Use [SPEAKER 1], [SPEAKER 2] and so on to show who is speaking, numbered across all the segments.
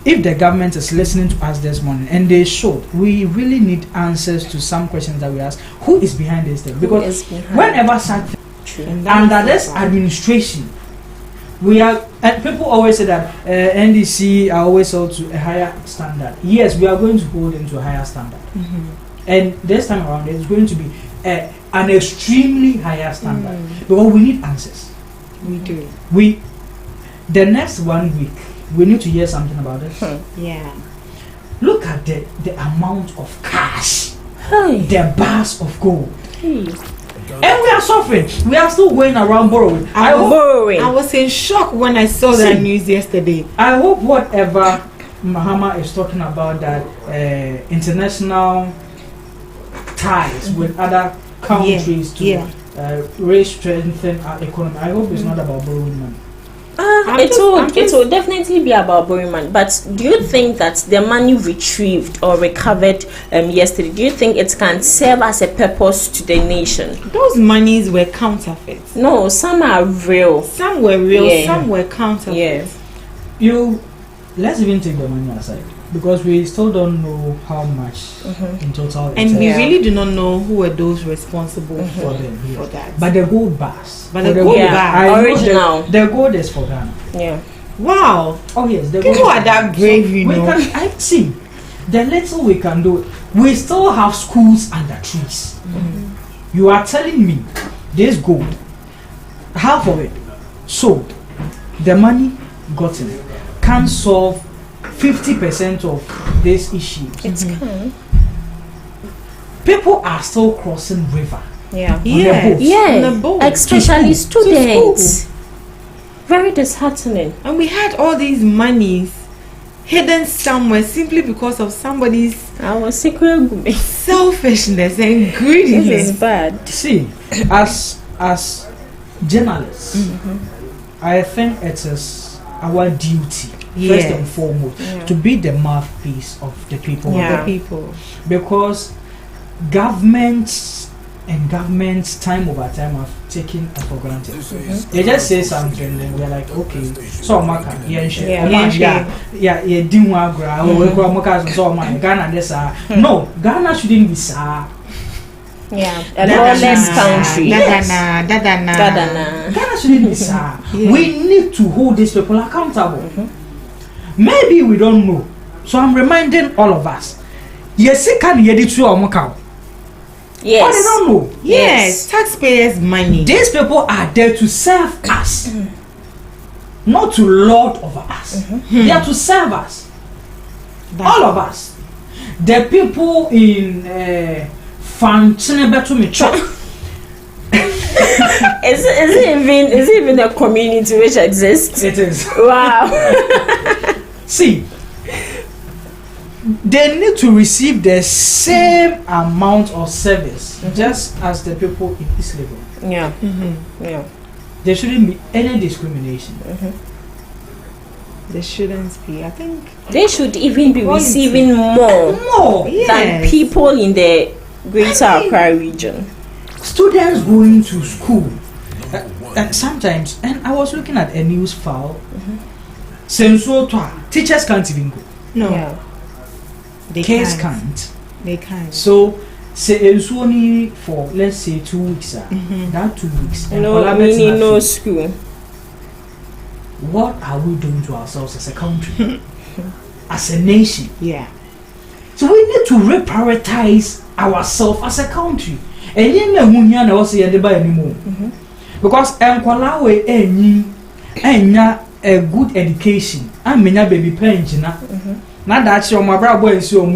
[SPEAKER 1] if the government is listening to us this morning, and they should, we really need answers to some questions that we ask. Who is behind this thing? Because whenever something under this administration, we are, and people always say that NDC are always held to a higher standard. Yes, we are going to hold them to a higher standard, and this time around it's going to be an extremely higher standard because we need answers.
[SPEAKER 2] We do.
[SPEAKER 1] The next 1 week, we need to hear something about this.
[SPEAKER 2] Yeah.
[SPEAKER 1] Look at the amount of cash, the bars of gold. And we are suffering. We are still going around borrowing.
[SPEAKER 2] I was in shock when I saw that news yesterday.
[SPEAKER 1] I hope whatever Mahama is talking about, that international ties with other countries to strengthen our economy. I hope it's not about borrowing money.
[SPEAKER 3] It will definitely be about borrowing money. But do you think that the money retrieved or recovered yesterday, do you think it can serve as a purpose to the nation?
[SPEAKER 2] Those monies were counterfeit.
[SPEAKER 3] No, some are real.
[SPEAKER 2] Some were real, some were counterfeit.
[SPEAKER 1] Let's even take the money aside, because we still don't know how much in total.
[SPEAKER 2] And we really do not know who were those responsible for that.
[SPEAKER 1] But the gold bars.
[SPEAKER 3] Original.
[SPEAKER 1] The gold is for Ghana.
[SPEAKER 3] Yeah.
[SPEAKER 2] Wow.
[SPEAKER 1] Oh yes.
[SPEAKER 2] People are that brave, you know.
[SPEAKER 1] I see. The little we can do. We still have schools under trees. You are telling me this gold, half of it sold, the money gotten, can solve 50% of this issue.
[SPEAKER 3] It can.
[SPEAKER 1] People are still crossing river.
[SPEAKER 3] Yeah.
[SPEAKER 2] On the boat.
[SPEAKER 3] Especially students. Very disheartening.
[SPEAKER 2] And we had all these monies hidden somewhere simply because of somebody's selfishness and greediness.
[SPEAKER 3] This is bad.
[SPEAKER 1] See, as journalists, I think it is our duty, first and foremost, to be the mouthpiece of the people. Because governments time over time have taken it for granted. They just say something and we're like, okay, so Ghana shouldn't be sir.
[SPEAKER 3] Yeah, a lawless country.
[SPEAKER 1] Ghana shouldn't be sir. We need to hold these people accountable. Maybe we don't know, so I'm reminding all of us. Yes,
[SPEAKER 3] yes.
[SPEAKER 1] But they don't know.
[SPEAKER 2] Yes, taxpayers' money.
[SPEAKER 1] These people are there to serve us, not to lord over us. They are to serve us. All of us. The people in
[SPEAKER 3] Is it even a community which exists?
[SPEAKER 1] It is.
[SPEAKER 3] Wow.
[SPEAKER 1] See, they need to receive the same amount of service just as the people in this level.
[SPEAKER 3] Yeah. Yeah.
[SPEAKER 1] There shouldn't be any discrimination.
[SPEAKER 2] There shouldn't be. I think
[SPEAKER 3] they should even be receiving more than people in the Greater Accra region.
[SPEAKER 1] Students going to school, sometimes, and I was looking at a news file. Teachers can't even go.
[SPEAKER 2] No.
[SPEAKER 3] Yeah.
[SPEAKER 1] Kids can't.
[SPEAKER 2] They can't.
[SPEAKER 1] So, say it's only for, let's say, 2 weeks. That 2 weeks.
[SPEAKER 3] No school.
[SPEAKER 1] What are we doing to ourselves as a country? As a nation?
[SPEAKER 2] Yeah.
[SPEAKER 1] So we need to reprioritize ourselves as a country. And you know, also anymore. Because a good education and baby pension. Now that's your my brother is your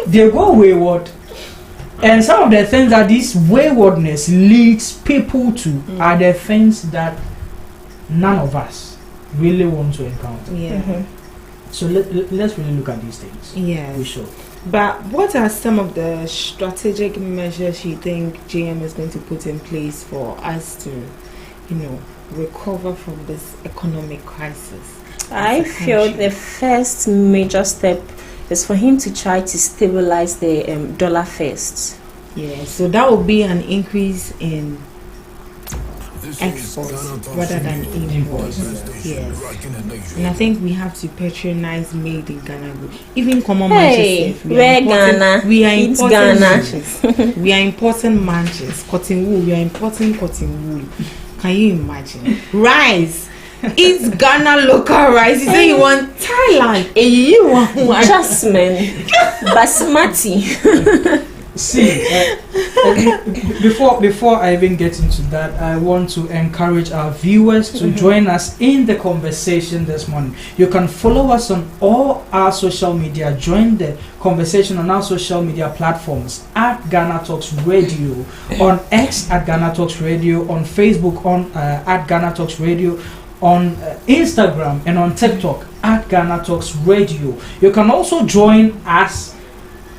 [SPEAKER 1] they go wayward. And some of the things that this waywardness leads people to are the things that none of us really want to encounter. So let's really look at these things.
[SPEAKER 2] Yeah,
[SPEAKER 1] we should.
[SPEAKER 2] But what are some of the strategic measures you think GM is going to put in place for us to, recover from this economic crisis?
[SPEAKER 3] I feel the first major step is for him to try to stabilize the dollar first.
[SPEAKER 2] Yeah, so that will be an increase in exports rather than imports. Yes. And I think we have to patronize made in Ghana. Even common matches.
[SPEAKER 3] We are importing
[SPEAKER 2] matches. We are importing matches. Cotton wool. We are importing cotton wool. Can you imagine? Rice. It's Ghana local rice. You say you want Thailand. You want
[SPEAKER 3] Jasmine. Basmati.
[SPEAKER 1] See, before I even get into that, I want to encourage our viewers to join us in the conversation this morning. You can follow us on all our social media. Join the conversation on our social media platforms at GhanaTalks Radio, on X at GhanaTalks Radio, on Facebook at GhanaTalks Radio, on Instagram and on TikTok at GhanaTalks Radio. You can also join us,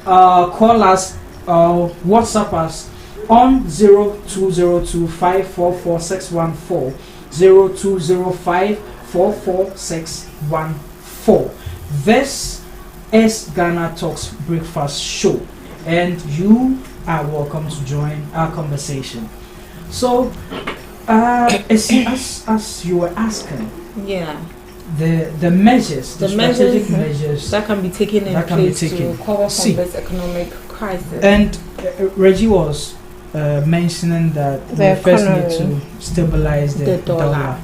[SPEAKER 1] call us, WhatsApp us on 0202544614, 0205444614. This is Ghana Talks Breakfast Show, and you are welcome to join our conversation. So, as you were asking, the measures, the strategic measures
[SPEAKER 2] that can be taken in place to recover from this economic crisis.
[SPEAKER 1] And Reggie was mentioning that we first need to stabilize the dollar.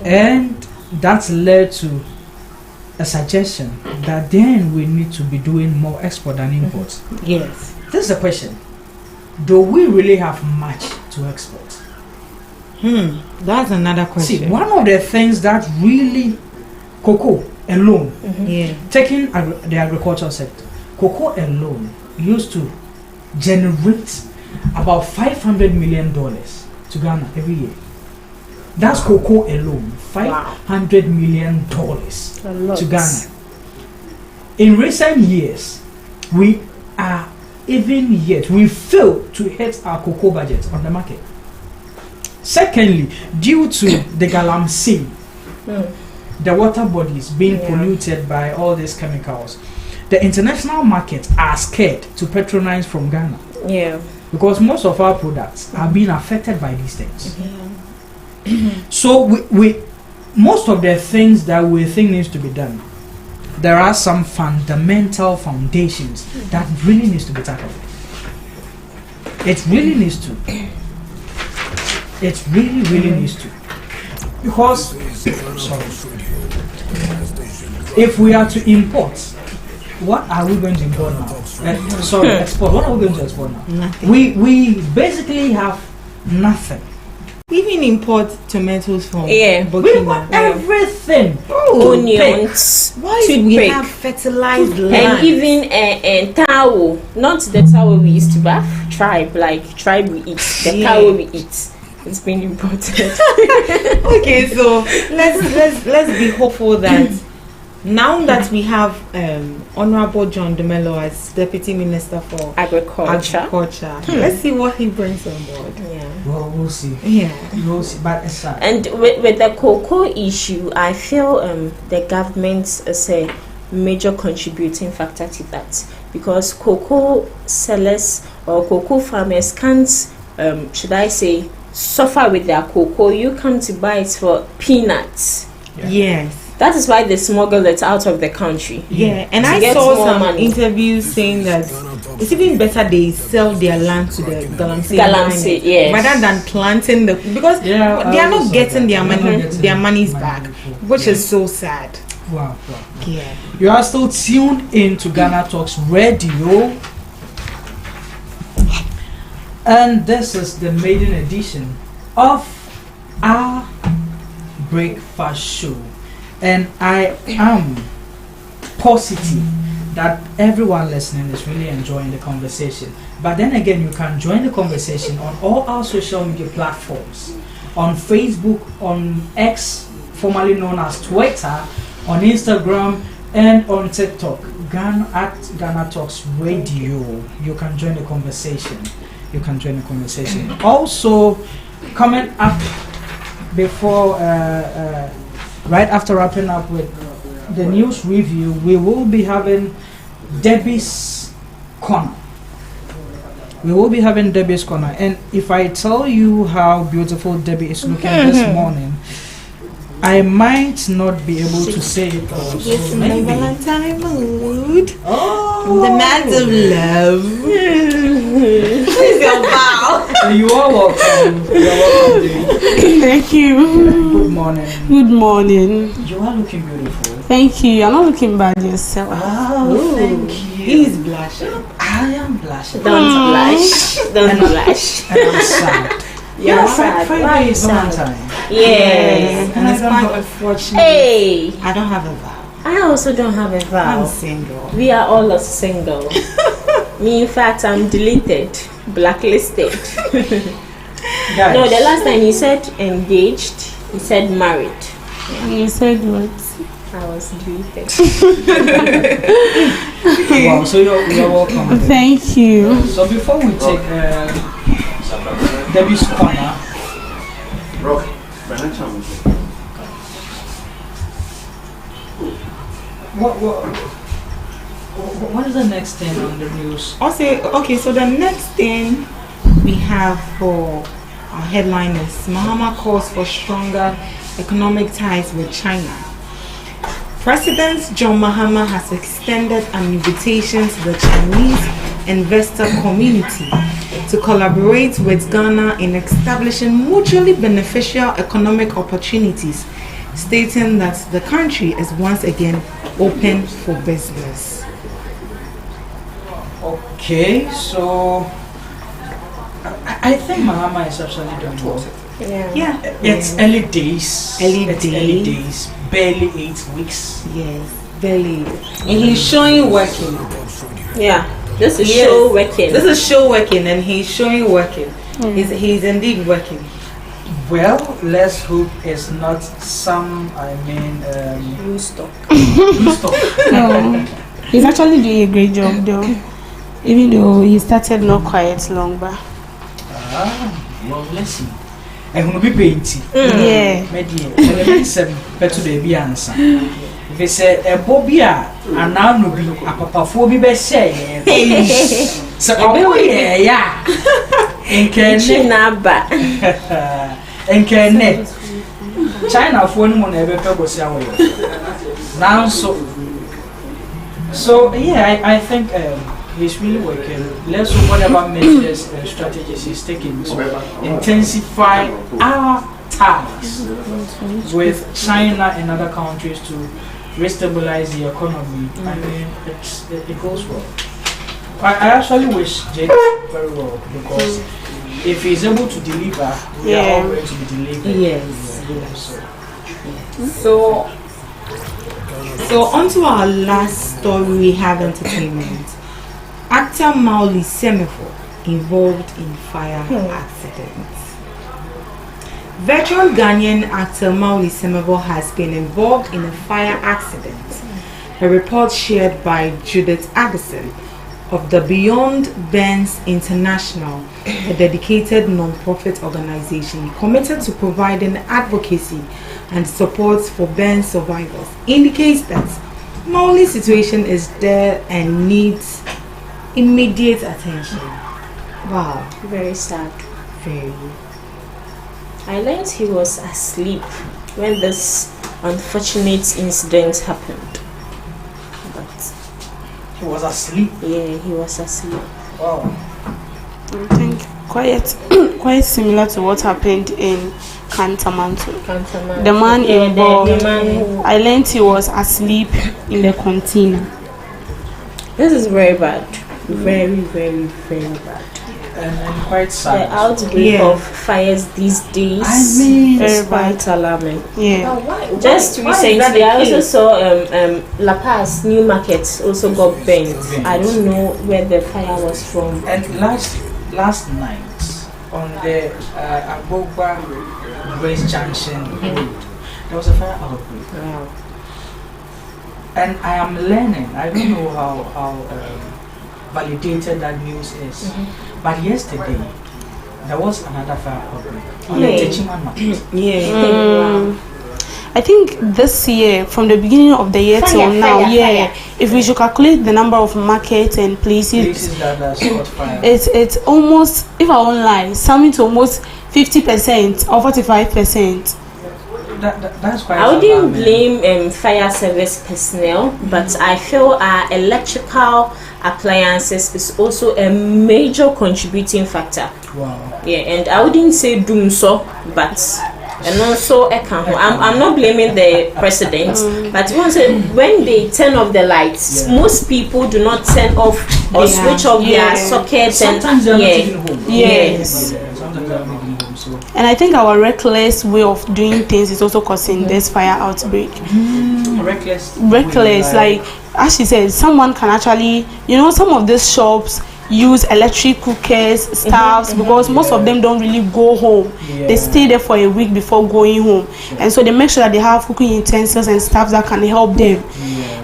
[SPEAKER 1] And that's led to a suggestion that then we need to be doing more export than import.
[SPEAKER 2] Yes.
[SPEAKER 1] This is the question. Do we really have much to export?
[SPEAKER 2] That's another question.
[SPEAKER 1] See, one of the things that really, cocoa alone, taking the agricultural sector, cocoa alone used to generate about $500 million to Ghana every year. That's cocoa alone, $500 million to Ghana. In recent years, we failed to hit our cocoa budget on the market. Secondly, due to the galamsey, the water bodies being polluted by all these chemicals, the international markets are scared to patronize from Ghana. Because most of our products are being affected by these things. So we most of the things that we think needs to be done, there are some fundamental foundations that really needs to be tackled. It really needs to. It really needs to. Because if we are to import, what are we going to import now? Export. What are we going to export now?
[SPEAKER 2] Nothing.
[SPEAKER 1] We basically have nothing.
[SPEAKER 2] We even import tomatoes from
[SPEAKER 1] We import everything.
[SPEAKER 3] Onions.
[SPEAKER 2] Why do we have fertilized land?
[SPEAKER 3] And even a towel. Not the towel we used to bath. Tribe we eat. The towel we eat. It's been imported.
[SPEAKER 2] Okay, so let's be hopeful that now that we have Honorable John Dumelo as Deputy Minister for Agriculture, let's see what he brings on board.
[SPEAKER 1] Well, we'll see. We'll see. But it's sad.
[SPEAKER 3] And with the cocoa issue, I feel the government is a major contributing factor to that, because cocoa sellers or cocoa farmers can't, should I say, suffer with their cocoa. You come to buy it for peanuts.
[SPEAKER 2] Yes.
[SPEAKER 3] That is why they smuggle it out of the country.
[SPEAKER 2] And I saw some interviews saying that it's even better they sell their land to the galamsey, rather than planting because they are not getting their monies back, which is so sad.
[SPEAKER 1] Wow. You are still tuned in to Ghana Talks Radio, and this is the maiden edition of our breakfast show. And I am positive that everyone listening is really enjoying the conversation. But then again, you can join the conversation on all our social media platforms, on Facebook, on X, formerly known as Twitter, on Instagram, and on TikTok, at GhanaTalks Radio. You can join the conversation. Also, coming up before right after wrapping up with the news review, we will be having Debbie's Corner. we will be having Debbie's Corner. And if I tell you how beautiful Debbie is looking this morning, I might not be able to say it all.
[SPEAKER 2] Yes, in the Valentine mood.
[SPEAKER 1] Oh,
[SPEAKER 2] the night of love. Please your bow.
[SPEAKER 1] You are welcome. You are welcome.
[SPEAKER 4] Thank you.
[SPEAKER 1] Good morning.
[SPEAKER 4] Good morning.
[SPEAKER 1] You are looking beautiful.
[SPEAKER 4] Thank you. You're not looking bad yourself.
[SPEAKER 1] Oh, thank you.
[SPEAKER 2] He's blushing.
[SPEAKER 1] I am blushing.
[SPEAKER 3] Don't blush. Don't blush.
[SPEAKER 1] And I'm sad.
[SPEAKER 3] You're sad.
[SPEAKER 1] Friday is Valentine.
[SPEAKER 3] Yes.
[SPEAKER 2] And it's quite unfortunate.
[SPEAKER 3] Hey.
[SPEAKER 2] I don't have a vow.
[SPEAKER 3] I also don't have a vow.
[SPEAKER 2] I'm single.
[SPEAKER 3] We are all single. Me, in fact, I'm deleted, blacklisted.
[SPEAKER 1] Guys.
[SPEAKER 3] No, the last time you said engaged, you said married.
[SPEAKER 4] You said what?
[SPEAKER 3] I was deleted.
[SPEAKER 1] Wow, so you're welcome.
[SPEAKER 4] Thank you.
[SPEAKER 1] So before we take Debbie's Corner, what is the next thing on the news?
[SPEAKER 2] Okay, so the next thing we have for our headline is Mahama calls for stronger economic ties with China. President John Mahama has extended an invitation to the Chinese investor community to collaborate with Ghana in establishing mutually beneficial economic opportunities, stating that the country is once again open for business.
[SPEAKER 1] Okay, so I think Mahama is actually doing well.
[SPEAKER 3] Yeah.
[SPEAKER 1] It's early days.
[SPEAKER 2] Early
[SPEAKER 1] days. Barely 8 weeks.
[SPEAKER 2] Yes, barely. And he's showing working.
[SPEAKER 3] Yeah. This is
[SPEAKER 2] Yes.
[SPEAKER 3] show working.
[SPEAKER 2] This is show working, and he's showing working. He's indeed working.
[SPEAKER 1] Well, let's hope it's not some,
[SPEAKER 3] Blue stock.
[SPEAKER 4] No, he's actually doing a great job though. Even though he started not quite long back.
[SPEAKER 1] Well, let's see. I'm going to be painting.
[SPEAKER 4] Yeah.
[SPEAKER 1] Better baby answer. If it's a bobia, and now no be a papa for me best say. So, oh, yeah. In
[SPEAKER 3] Chinaba.
[SPEAKER 1] And can China for one ever was away. Now, so yeah, I think he's really working. Let's see whatever measures and strategies he's taking to intensify our ties with China and other countries to restabilize the economy. I mean, it goes well. I actually wish Jake very well, because if he's able to deliver, we are all going to be delivering.
[SPEAKER 2] Yes. So on to our last story. We have entertainment. Actor Mauli Semevo involved in fire accident. Veteran Ghanaian actor Mauli Semevo has been involved in a fire accident. A report shared by Judith Addison of the Beyond Burns International, a dedicated non-profit organization committed to providing advocacy and support for burn survivors, indicates that Mauli's situation is there and needs immediate attention. Wow.
[SPEAKER 3] Very sad.
[SPEAKER 2] Very.
[SPEAKER 3] I learned he was asleep when this unfortunate incident happened. But
[SPEAKER 1] He was asleep.
[SPEAKER 3] yeah, he was asleep.
[SPEAKER 1] Wow.
[SPEAKER 4] I think quite similar to what happened in Kantamanto. The man involved, I learned he was asleep in the container.
[SPEAKER 3] This is very bad. Very, very, very bad.
[SPEAKER 1] And quite sad.
[SPEAKER 3] The outbreak of fires these days is quite alarming.
[SPEAKER 4] Yeah.
[SPEAKER 3] Just recently, I also saw La Paz New Market also got burnt. I don't know where the fire was from.
[SPEAKER 1] And last night on the Agboba Grace Junction Road, there was a fire outbreak.
[SPEAKER 3] Wow.
[SPEAKER 1] And I am learning. I don't know how validated that news is. But yesterday, there was another fire outbreak on the Techiman market.
[SPEAKER 4] I think this year, from the beginning of the year till now, if we should calculate the number of markets and places
[SPEAKER 1] that caught fire,
[SPEAKER 4] it's almost, if I won't lie, something to almost 50% or 45%.
[SPEAKER 1] That's quite.
[SPEAKER 3] I wouldn't blame fire service personnel, but I feel our electrical appliances is also a major contributing factor.
[SPEAKER 1] Wow.
[SPEAKER 3] Yeah, and I wouldn't say doom so, but and also I'm not blaming the president, but when they turn off the lights, most people do not turn off or switch off their sockets.
[SPEAKER 1] Sometimes they're not even home.
[SPEAKER 3] Yes.
[SPEAKER 1] Sometimes they're not even home. So.
[SPEAKER 4] And I think our reckless way of doing things is also causing this fire outbreak. Reckless, like as she said, someone can actually, some of these shops use electric cookers, stoves, because most of them don't really go home. They stay there for a week before going home, and so they make sure that they have cooking utensils and stuff that can help them.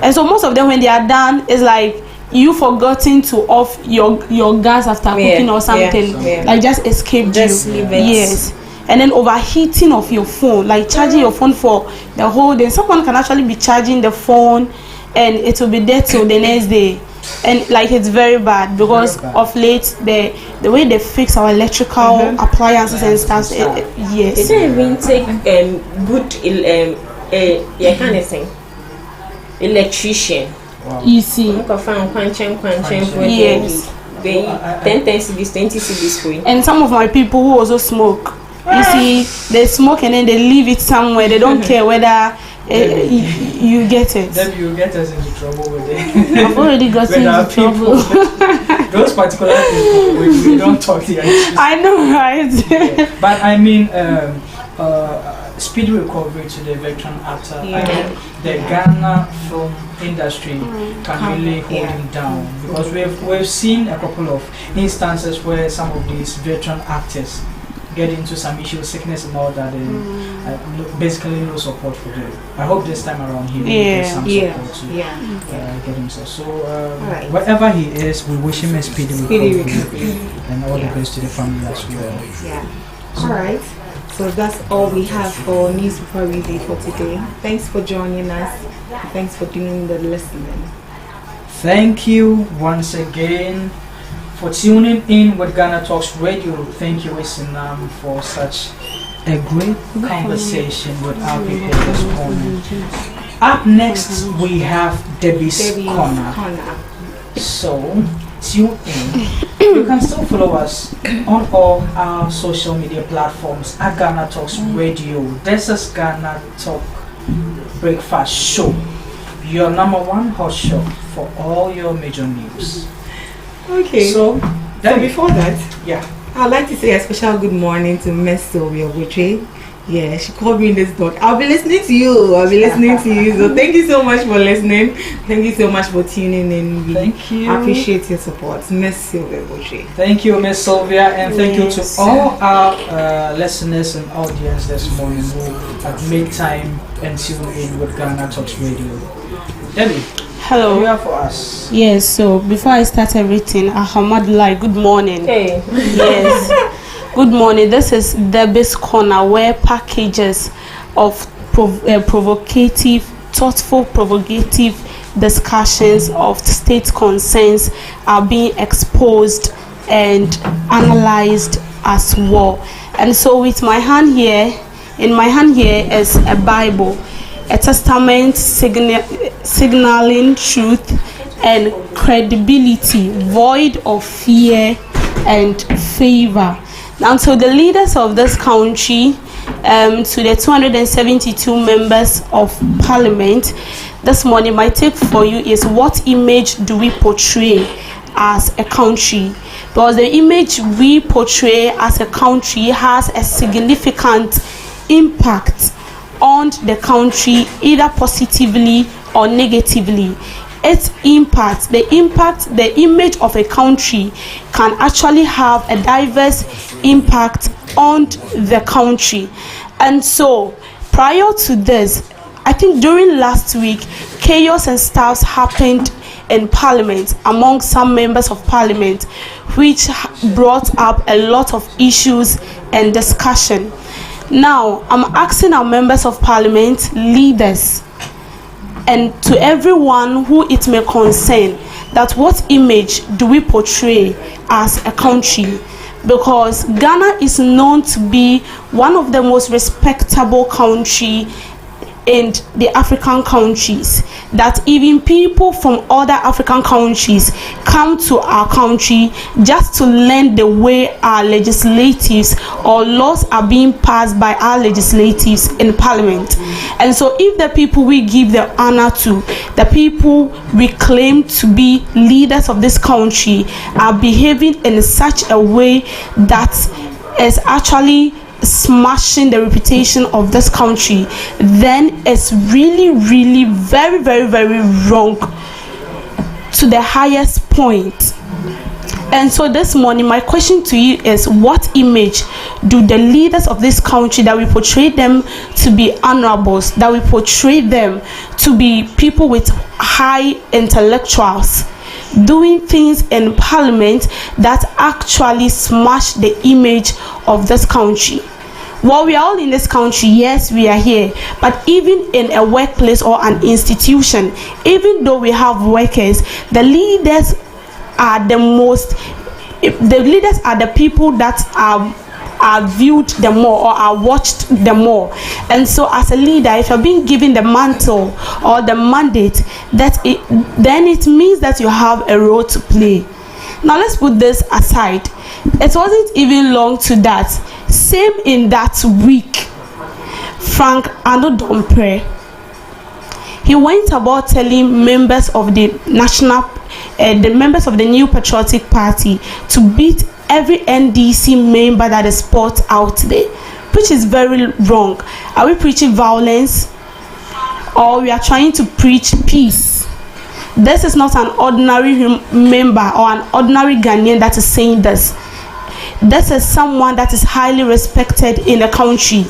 [SPEAKER 4] And so most of them, when they are done, it's like you forgotten to off your gas after cooking or something, like just escaped you. Yes. And then overheating of your phone, like charging your phone for the whole day. Someone can actually be charging the phone and it will be there till the next day. And like it's very bad because of late the way they fix our electrical appliances and stuff. Yes.
[SPEAKER 3] They don't even take good kind of thing. Electrician.
[SPEAKER 4] Wow. You see.
[SPEAKER 3] Yes. 10 cedis, 20 cedis free.
[SPEAKER 4] And some of my people who also smoke. You see, they smoke and then they leave it somewhere. They don't care whether you get it.
[SPEAKER 1] Then you get us into trouble with it.
[SPEAKER 4] I've already got into trouble.
[SPEAKER 1] Those particular people, we don't talk to you.
[SPEAKER 4] I know, right?
[SPEAKER 1] But I mean, speedy recovery to the veteran actor. I know the Ghana film industry can really hold him down, because we've seen a couple of instances where some of these veteran actors get into some issues, sickness and all that, and basically no support for them. I hope this time around he will get some support to get himself. So wherever he is, we wish him a speedy recovery and all the best to the family as well.
[SPEAKER 2] All right. So that's all we have for News Before We Leave for today. Thanks for joining us. Thanks for doing the listening.
[SPEAKER 1] Thank you once again for tuning in with GhanaTalks Radio. Thank you, Isinam, for such a great conversation with our people this morning. Up next, we have Debbie's Corner. So, tune in. You can still follow us on all our social media platforms at GhanaTalks Radio. This is Ghana Talk Breakfast Show, your #1 hot show for all your major news.
[SPEAKER 2] Okay. So before that, I'd like to say a special good morning to Miss Sylvia Buche. Yeah, she called me this dog. I'll be listening to you. So thank you so much for listening. Thank you so much for tuning in.
[SPEAKER 1] Thank you.
[SPEAKER 2] I appreciate your support, Miss Sylvia Buche.
[SPEAKER 1] Thank you, Miss Sylvia, and thank you to all our listeners and audience this morning who have made time and tune in with GhanaTalks Radio. Debbie.
[SPEAKER 4] Hello.
[SPEAKER 1] You are for us.
[SPEAKER 4] Yes, so before I start everything, Ahmadullah, good morning.
[SPEAKER 3] Hey.
[SPEAKER 4] Yes. Good morning. This is Debbie's Corner, where packages of thoughtful, provocative discussions of state concerns are being exposed and analyzed as well. And so with my hand here, in my hand here is a Bible, a testament signaling truth and credibility, void of fear and favor. Now, to the leaders of this country, to the 272 members of parliament, this morning my take for you is, what image do we portray as a country? Because the image we portray as a country has a significant impact on the country, either positively or negatively. Its impact, the image of a country can actually have a diverse impact on the country. And so prior to this, I think during last week, chaos and stuff happened in parliament among some members of parliament, which brought up a lot of issues and discussion. Now, I'm asking our members of parliament, leaders, and to everyone who it may concern, that what image do we portray as a country? Because Ghana is known to be one of the most respectable countries in the African countries, that even people from other African countries come to our country just to learn the way our legislatives or laws are being passed by our legislatives in parliament. And so if the people we give the honor to, the people we claim to be leaders of this country, are behaving in such a way that is actually smashing the reputation of this country, then it's really, really very, very, very wrong to the highest point. And so this morning, my question to you is, what image do the leaders of this country, that we portray them to be honorables, that we portray them to be people with high intellectuals, doing things in parliament that actually smash the image of this country? Well, we are all in this country, yes, we are here, but even in a workplace or an institution, even though we have workers, the leaders are the people that are viewed the more or are watched the more. And so as a leader, if you're being given the mantle or the mandate, then it means that you have a role to play. Now let's put this aside. It wasn't even long to that. Same in that week, Frank Anodompre, he went about telling members of the members of the New Patriotic Party to beat every NDC member that is spot out there, which is very wrong. Are we preaching violence, or we are trying to preach peace? This is not an ordinary member or an ordinary Ghanaian that is saying this. This is someone that is highly respected in a country.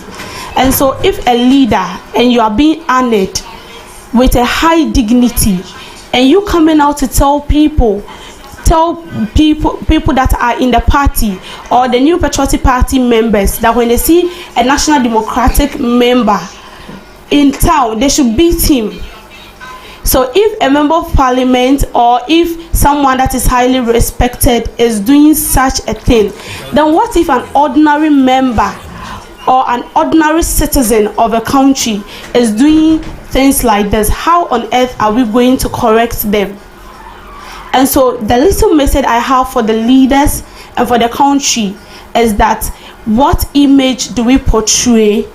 [SPEAKER 4] And so if a leader and you are being honored with a high dignity, and you coming out to tell people that are in the party or the New Patriotic Party members that when they see a National Democratic member in town, they should beat him. So if a member of parliament or if someone that is highly respected is doing such a thing, then what if an ordinary member or an ordinary citizen of a country is doing things like this? How on earth are we going to correct them? And so the little message I have for the leaders and for the country is that, what image do we portray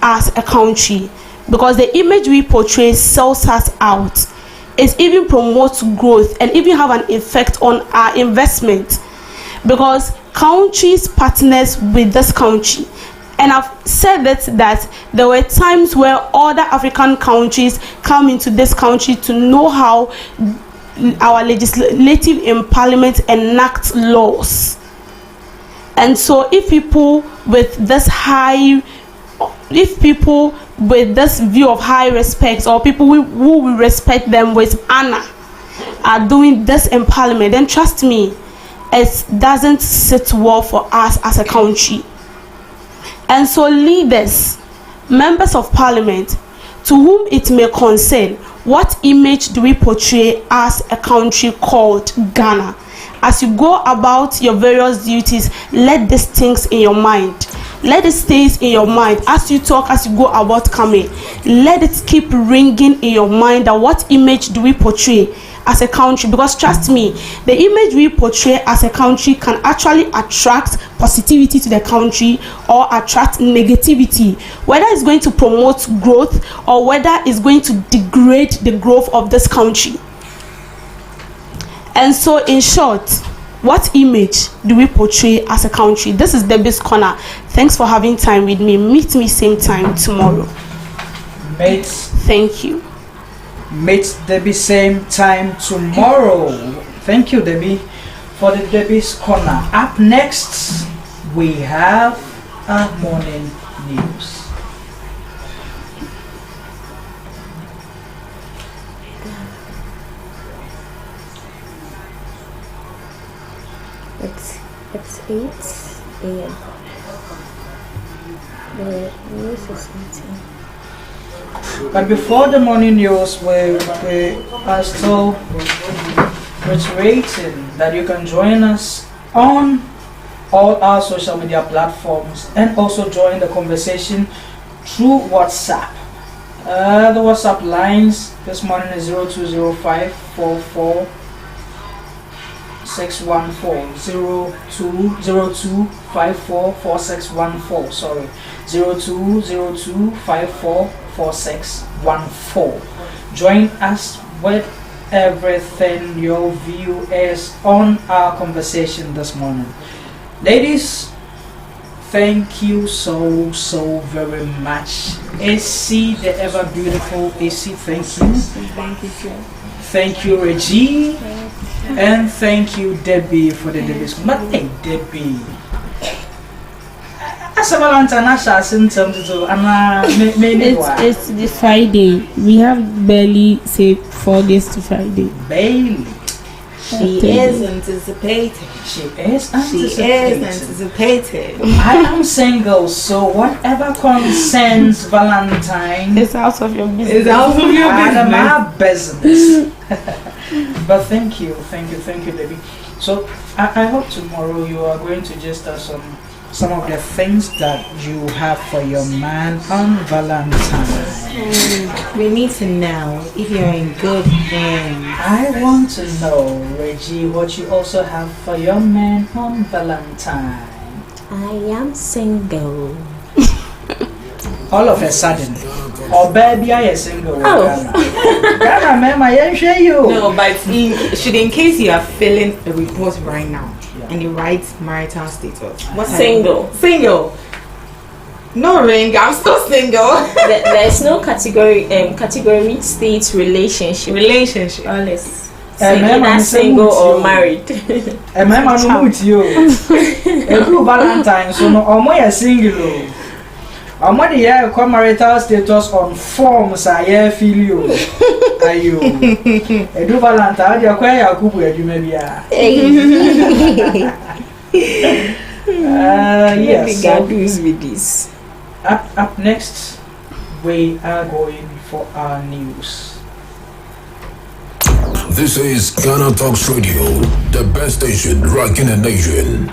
[SPEAKER 4] as a country? Because the image we portray sells us out. It even promotes growth and even have an effect on our investment. Because countries partners with this country. And I've said that there were times where other African countries come into this country to know how our legislative in parliament enact laws. And so if people with this view of high respect, or people who will respect them with honor, are doing this in parliament, then trust me, it doesn't sit well for us as a country. And so leaders, members of parliament, to whom it may concern, what image do we portray as a country called Ghana? As you go about your various duties, let these things in your mind. Let it stay in your mind as you talk, as you go about coming. Let it keep ringing in your mind that what image do we portray as a country? Because trust me, the image we portray as a country can actually attract positivity to the country or attract negativity, whether it's going to promote growth or whether it's going to degrade the growth of this country. And so in short, what image do we portray as a country? This is Debbie's Corner. Thanks for having time with me. Meet me same time tomorrow. Thank you.
[SPEAKER 1] Meet Debbie same time tomorrow. Thank you, Debbie, for the Debbie's Corner. Up next, we have our morning news.
[SPEAKER 3] It's 8 a.m. The New Society.
[SPEAKER 1] But before the morning news, we are still reiterating that you can join us on all our social media platforms and also join the conversation through WhatsApp. The WhatsApp lines this morning is 0205 44 614 0202544614. Sorry, 0202544614. Join us with everything your view is on our conversation this morning. Ladies, thank you so very much. AC, the ever beautiful AC, thank you.
[SPEAKER 2] Thank you, sir.
[SPEAKER 1] Thank you, Reggie. And thank you, Debbie, for the Debbie's. But hey, Debbie. As a Valentine,
[SPEAKER 4] it's the Friday. We have barely say 4 days to Friday.
[SPEAKER 1] Barely.
[SPEAKER 2] She is anticipating.
[SPEAKER 1] She is anticipating. I am single, so whatever concerns Valentine,
[SPEAKER 4] it's out of your business.
[SPEAKER 2] It's out of your
[SPEAKER 1] my business. But thank you, Debbie. So I hope tomorrow you are going to just some of the things that you have for your man on Valentine.
[SPEAKER 2] We need to know if you're in good hands.
[SPEAKER 1] I want to know, Reggie, what you also have for your man on Valentine.
[SPEAKER 3] I am single.
[SPEAKER 1] All of a sudden, oh baby, I am single.
[SPEAKER 3] Oh.
[SPEAKER 1] Ghana, ma'am, I am sure you.
[SPEAKER 2] No, but in case you are filling a report right now and you write marital status, what
[SPEAKER 3] Single.
[SPEAKER 2] Single. No ring. I'm still single.
[SPEAKER 3] There's no category. Category states relationship. Honest. Either single or married.
[SPEAKER 1] A man with you. A good Valentine, so no, or more single. I'm what the marital status on forms I feel you. Are you? A do Valentine, you're quite a couple, you may be. Yes.
[SPEAKER 3] God with this.
[SPEAKER 1] Up next, we are going for our news.
[SPEAKER 5] This is GhanaTalks Radio, the best station rocking the nation.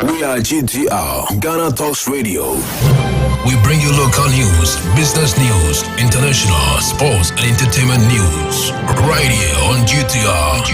[SPEAKER 5] We are GTR, GhanaTalks Radio. We bring you local news, business news, international, sports, and entertainment news. Right here on GTR.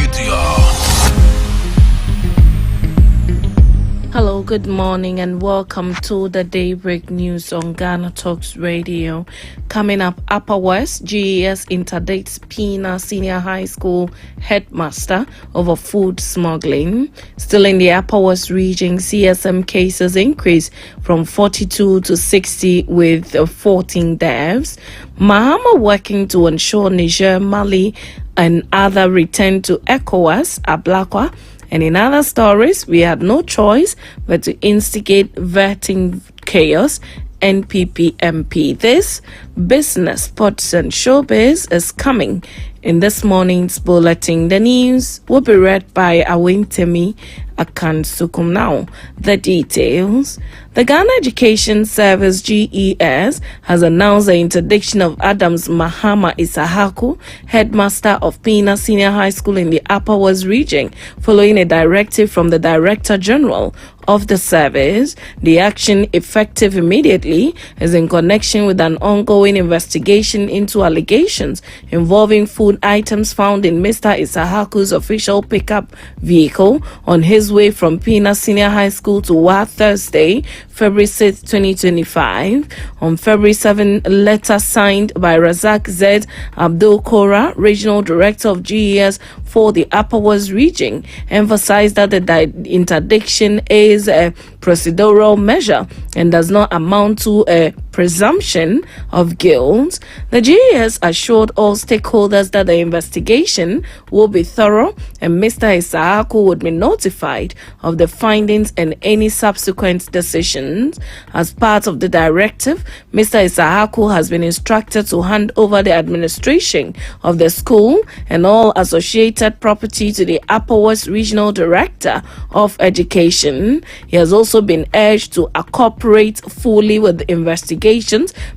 [SPEAKER 6] Hello, good morning, and welcome to the Daybreak News on GhanaTalks Radio. Coming up, Upper West, GES interdicts Pina Senior High School headmaster over food smuggling. Still in the Upper West region, CSM cases increase from 42 to 60 with 14 deaths. Mahama working to ensure Niger, Mali, and other return to ECOWAS, Ablakwa. And in other stories, we had no choice but to instigate vetting chaos. NPP MP. This business, sports, and showbiz is coming in this morning's bulletin. The news will be read by Awintemi Akansukum. Now, the details. The Ghana Education Service GES has announced the interdiction of Adams Mahama Isahaku, headmaster of Pina Senior High School in the Upper West region, following a directive from the Director General of the service. The action, effective immediately, is in connection with an ongoing investigation into allegations involving food items found in Mr. Isahaku's official pickup vehicle on his way from Pina Senior High School to Wa Thursday, February 6, 2025. On February 7, a letter signed by Razak Z. Abdul Kora, Regional Director of GES for the Upper West region, emphasized that the interdiction is a procedural measure and does not amount to a presumption of guilt. The GES assured all stakeholders that the investigation will be thorough and Mr. Isaaku would be notified of the findings and any subsequent decisions. As part of the directive, Mr. Isaaku has been instructed to hand over the administration of the school and all associated property to the Upper West Regional Director of Education. He has also been urged to cooperate fully with the investigations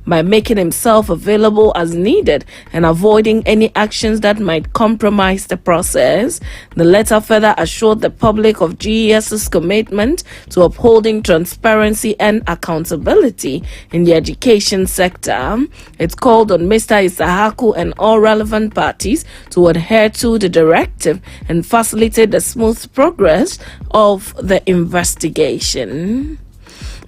[SPEAKER 6] by making himself available as needed and avoiding any actions that might compromise the process. The letter further assured the public of GES's commitment to upholding transparency and accountability in the education sector. It called on Mr. Isaaku and all relevant parties to adhere to the directive and facilitate the smooth progress of the investigation.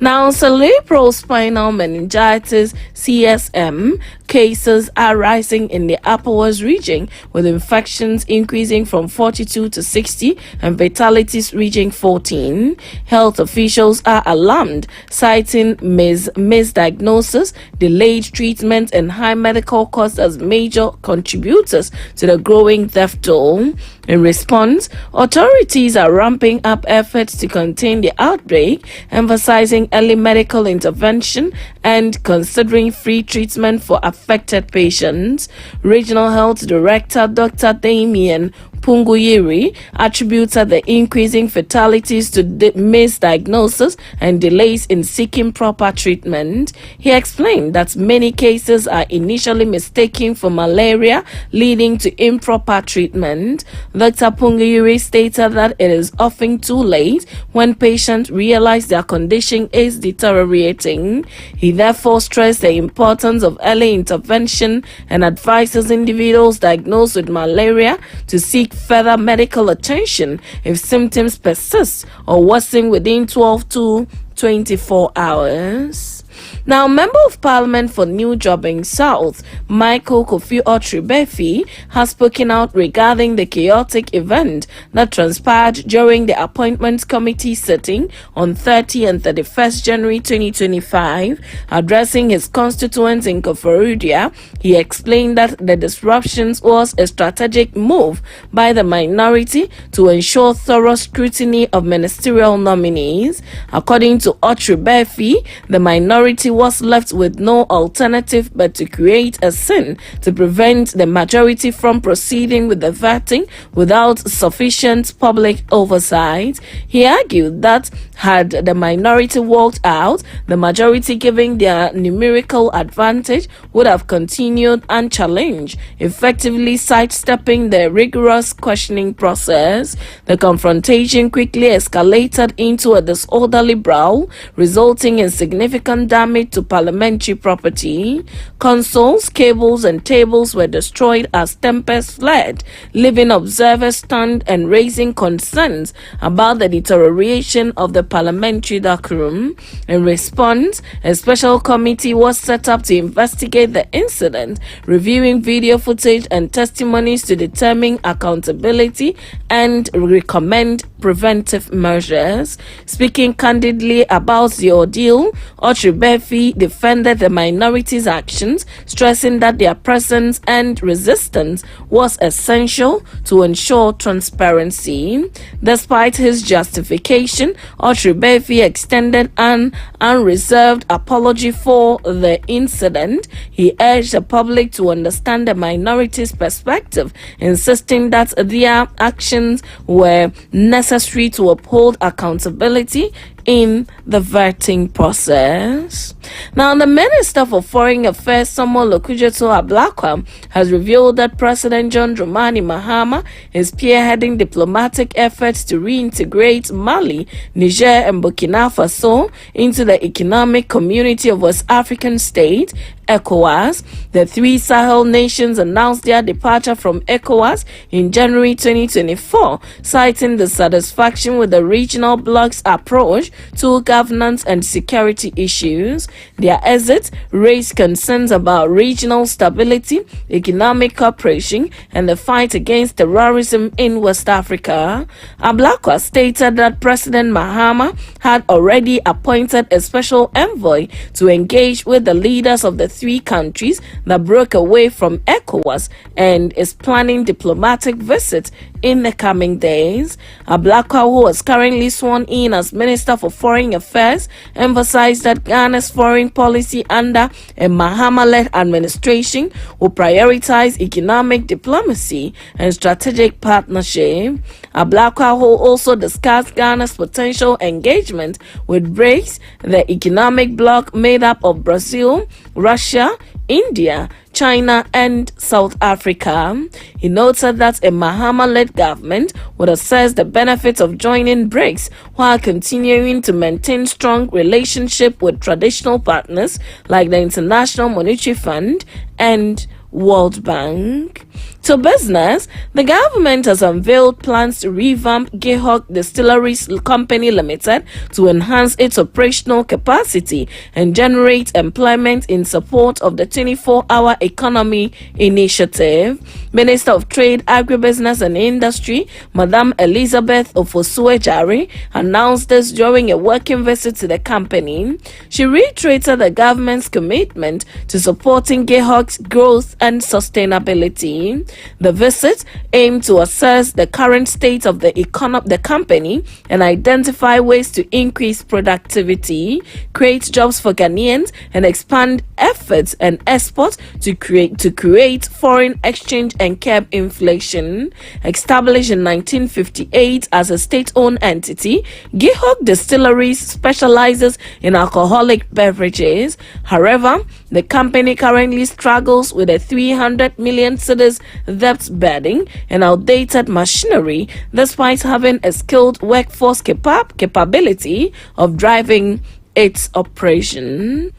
[SPEAKER 6] Now, cerebrospinal meningitis (CSM) cases are rising in the Upper West region, with infections increasing from 42 to 60 and fatalities reaching 14. Health officials are alarmed, citing misdiagnosis, delayed treatment, and high medical costs as major contributors to the growing death toll. In response, authorities are ramping up efforts to contain the outbreak, emphasizing early medical intervention and considering free treatment for affected patients. Regional Health Director Dr. Damien Punguyiri attributed the increasing fatalities to misdiagnosis and delays in seeking proper treatment. He explained that many cases are initially mistaken for malaria, leading to improper treatment. Dr. Punguyiri stated that it is often too late when patients realize their condition is deteriorating. He therefore stressed the importance of early intervention and advises individuals diagnosed with malaria to seek further medical attention if symptoms persist or worsen within 12 to 24 hours. Now, Member of Parliament for New Jobbing South, Michael Kofi Otribefi, has spoken out regarding the chaotic event that transpired during the Appointments Committee sitting on 30 and 31st January 2025. Addressing his constituents in Koforidua, he explained that the disruptions was a strategic move by the minority to ensure thorough scrutiny of ministerial nominees. According to Otribefi, the minority was left with no alternative but to create a scene to prevent the majority from proceeding with the vetting without sufficient public oversight. He argued that had the minority walked out, the majority, giving their numerical advantage, would have continued unchallenged, effectively sidestepping the rigorous questioning process. The confrontation quickly escalated into a disorderly brawl, resulting in significant damage to parliamentary property. Consoles, cables, and tables were destroyed as tempest fled, leaving observers stunned and raising concerns about the deterioration of the parliamentary decorum. In response, a special committee was set up to investigate the incident, reviewing video footage and testimonies to determine accountability and recommend preventive measures. Speaking candidly about the ordeal, Otribefi defended the minority's actions, stressing that their presence and resistance was essential to ensure transparency. Despite his justification, Otribefi extended an unreserved apology for the incident. He urged the public to understand the minority's perspective, insisting that their actions were necessary to uphold accountability in the vetting process. Now, the Minister for Foreign Affairs, Samuel Lokujeto Ablakwa, has revealed that President John Dramani Mahama is spearheading diplomatic efforts to reintegrate Mali, Niger, and Burkina Faso into the Economic Community of West African States, ECOWAS. The three Sahel nations announced their departure from ECOWAS in January 2024, citing dissatisfaction with the regional bloc's approach to governance and security issues. Their exit raised concerns about regional stability, economic cooperation, and the fight against terrorism in West Africa. Ablakwa stated that President Mahama had already appointed a special envoy to engage with the leaders of the three countries that broke away from ECOWAS and is planning diplomatic visit in the coming days. Ablakwa, who is currently sworn in as Minister for Foreign Affairs, emphasized that Ghana's foreign policy under a Mahama-led administration will prioritize economic diplomacy and strategic partnership. Ablakwa, who also discussed Ghana's potential engagement with BRICS, the economic bloc made up of Brazil, Russia, India, China, and South Africa. He noted that a Mahama-led government would assess the benefits of joining BRICS while continuing to maintain strong relationship with traditional partners like the International Monetary Fund and World Bank. To business, the government has unveiled plans to revamp GhanaTalks Distilleries Company Limited to enhance its operational capacity and generate employment in support of the 24-hour economy initiative. Minister of Trade, Agribusiness and Industry, Madam Elizabeth Ofosue-Jare, announced this during a working visit to the company. She reiterated the government's commitment to supporting GhanaTalks' growth and sustainability. The visit aimed to assess the current state of the company and identify ways to increase productivity, create jobs for Ghanaians, and expand efforts and exports to create foreign exchange and curb inflation. Established in 1958 as a state-owned entity, GhanaTalks Distilleries specializes in alcoholic beverages. However, the company currently struggles with a 300 million cedis debt burden and outdated machinery, despite having a skilled workforce capability of driving its operation.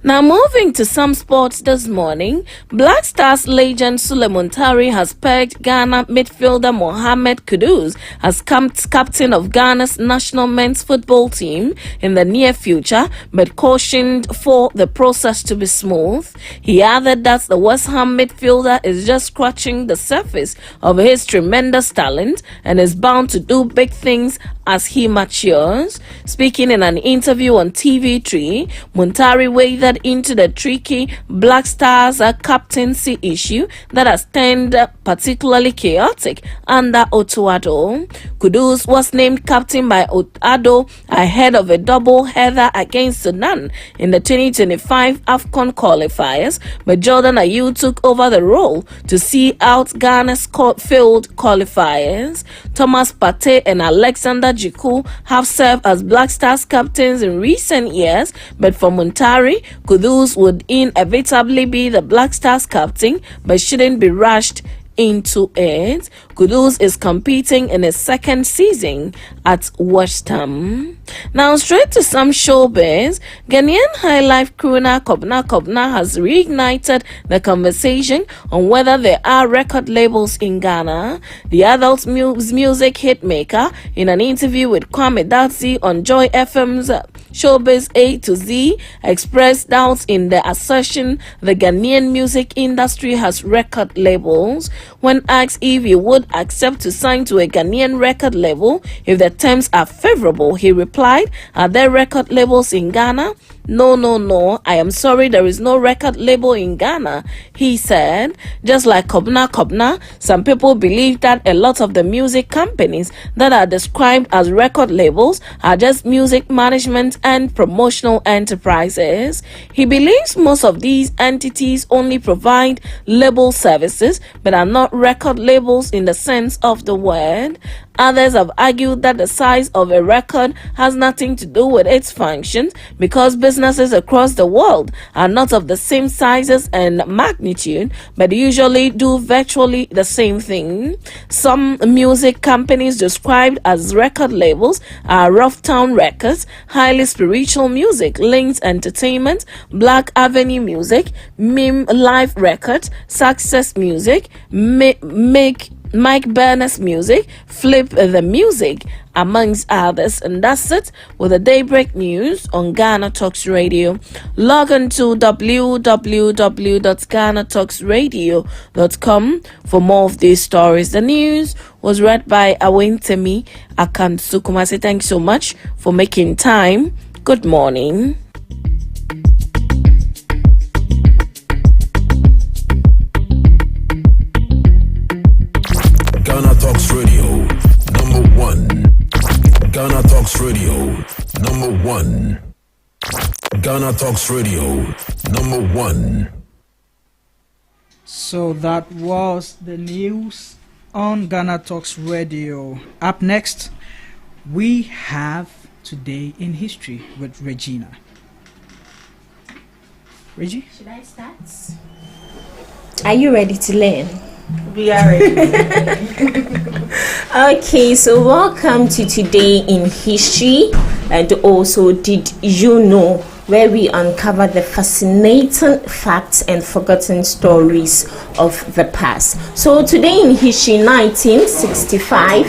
[SPEAKER 6] Now moving to some sports this morning, Black Stars legend Suleiman Tari has pegged Ghana midfielder Mohamed Kudus as captain of Ghana's national men's football team in the near future, but cautioned for the process to be smooth. He added that the West Ham midfielder is just scratching the surface of his tremendous talent and is bound to do big things as he matures. Speaking in an interview on TV3, Muntari waded into the tricky Black Stars captaincy issue that has turned particularly chaotic under Otto. Kudus was named captain by Otto ahead of a double-header against Sudan in the 2025 AFCON qualifiers, but Jordan Ayew took over the role to see out Ghana's failed qualifiers. Thomas Partey and Alexander Jiku have served as Black Stars captains in recent years, but for Muntari, Kudus would inevitably be the Black Stars captain, but shouldn't be rushed into it. Kudus is competing in his second season at West Ham. Now straight to some showbiz. Ghanaian High Life crooner Kobna Kobna has reignited the conversation on whether there are record labels in Ghana. The adult music hitmaker, in an interview with Kwame Datsi on Joy FM's Showbiz A to Z, expressed doubts in the assertion the Ghanaian music industry has record labels. When asked if he would accept to sign to a Ghanaian record label if the terms are favorable, he replied, "Are there record labels in Ghana? No. I am sorry, there is no record label in Ghana," he said. Just like Kobna, some people believe that a lot of the music companies that are described as record labels are just music management and promotional enterprises. He believes most of these entities only provide label services but are not record labels in the sense of the word. Others have argued that the size of a record has nothing to do with its functions because businesses across the world are not of the same sizes and magnitude, but usually do virtually the same thing. Some music companies described as record labels are Rough Town Records, Highly Spiritual Music, Links Entertainment, Black Avenue Music, Mime Live Records, Success Music, Make Mike Burners Music, Flip the Music, amongst others. And that's it with the Daybreak News on Ghana Talks Radio. Log on to www.GhanaTalksRadio.com for more of these stories. The news was read by Awentemi Akansukumasi. Thanks so much for making time. Good morning.
[SPEAKER 5] Ghana Talks Radio, number one. Ghana Talks Radio, number one. Ghana Talks Radio, number one.
[SPEAKER 1] So that was the news on Ghana Talks Radio. Up next, we have Today in History with Regina. Reggie?
[SPEAKER 3] Should I start? Are you ready to learn?
[SPEAKER 2] We are ready.
[SPEAKER 3] Okay, so welcome to Today in History, and also Did You Know, where we uncover the fascinating facts and forgotten stories of the past. So today in history, 1965.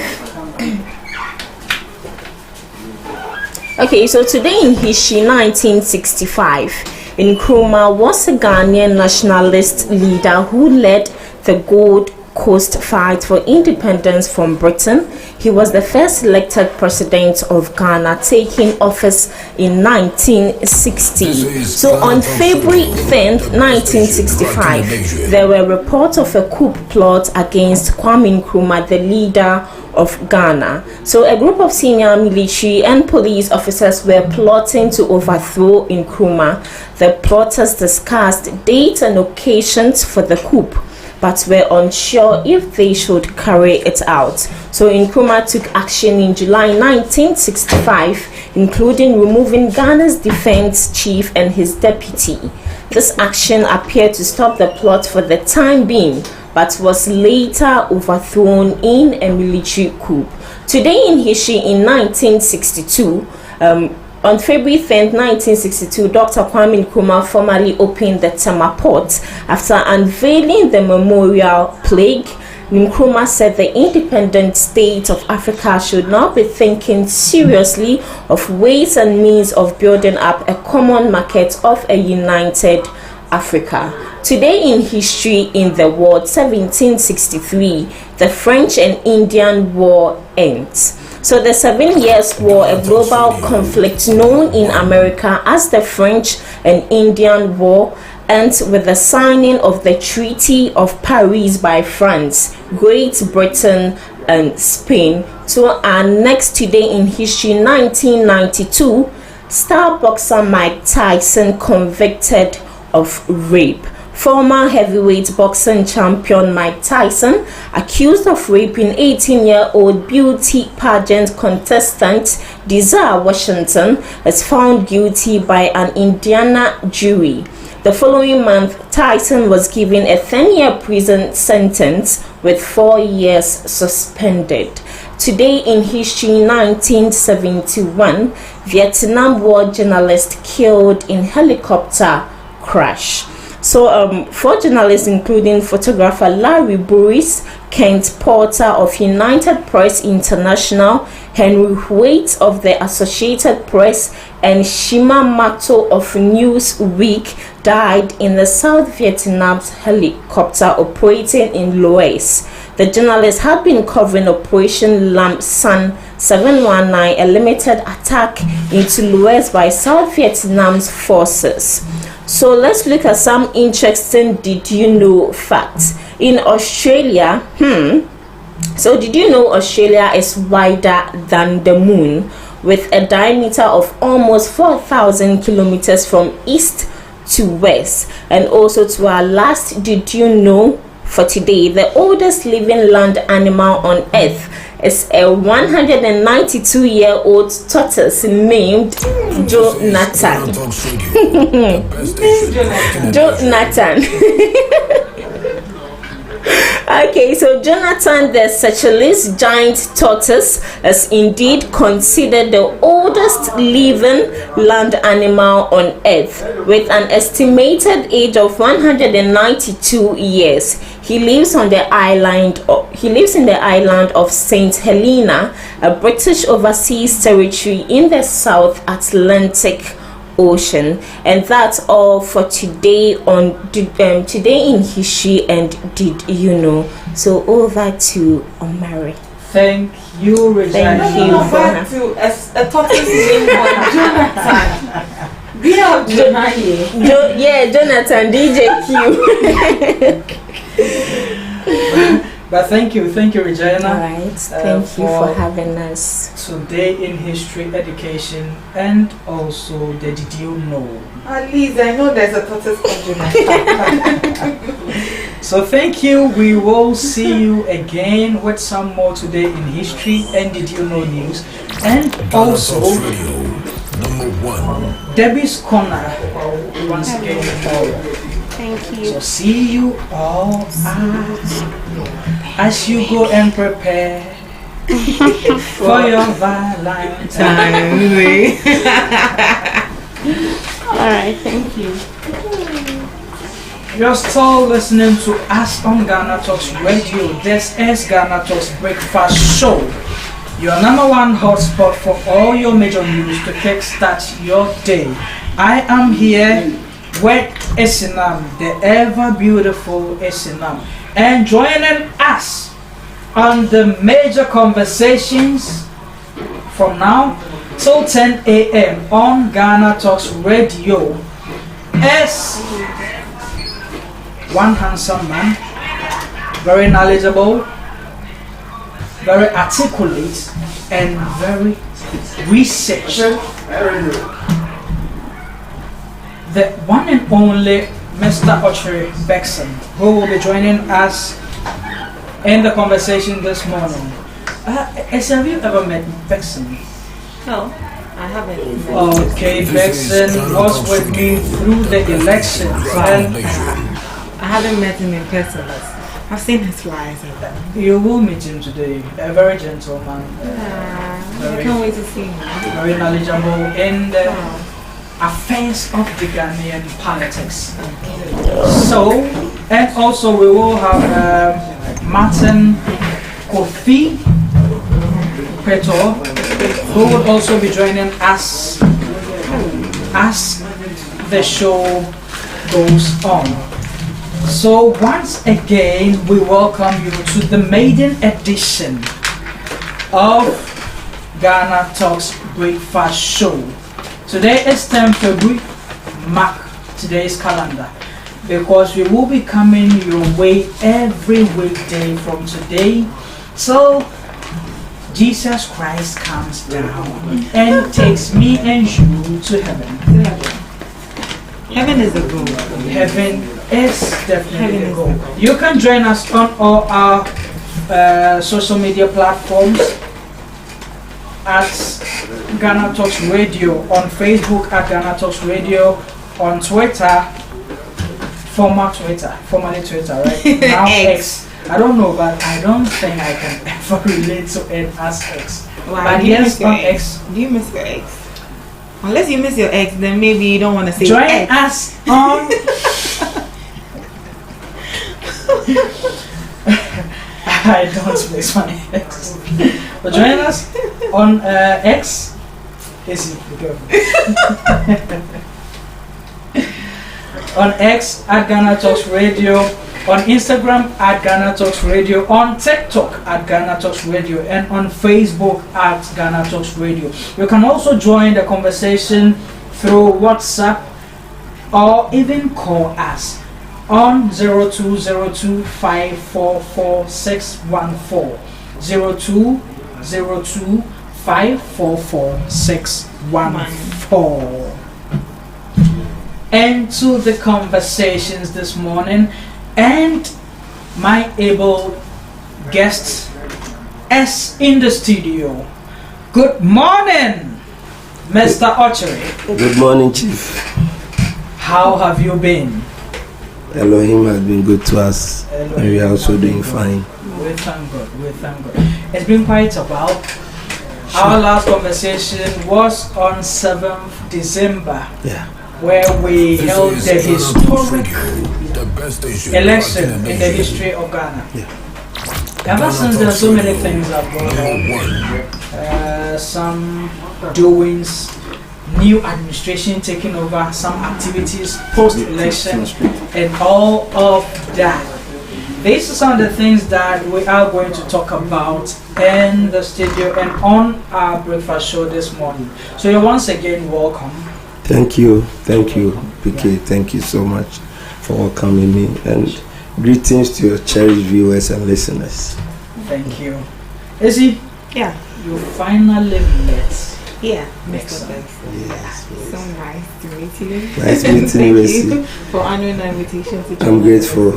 [SPEAKER 3] Okay, so today in history, 1965, Nkrumah was a Ghanaian nationalist leader who led the Gold Coast fight for independence from Britain. He was the first elected president of Ghana, taking office in 1960. So on February 10th, 1965, there were reports of a coup plot against Kwame Nkrumah, the leader of Ghana. So a group of senior military and police officers were plotting to overthrow Nkrumah. The plotters discussed dates and occasions for the coup, but were unsure if they should carry it out. So Nkrumah took action in July 1965, including removing Ghana's defense chief and his deputy. This action appeared to stop the plot for the time being, but was later overthrown in a military coup. Today in history, in 1962, on February 10, 1962, Dr. Kwame Nkrumah formally opened the Tema Port. After unveiling the memorial plaque, Nkrumah said the independent state of Africa should now be thinking seriously of ways and means of building up a common market of a united Africa. Today in history in the world, 1763, the French and Indian War ends. So the 7 Years' War, a global conflict known in America as the French and Indian War, ends with the signing of the Treaty of Paris by France, Great Britain, and Spain. So our next Today in history, 1992, star boxer Mike Tyson convicted of rape. Former heavyweight boxing champion Mike Tyson, accused of raping 18-year-old beauty pageant contestant Desire Washington, is found guilty by an Indiana jury. The following month, Tyson was given a 10-year prison sentence with 4 years suspended. Today in history, 1971, Vietnam War journalist killed in helicopter crash. So 4 journalists, including photographer Larry Burris, Kent Porter of United Press International, Henry Waite of the Associated Press, and Shima Mato of Newsweek, died in the South Vietnam's helicopter operating in Laos. The journalists had been covering Operation Lam San 719, a limited attack into Laos by South Vietnam's forces. So let's look at some interesting did you know facts. In Australia, so did you know Australia is wider than the moon, with a diameter of almost 4,000 kilometers from east to west? And also, to our last did you know for today, the oldest living land animal on earth is a 192-year-old tortoise named Jonathan. Jonathan. Okay, so Jonathan, the Seychelles giant tortoise, is indeed considered the oldest living land animal on earth, with an estimated age of 192 years. He lives on the island. He lives in the island of Saint Helena, a British overseas territory in the South Atlantic Ocean. And that's all for today on Today in History and Did You Know? So over to Omari.
[SPEAKER 1] Thank you, Regina.
[SPEAKER 2] Thank you. Back to a topic name on Jonathan.
[SPEAKER 3] Jonathan DJQ.
[SPEAKER 1] But thank you, Regina.
[SPEAKER 3] All right, thank you for having us.
[SPEAKER 1] Today in History Education and also the Did You Know?
[SPEAKER 2] At least I know there's a tortoise called Jonathan.
[SPEAKER 1] So thank you. We will see you again with some more today in History and Did You Know news. And also
[SPEAKER 5] #1
[SPEAKER 1] Debbie's Corner once again tomorrow.
[SPEAKER 4] Thank you.
[SPEAKER 1] So see you all as you go and prepare for your Valentine.
[SPEAKER 4] Alright, thank you.
[SPEAKER 1] You're still listening to us on Ghana Talks Radio. This is Ghana Talks Breakfast Show, your #1 hotspot for all your major news to kickstart your day. I am here with Esinam, the ever beautiful Esinam, and joining us on the major conversations from now till 10 a.m. on Ghana Talks Radio is one handsome man, very knowledgeable, very articulate, and very researched. The one and only Mr. Ochre Bexon, who will be joining us in the conversation this morning. Have you ever met Bexon?
[SPEAKER 2] No, I haven't.
[SPEAKER 1] Okay, Bexon was with me through the elections, and
[SPEAKER 2] I haven't met him in person, but I've seen his flyers.
[SPEAKER 1] You will meet him today. A very gentle man.
[SPEAKER 2] I can't wait to see him.
[SPEAKER 1] Very knowledgeable in the affairs of the Ghanaian politics. So, and also we will have Martin Kofi Peto, who will also be joining us as the show goes on. So once again, we welcome you to the maiden edition of Ghana Talks Breakfast Show. Today is 10 February. Mark today's calendar, because we will be coming your way every weekday from today till Jesus Christ comes down and takes me and you to heaven.
[SPEAKER 2] Heaven is the goal.
[SPEAKER 1] Heaven is definitely the goal. You can join us on all our social media platforms at Ghana Talks Radio, on Facebook at Ghana Talks Radio, on Twitter, formerly Twitter, right? Now X. I don't know, but I don't think I can ever relate to it as X.
[SPEAKER 2] Why?
[SPEAKER 1] But yes, on X.
[SPEAKER 2] Do you miss your ex? Unless you miss your ex, then maybe you don't want to say
[SPEAKER 1] join
[SPEAKER 2] ex.
[SPEAKER 1] us on I don't miss my ex. But join us on X. Easy, be careful. On X at Ghana Talks Radio, on Instagram at Ghana Talks Radio, on TikTok at Ghana Talks Radio, and on Facebook at Ghana Talks Radio. You can also join the conversation through WhatsApp or even call us on 0202544614, 0202544614. And to the conversations this morning, and my able guest is in the studio. Good morning, Mr. Ochre.
[SPEAKER 7] Good morning, Chief.
[SPEAKER 1] How have you been?
[SPEAKER 7] Elohim has been good to us, and we are also doing fine.
[SPEAKER 1] We thank God. It's been quite a while. Our last conversation was on 7th December.
[SPEAKER 7] Yeah.
[SPEAKER 1] Where we held the historic election in the history of Ghana. Ever since there are so many things that going on, some doings, new administration taking over, some activities post-election, and all of that. These are some of the things that we are going to talk about in the studio and on our breakfast show this morning. So you're once again welcome.
[SPEAKER 7] Thank you, PK. Thank you so much for welcoming me, and greetings to your cherished viewers and listeners.
[SPEAKER 1] Thank you. Izzy?
[SPEAKER 2] Yeah.
[SPEAKER 1] You finally met.
[SPEAKER 2] Yeah.
[SPEAKER 7] Yes.
[SPEAKER 2] So nice to meet you.
[SPEAKER 7] Nice meeting you.
[SPEAKER 2] Thank you for honoring the invitation to
[SPEAKER 7] I'm grateful.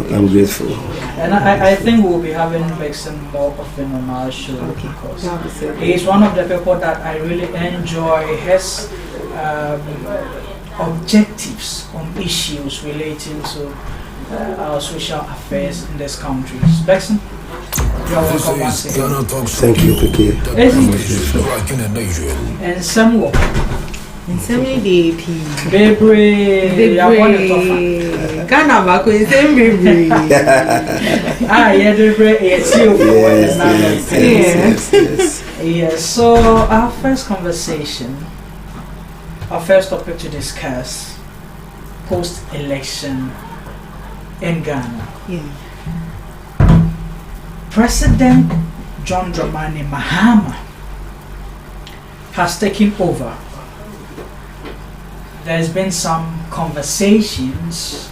[SPEAKER 1] And I think we'll be having Vexen more often on our show, because he's one of the people that I really enjoy his objectives on issues relating to our social affairs in this country. Vexen, you are welcome once again.
[SPEAKER 7] Thank you, PK.
[SPEAKER 1] And Samuel.
[SPEAKER 2] In so many DAP.
[SPEAKER 1] Bebre.
[SPEAKER 2] Ghana back in same Bebre.
[SPEAKER 1] Yeah, Bebre. Yes. So our first conversation, our first topic to discuss, post-election in Ghana.
[SPEAKER 2] Yeah.
[SPEAKER 1] President John Dramani Mahama has taken over. There's been some conversations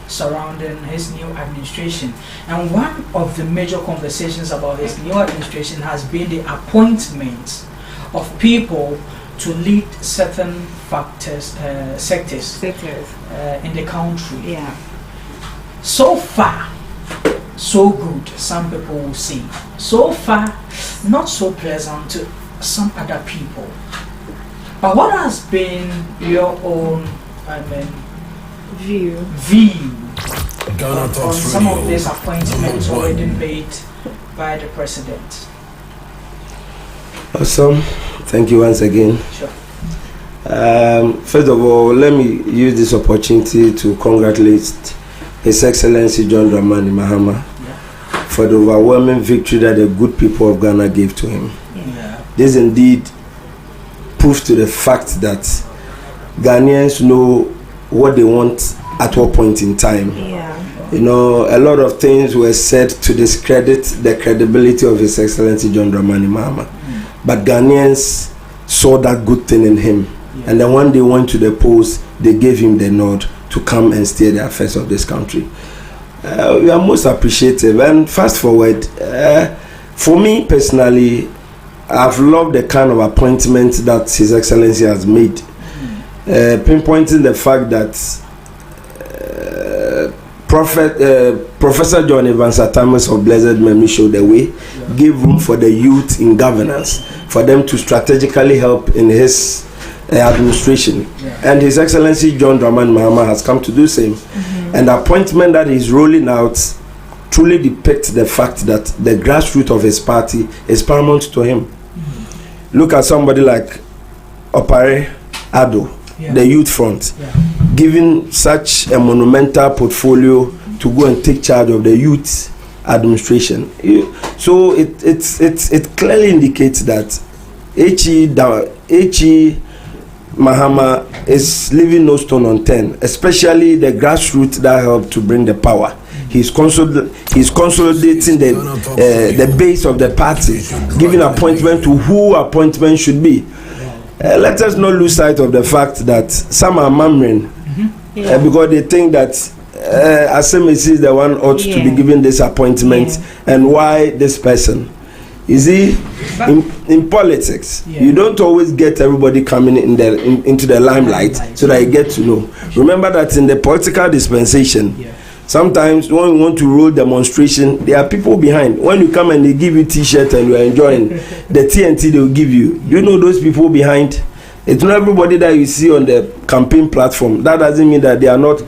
[SPEAKER 1] surrounding his new administration, and one of the major conversations about his new administration has been the appointment of people to lead certain sectors in the country.
[SPEAKER 2] Yeah.
[SPEAKER 1] So far, so good, some people will say. So far, not so pleasant to some other people. But what has been your own, view on some of these appointments already made by the president?
[SPEAKER 7] Awesome. Thank you once again.
[SPEAKER 1] Sure.
[SPEAKER 7] First of all, let me use this opportunity to congratulate His Excellency John Dramani Mahama for the overwhelming victory that the good people of Ghana gave to him.
[SPEAKER 1] Yeah.
[SPEAKER 7] This indeed proves to the fact that Ghanaians know what they want at what point in time.
[SPEAKER 2] Yeah.
[SPEAKER 7] You know, a lot of things were said to discredit the credibility of His Excellency John Dramani Mahama. But Ghanaians saw that good thing in him. Yeah. And then when they went to the polls, they gave him the nod to come and steer the affairs of this country. We are most appreciative. And fast forward, for me personally, I've loved the kind of appointment that His Excellency has made, pinpointing the fact that Professor John Evans Atamis of Blessed Memory showed the way, gave room for the youth in governance, for them to strategically help in his administration. And His Excellency John Dramani Mahama has come to do the same. And the appointment that he's rolling out truly depicts the fact that the grassroots of his party is paramount to him. Look at somebody like Opare Ado, the Youth Front, giving such a monumental portfolio to go and take charge of the youth administration. So it clearly indicates that H.E. Mahama is leaving no stone unturned, especially the grassroots that helped to bring the power. He's consolidating the base of the party, giving appointment to who appointment should be. Let us not lose sight of the fact that some are murmuring because they think that Asemesi is the one ought to be given this appointment, and why this person. You see, in politics, you don't always get everybody coming into the limelight so that you get to know. Remember that in the political dispensation, sometimes when you want to roll demonstration, there are people behind. When you come and they give you t-shirt and you are enjoying the TNT they will give you, you know those people behind? It's not everybody that you see on the campaign platform. That doesn't mean that they are not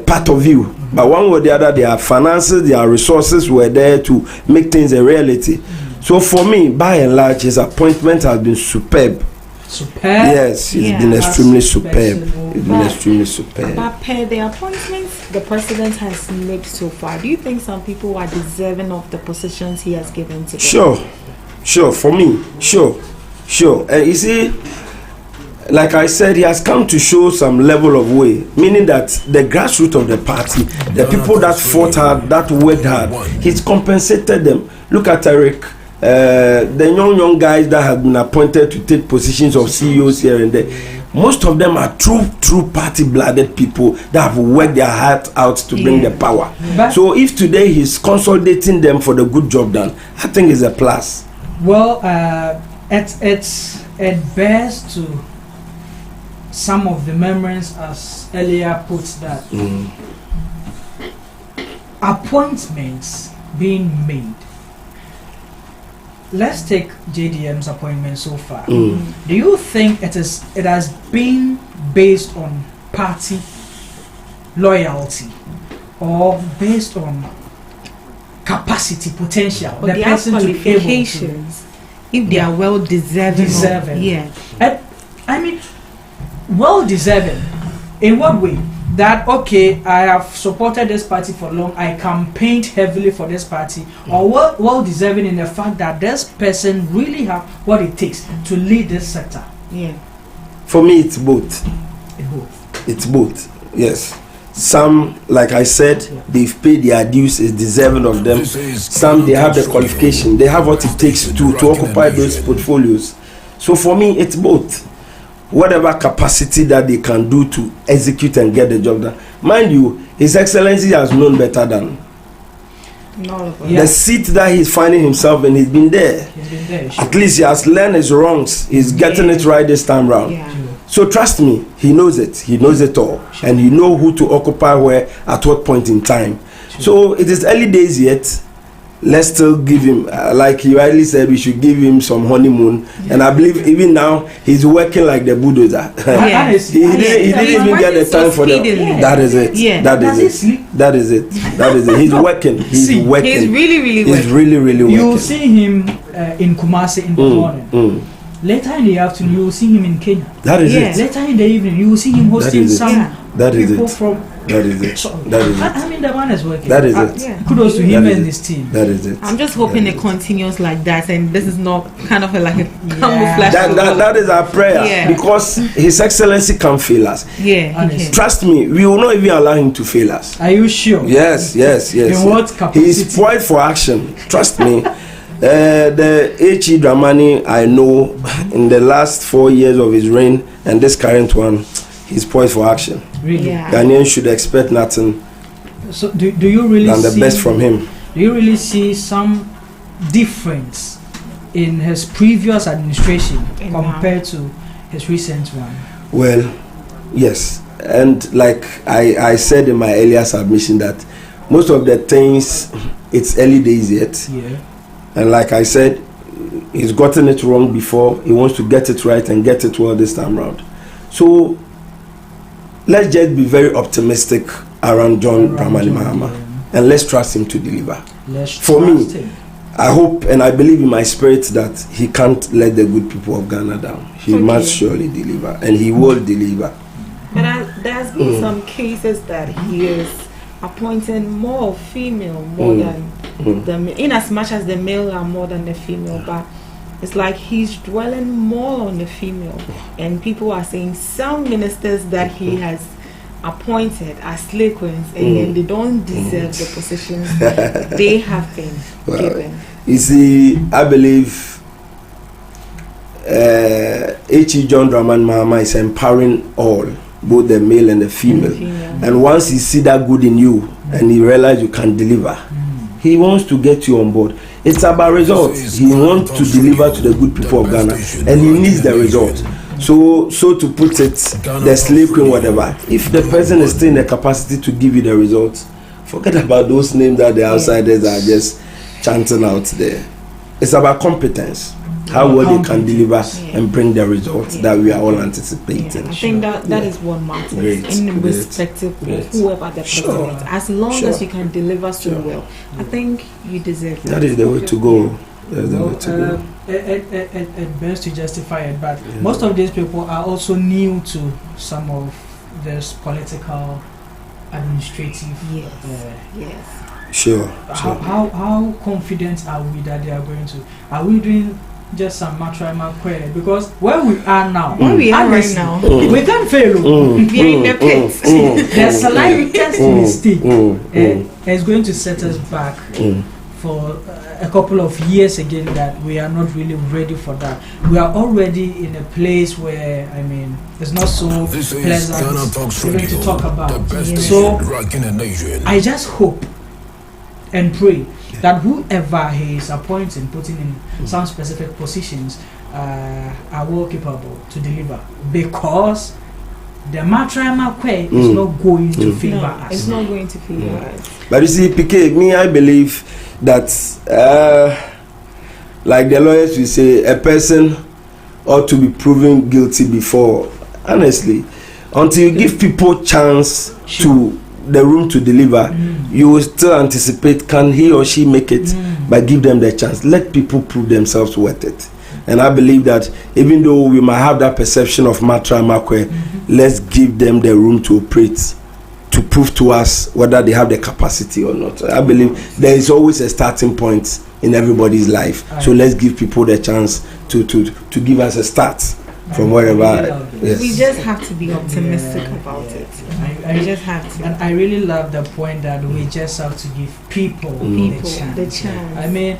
[SPEAKER 7] part of you. But one way or the other, their finances, their resources were there to make things a reality. So for me, by and large, his appointment has been superb.
[SPEAKER 1] superb.
[SPEAKER 7] Yes, he's been extremely superb. He's been extremely superb.
[SPEAKER 2] But per the appointments the president has made so far, do you think some people are deserving of the positions he has given to them?
[SPEAKER 7] Sure. For me, sure. And you see, like I said, he has come to show some level of way, meaning that the grassroots of the party, the people that fought hard, that worked hard, he's compensated them. Look at Eric. The young guys that have been appointed to take positions of CEOs here and there, most of them are true party-blooded people that have worked their heart out to bring the power. So if today he's consolidating them for the good job done, I think it's a plus.
[SPEAKER 1] Well, it bears to some of the memories, as earlier puts that appointments being made. Let's take JDM's appointment so far. Do you think it has been based on party loyalty or based on capacity, potential,
[SPEAKER 2] or the person qualifications, if they are well deserving?
[SPEAKER 1] Yeah. I mean, well deserving. In what way? That okay, I have supported this party for long, I campaigned heavily for this party, or well deserving in the fact that this person really have what it takes to lead this sector.
[SPEAKER 7] For me, it's both. It's both. Yes. Some, like I said, they've paid their dues, is deserving of them. Some, they have the qualification, they have what it takes to occupy those portfolios. So for me, it's both. Whatever capacity that they can do to execute and get the job done. Mind you, His Excellency has known better than the seat that he's finding himself in. He's been there. At least he has learned his wrongs. He's getting it right this time round. So trust me, he knows it. He knows it all. And he knows who to occupy where at what point in time. So it is early days yet. Let's still give him, like you rightly said, we should give him some honeymoon. And I believe even now he's working like the bulldozer. He didn't even get the time for them. That is it. That is it. He's working. He's working.
[SPEAKER 2] He's really working.
[SPEAKER 7] He's really working.
[SPEAKER 1] You'll see him in Kumasi in the morning. Later in the afternoon, you will see him in Kenya.
[SPEAKER 7] That is it.
[SPEAKER 1] Later in the evening, you will see him hosting some people from.
[SPEAKER 7] That is it.
[SPEAKER 1] I mean, the man is working.
[SPEAKER 7] That is it.
[SPEAKER 1] Kudos to him and his team.
[SPEAKER 7] That is it.
[SPEAKER 2] I'm just hoping it continues like that, and this is not kind of like a camouflage.
[SPEAKER 7] That is our prayer, because His Excellency can't fail us. Trust me, we will not even allow him to fail us.
[SPEAKER 1] Are you sure?
[SPEAKER 7] Yes.
[SPEAKER 1] In what capacity?
[SPEAKER 7] He is poised for action. Trust me. The H.E. Dramani, I know, in the last 4 years of his reign and this current one, he's poised for action.
[SPEAKER 1] Really?
[SPEAKER 7] Ghanaians should expect nothing.
[SPEAKER 1] So do you really
[SPEAKER 7] than the best from him.
[SPEAKER 1] Do you really see some difference in his previous administration compared to his recent one?
[SPEAKER 7] Well, yes. And like I said in my earlier submission, that most of the things, it's early days yet. And like I said, he's gotten it wrong before. He wants to get it right and get it well this time around. So let's just be very optimistic around John Dramani Mahama, and let's trust him to deliver. For me, I hope and I believe in my spirit that he can't let the good people of Ghana down. He must surely deliver, and he will deliver.
[SPEAKER 2] But there's been some cases that he is appointing more female than the, in as much as the male are more than the female, but it's like he's dwelling more on the female, and people are saying some ministers that he has appointed as slave queens, and then they don't deserve the positions they have been given.
[SPEAKER 7] You see, I believe H.E. John Dramani Mahama is empowering all, both the male and the female. And once he see that good in you and he realize you can deliver, he wants to get you on board. It's about results. He wants to deliver to the good people of Ghana, and he needs the result. So to put it, the slave queen, whatever, if the person is still in the capacity to give you the results, forget about those names that the outsiders are just chanting out there. It's about competence, how well they can deliver and bring the results that we are all anticipating.
[SPEAKER 2] I think that is what matters, irrespective of whoever the president. As long as you can deliver so well, I think you deserve it.
[SPEAKER 7] That is the way to go.
[SPEAKER 1] It best to justify it, but most of these people are also new to some of this political, administrative.
[SPEAKER 3] Yes.
[SPEAKER 7] Sure.
[SPEAKER 1] How confident are we that they are going to? Are we doing just some material query? Because where we are now,
[SPEAKER 2] we can't
[SPEAKER 1] fail.
[SPEAKER 2] We are in the pits.
[SPEAKER 1] The slightest mistake is going to set us back for a couple of years again, that we are not really ready for that. We are already in a place where, I mean, it's not so pleasant even to talk about. So I just hope and pray that whoever he is appointing, putting in some specific positions, are well capable to deliver, because the matrama is not going to favor us.
[SPEAKER 3] It's not going to favor us.
[SPEAKER 7] But you see, PK, I believe that, like the lawyers will say, a person ought to be proven guilty before, honestly, until you give people chance to the room to deliver, you will still anticipate, can he or she make it? But give them the chance. Let people prove themselves worth it. And I believe that even though we might have that perception of Matra Makwe, let's give them the room to operate, to prove to us whether they have the capacity or not. I believe there is always a starting point in everybody's life. So let's give people the chance to give us a start from wherever.
[SPEAKER 2] Yes. We just have to be optimistic about it. I just have to.
[SPEAKER 1] And I really love the point that we just have to give people the chance. I mean,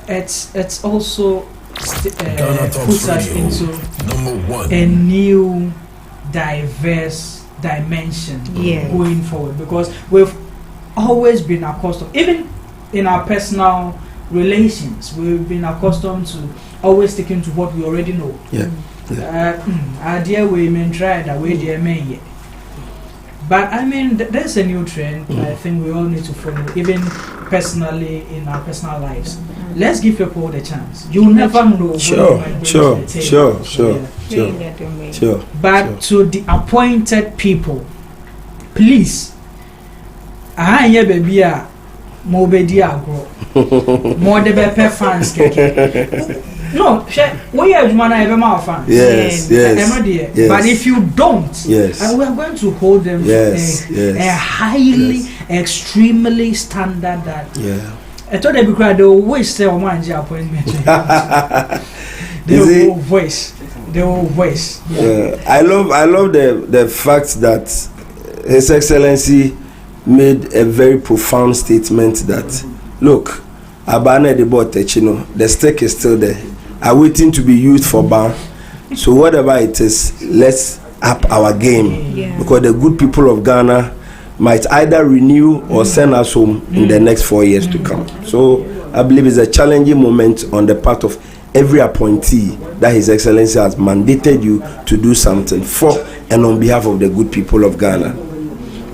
[SPEAKER 1] it's also puts us into a new, diverse dimension going forward, because we've always been accustomed, even in our personal relations, we've been accustomed to always sticking to what we already know. Dear women try that way, dear men. But I mean, there's a new trend. I think we all need to follow, even personally in our personal lives. Let's give people the chance. You never know.
[SPEAKER 7] Sure.
[SPEAKER 1] But to the appointed people, please, I hear baby more baby agro, more the better fans. No, we are fans.
[SPEAKER 7] Yes.
[SPEAKER 1] But if you don't, we are going to hold them a highly, extremely standard that. I thought they will waste their mind appointment. They will waste.
[SPEAKER 7] I love the fact that His Excellency made a very profound statement that, look, Abana de Botechino, the stake is still there, are waiting to be used for ban. So whatever it is, let's up our game, because the good people of Ghana might either renew or send us home in the next 4 years to come. So I believe it's a challenging moment on the part of every appointee that His Excellency has mandated you to do something for and on behalf of the good people of Ghana.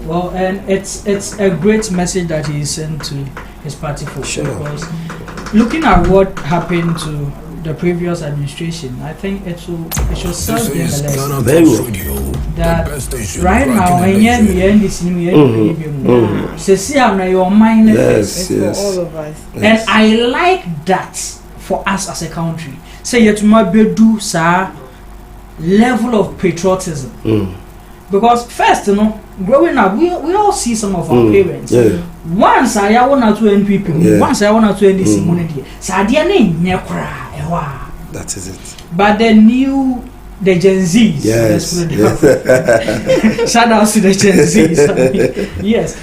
[SPEAKER 1] Well, and it's a great message that he sent to his party folks, because looking at what happened to the previous administration, I think it should serve them a lesson.
[SPEAKER 7] Very well.
[SPEAKER 1] That right now, when you're in this new year, your mind is
[SPEAKER 2] for all of us.
[SPEAKER 1] And I like that for us as a country. Say you to do sa level of patriotism. Because first, growing up, we all see some of our parents. Once I want to NPP, once I want to NDC money.
[SPEAKER 7] That is it.
[SPEAKER 1] But the Gen Zs. Yes. Shout out to the Gen Zs. Yes.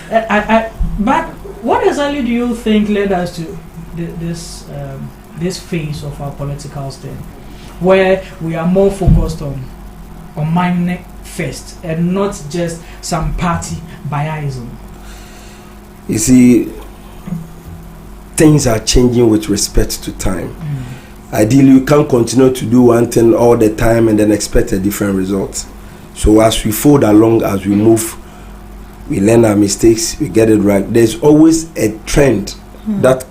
[SPEAKER 1] But what exactly do you think led us to this phase of our political stand, where we are more focused on mining first and not just some party biasm?
[SPEAKER 7] You see, things are changing with respect to time. Ideally, you can't continue to do one thing all the time and then expect a different result. So as we fold along, as we move, we learn our mistakes, we get it right. There's always a trend that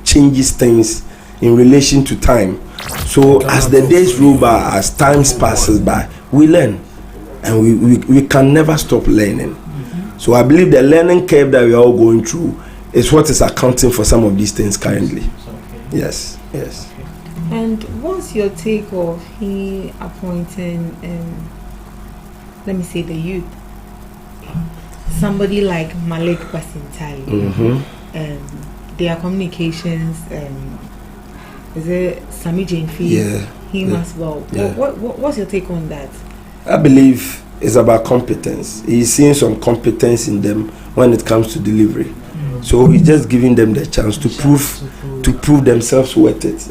[SPEAKER 7] changes things in relation to time. So as the days roll by, as time passes by, we learn. And we can never stop learning. So I believe the learning curve that we are all going through is what is accounting for some of these things currently. Yes.
[SPEAKER 2] And what's your take of he appointing, let me say, the youth? Somebody like Malik Basintali, their communications, is it Sami Jainfi, him as well.
[SPEAKER 7] Yeah.
[SPEAKER 2] What's your take on that?
[SPEAKER 7] I believe it's about competence. He's seeing some competence in them when it comes to delivery. So he's just giving them the chance to prove themselves worth it.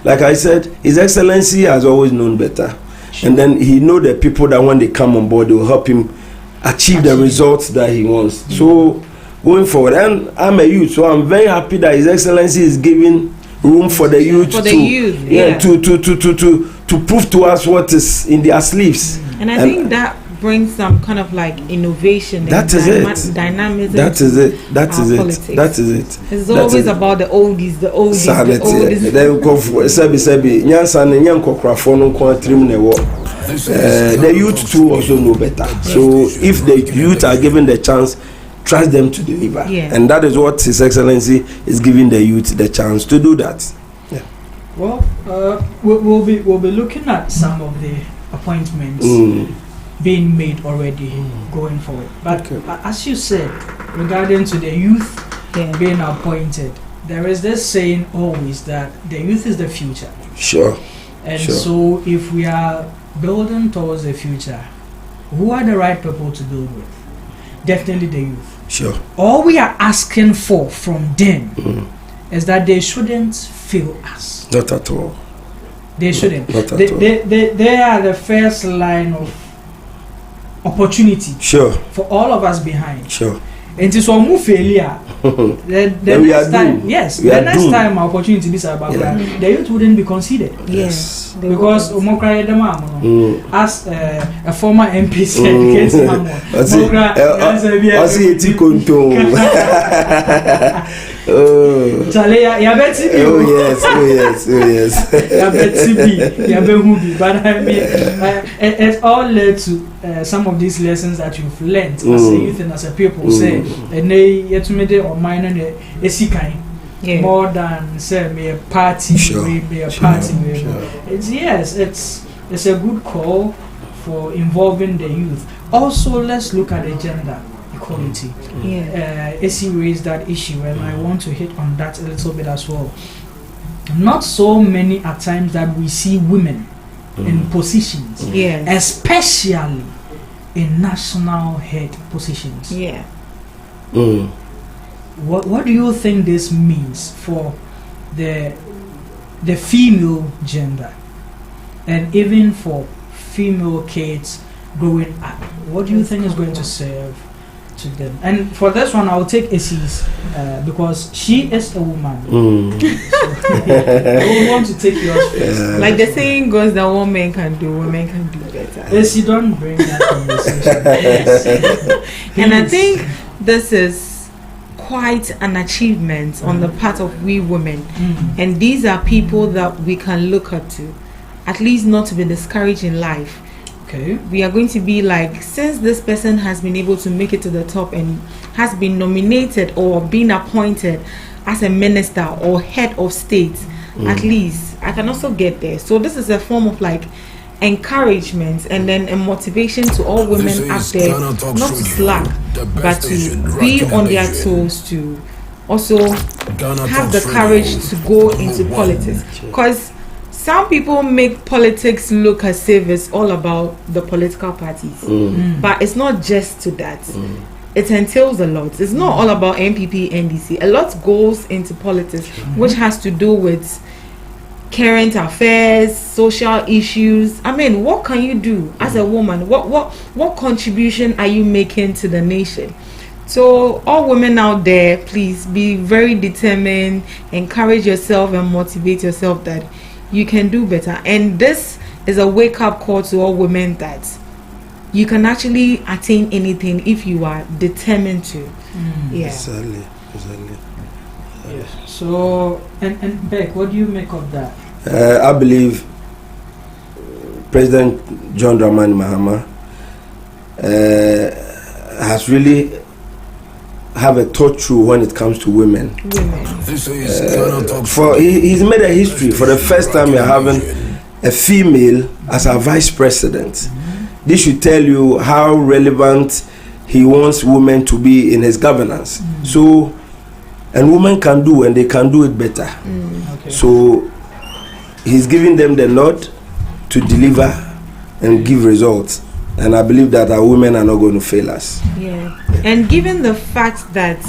[SPEAKER 7] Like I said, His Excellency has always known better. Sure. And then he know the people that when they come on board, they will help him achieve the results that he wants. So going forward, and I'm a youth, so I'm very happy that His Excellency is giving room for the youth to prove to us what is in their sleeves.
[SPEAKER 2] And I think that brings some kind of like innovation.
[SPEAKER 7] That is it.
[SPEAKER 2] Dynamism.
[SPEAKER 7] That is it. That is
[SPEAKER 2] politics.
[SPEAKER 7] it. That is it.
[SPEAKER 2] It's always about the oldies. The oldies.
[SPEAKER 7] The youth too also know better. So if the youth are given the chance, trust them to deliver.
[SPEAKER 2] Yeah.
[SPEAKER 7] And that is what His Excellency is giving the youth the chance to do that. Yeah.
[SPEAKER 1] Well, we'll be looking at some of the appointments being made already going forward. But as you said, regarding to the youth being appointed, there is this saying always that the youth is the future.
[SPEAKER 7] Sure.
[SPEAKER 1] And so if we are building towards the future, who are the right people to build with? Definitely the youth.
[SPEAKER 7] Sure.
[SPEAKER 1] All we are asking for from them is that they shouldn't fail us.
[SPEAKER 7] Not at all.
[SPEAKER 1] They shouldn't.
[SPEAKER 7] Not at all.
[SPEAKER 1] They are the first line of opportunity.
[SPEAKER 7] Sure.
[SPEAKER 1] For all of us behind.
[SPEAKER 7] Sure.
[SPEAKER 1] And it's one failure. The next time, yes, the next time opportunity is about the youth wouldn't be considered.
[SPEAKER 2] Yes.
[SPEAKER 1] Because as a former MP said, oh yes. But I mean, it all led to some of these lessons that you've learned as a youth and as a people. Say, and they yet made it or mine and more than say me a party, be a party. It's a good call for involving the youth. Also, let's look at the gender equality. AC raised that issue, and I want to hit on that a little bit as well. Not so many at times that we see women in positions, especially in national head positions. What do you think this means for the female gender, and even for female kids growing up? What do you think is going to serve to them? And for this one, I'll take Essie's because she is a woman. So I want to take yours first.
[SPEAKER 2] Like the saying goes, that women can do better.
[SPEAKER 1] Essie, don't bring that conversation.
[SPEAKER 2] And I think this is quite an achievement on the part of we women, and these are people that we can look up to, at least not to be discouraged in life. We are going to be like, since this person has been able to make it to the top and has been nominated or been appointed as a minister or head of state, at least I can also get there. So this is a form of like encouragement and then a motivation to all women out there, not to slack, but to be on their toes, to also have the courage to go into politics. Because some people make politics look as if it's all about the political parties, but it's not just to that. It entails a lot. It's not all about MPP, NDC. A lot goes into politics, which has to do with current affairs, social issues. I mean, what can you do as a woman? What contribution are you making to the nation? So all women out there, please be very determined, encourage yourself and motivate yourself that you can do better. And this is a wake-up call to all women that you can actually attain anything if you are determined to.
[SPEAKER 7] Exactly.
[SPEAKER 1] Yes. So, and Beck, what do you make of that?
[SPEAKER 7] I believe President John Dramani Mahama has really have a thought through when it comes to women. He's made a history. For the first time, we're having a female as our vice president. This should tell you how relevant he wants women to be in his governance. So, and women can do, and they can do it better. Okay. So, he's giving them the nod to deliver and give results. And I believe that our women are not going to fail us.
[SPEAKER 2] Yeah. And given the fact that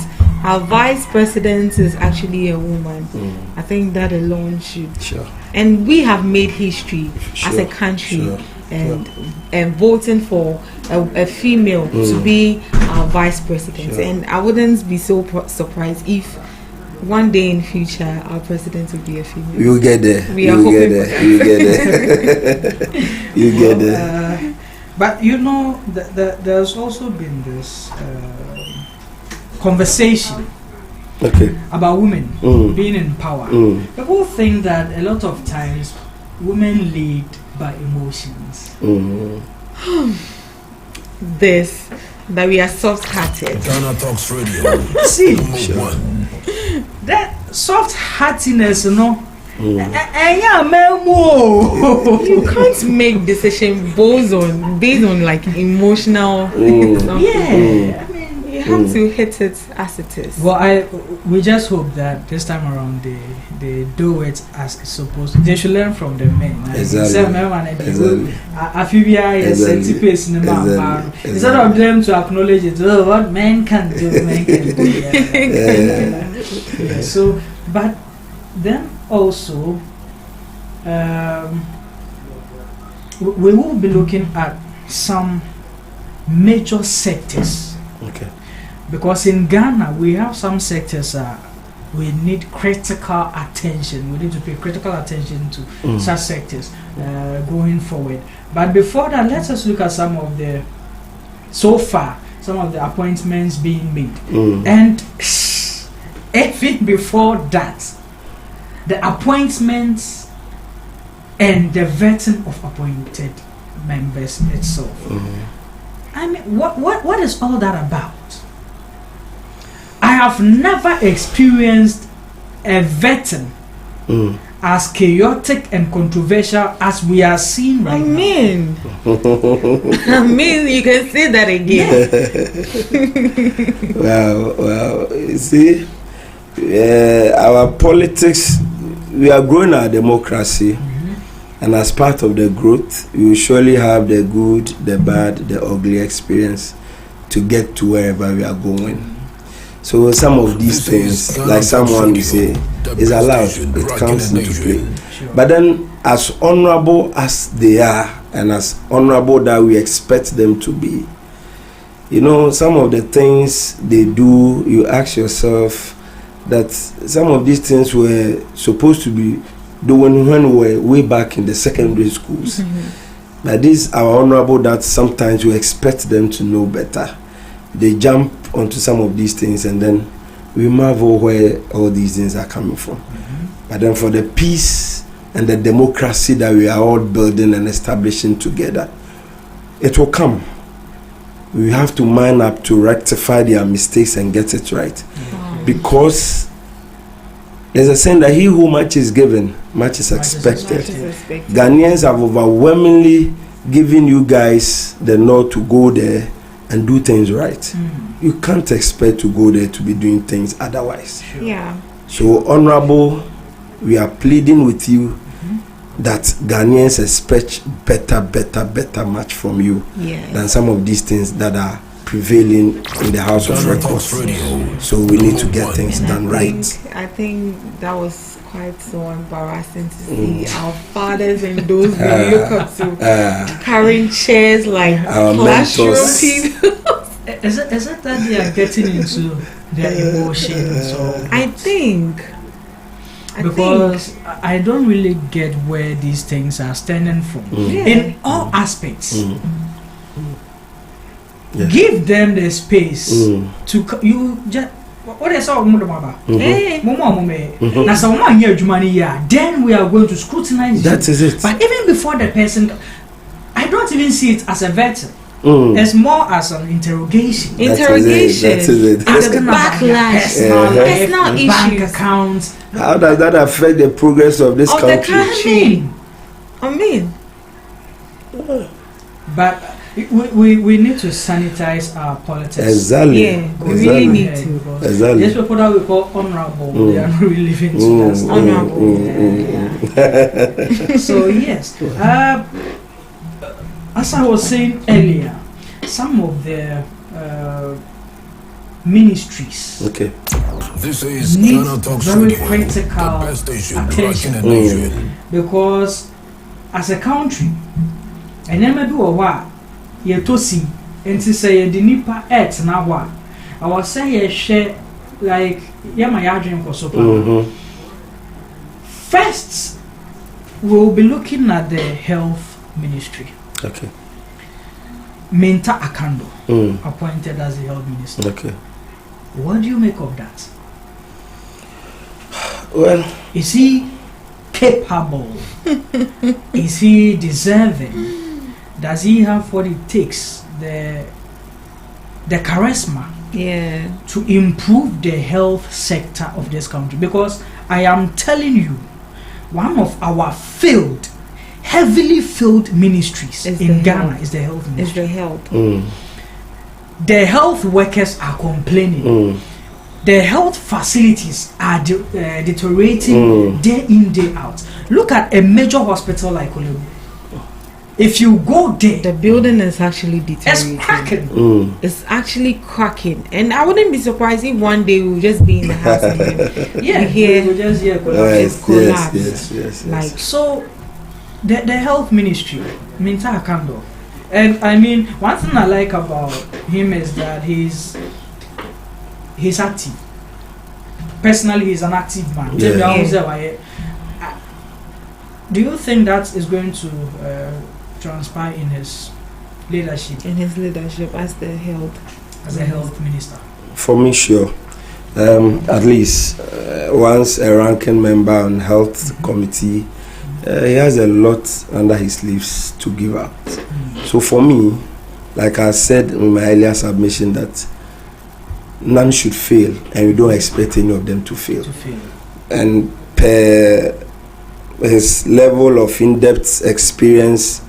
[SPEAKER 2] our vice president is actually a woman, I think that alone should.
[SPEAKER 7] Sure.
[SPEAKER 2] And we have made history as a country, and voting for a female to be our vice president. And I wouldn't be so surprised if one day in future our president will be a female.
[SPEAKER 7] You get there.
[SPEAKER 2] We are hoping for
[SPEAKER 7] that. You get there. You get there.
[SPEAKER 1] But you know, there's also been this conversation about women being in power. People think that a lot of times women lead by emotions.
[SPEAKER 2] This, that we are soft-hearted.
[SPEAKER 5] GhanaTalks Radio.
[SPEAKER 1] See, that soft-heartedness, you know. You
[SPEAKER 2] can't make decisions based on like emotional things.
[SPEAKER 1] Yeah,
[SPEAKER 2] I mean, you have to hit it as it is.
[SPEAKER 1] Well, we just hope that this time around they do it as it's supposed to. They should learn from the men. Instead of them to acknowledge it, what men can do, men can do. Yeah. So, but then also, we will be looking at some major sectors.
[SPEAKER 7] Okay.
[SPEAKER 1] Because in Ghana, we have some sectors we need critical attention. We need to pay critical attention to such sectors going forward. But before that, let us look at some of the appointments being made. And even before that, the appointments and the vetting of appointed members itself. I mean, what is all that about? I have never experienced a vetting as chaotic and controversial as we are seeing right now.
[SPEAKER 2] I mean, you can say that again.
[SPEAKER 7] Well, you see, our politics, we are growing our democracy, and as part of the growth, we will surely have the good, the bad, the ugly experience to get to wherever we are going. So some of these things, like someone will say, is allowed. It comes into play. But then, as honorable as they are, and as honorable that we expect them to be, you know, some of the things they do, you ask yourself that some of these things were supposed to be doing when we were way back in the secondary schools. But these are honorable that sometimes you expect them to know better. They jump onto some of these things, and then we marvel where all these things are coming from. But then for the peace and the democracy that we are all building and establishing together, it will come. We have to man up to rectify their mistakes and get it right. Because there's a saying that he who much is given, much is expected. Ghanaians have overwhelmingly given you guys the nod to go there and do things right. You can't expect to go there to be doing things otherwise.
[SPEAKER 2] Yeah.
[SPEAKER 7] So, honorable, we are pleading with you that Ghanaians expect better much from you than some of these things that are prevailing in the House of Records. So we need to get things done right.
[SPEAKER 2] I think that was quite so embarrassing to see our fathers and those we look up to carrying chairs like classroom people.
[SPEAKER 1] Is it that they are getting into their emotions?
[SPEAKER 2] I think.
[SPEAKER 1] Because I don't really get where these things are stemming from in all aspects. Give them the space to you just what is all then we are going to scrutinize
[SPEAKER 7] that
[SPEAKER 1] you.
[SPEAKER 7] Is it.
[SPEAKER 1] But even before the person, I don't even see it as a veteran. It's more as an interrogation.
[SPEAKER 2] That
[SPEAKER 7] is it.
[SPEAKER 1] Asking
[SPEAKER 2] backlash,
[SPEAKER 1] personal issues, bank accounts.
[SPEAKER 7] How does that affect the progress of this country?
[SPEAKER 2] I mean.
[SPEAKER 1] But we need to sanitize our politics.
[SPEAKER 7] Exactly.
[SPEAKER 2] Yeah, we really need to.
[SPEAKER 7] Exactly.
[SPEAKER 1] These people that we call honorable, they are not really living to us.
[SPEAKER 2] Honorable.
[SPEAKER 1] So yes, as I was saying earlier, some of the ministries
[SPEAKER 5] This is
[SPEAKER 1] need
[SPEAKER 5] GhanaTalks
[SPEAKER 1] very
[SPEAKER 5] Radio,
[SPEAKER 1] critical
[SPEAKER 5] the best station
[SPEAKER 1] attention
[SPEAKER 5] rocking the nation.
[SPEAKER 1] because as a country, and then maybe what you to see and to say the nipa et na wa I was say share like my yarding for so first we'll be looking at the health ministry. Minta Akando appointed as the health minister. What do you make of that?
[SPEAKER 7] Well,
[SPEAKER 1] is he capable? Is he deserving? Does he have what it takes, the charisma to improve the health sector of this country? Because I am telling you, one of our heavily failed ministries in Ghana is the health ministry. The health workers are complaining. The health facilities are deteriorating day in, day out. Look at a major hospital like Olego. If you go there,
[SPEAKER 2] the building is actually deteriorating.
[SPEAKER 1] It's cracking.
[SPEAKER 2] It's actually cracking, and I wouldn't be surprised if one day we'll just be in the house and
[SPEAKER 1] we'll just hear collapse.
[SPEAKER 7] Yes.
[SPEAKER 1] Like so, the health ministry, Minta Akando, and I mean one thing I like about him is that he's active. Personally, he's an active man. Do you think that is going to transpire in his leadership?
[SPEAKER 2] In his leadership as the health
[SPEAKER 1] minister?
[SPEAKER 7] For me, sure. At least once a ranking member on health committee, he has a lot under his sleeves to give out. So for me, like I said in my earlier submission, that none should fail, and we don't expect any of them to fail. And per his level of in-depth experience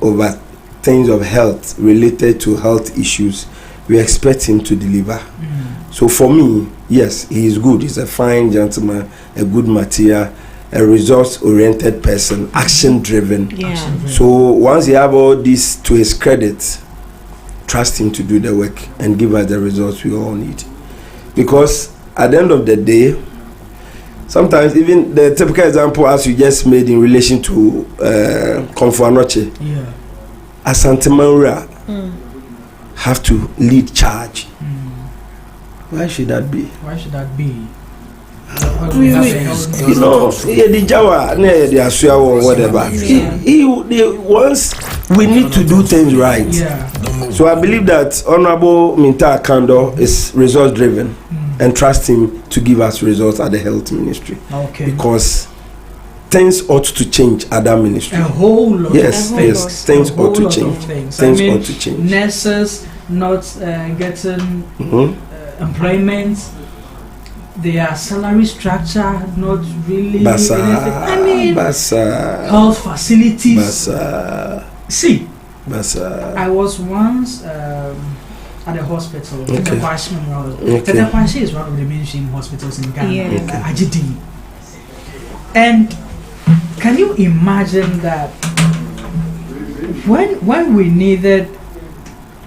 [SPEAKER 7] over things of health related to health issues, we expect him to deliver. So for me, yes, he is good. He's a fine gentleman, a good material, a results-oriented person, action-driven. So once you have all this to his credit, trust him to do the work and give us the results we all need. Because at the end of the day, sometimes even the typical example as you just made in relation to Konfuanoche, Asante Manura have to lead charge. Why should that be? You know, the Jawa, the Asua or whatever. Once we need to do things right. So I believe that Honorable Minta Akando is result driven and trust him to give us results at the health ministry. Because things ought to change at that ministry.
[SPEAKER 1] A whole lot.
[SPEAKER 7] Things ought to change. Things ought to change.
[SPEAKER 1] Nurses not getting employment. Their salary structure not really health facilities. See, I was once at a hospital. Tetequashi is one of the mainstream hospitals in Ghana. And can you imagine that when we needed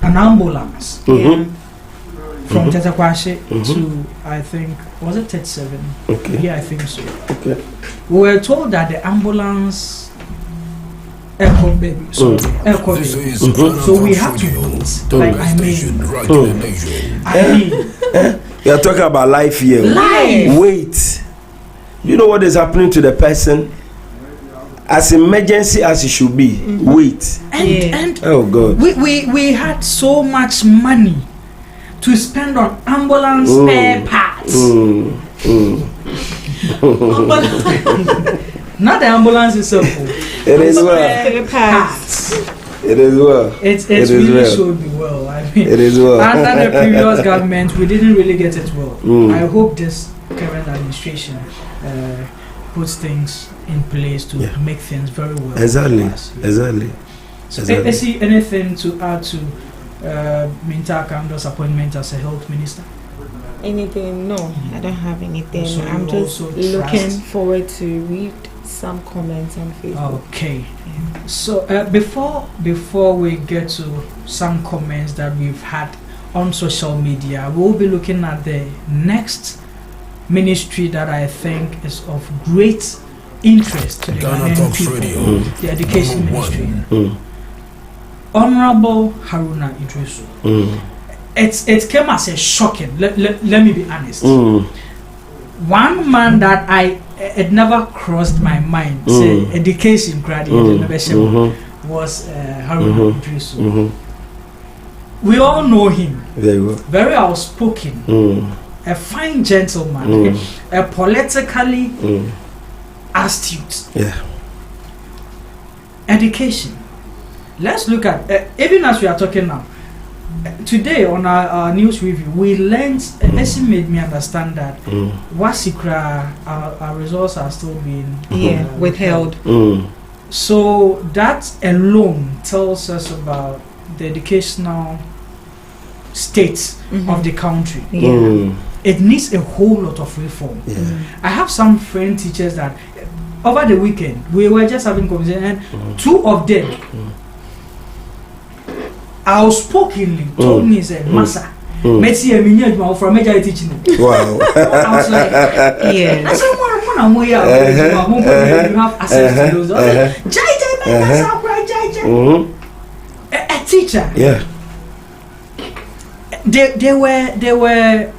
[SPEAKER 1] an ambulance from Tetequashi to, I think, was it 37? Yeah, I think so. We were told that the ambulance so we have to wait. Like
[SPEAKER 7] you're talking about life here. Wait. You know what is happening to the person? As emergency as it should be. Wait.
[SPEAKER 1] And
[SPEAKER 7] oh God.
[SPEAKER 1] We had so much money to spend on ambulance spare parts. Not the ambulance itself.
[SPEAKER 7] It is
[SPEAKER 1] spare parts.
[SPEAKER 7] It is well.
[SPEAKER 1] It's really should be well. I mean,
[SPEAKER 7] it is well.
[SPEAKER 1] Under the previous government, we didn't really get it well. I hope this current administration puts things in place to make things very well.
[SPEAKER 7] Exactly.
[SPEAKER 1] So, is there anything to add to Minta Kando's appointment as a health minister?
[SPEAKER 2] Anything? No, I don't have anything. So I'm just looking forward to read some comments on Facebook.
[SPEAKER 1] Okay. Yeah. So before we get to some comments that we've had on social media, we'll be looking at the next ministry that I think is of great interest to the Ghanaian people, the education ministry. Honorable Haruna Idrisu. It came as a shocking. Let me be honest. One man that it never crossed my mind. Say education graduate was Haruna Idrisu. We all know him. Very well. Very outspoken. A fine gentleman. A politically astute.
[SPEAKER 7] Yeah.
[SPEAKER 1] Education. Let's look at even as we are talking now. Today on our news review, we learned. Essie made me understand that Wasikra, our results are still being
[SPEAKER 2] withheld.
[SPEAKER 1] So that alone tells us about the educational state of the country. It needs a whole lot of reform. I have some friend teachers that over the weekend we were just having conversation, and two of them outspokenly told me, said, Massa, Messi and Minya from major teaching.
[SPEAKER 7] Wow.
[SPEAKER 1] I was like, yeah. I said, you have access to those. A teacher.
[SPEAKER 7] Yeah.
[SPEAKER 1] They were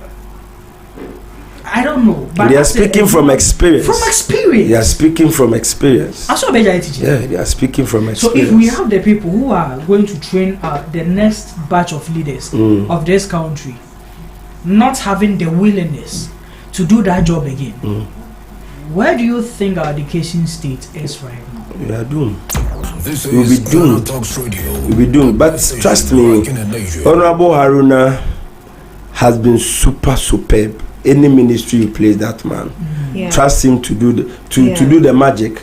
[SPEAKER 1] I don't know, but
[SPEAKER 7] they are speaking from experience.
[SPEAKER 1] From experience.
[SPEAKER 7] They are speaking from experience.
[SPEAKER 1] I saw better teaching.
[SPEAKER 7] Yeah, they are speaking from experience.
[SPEAKER 1] So if we have the people who are going to train the next batch of leaders of this country, not having the willingness to do that job again, where do you think our education state is right now?
[SPEAKER 7] We are doomed. We'll be doomed. We'll be doomed. But trust me, Honorable Haruna has been superb. Any ministry you place that man, trust him to do the magic,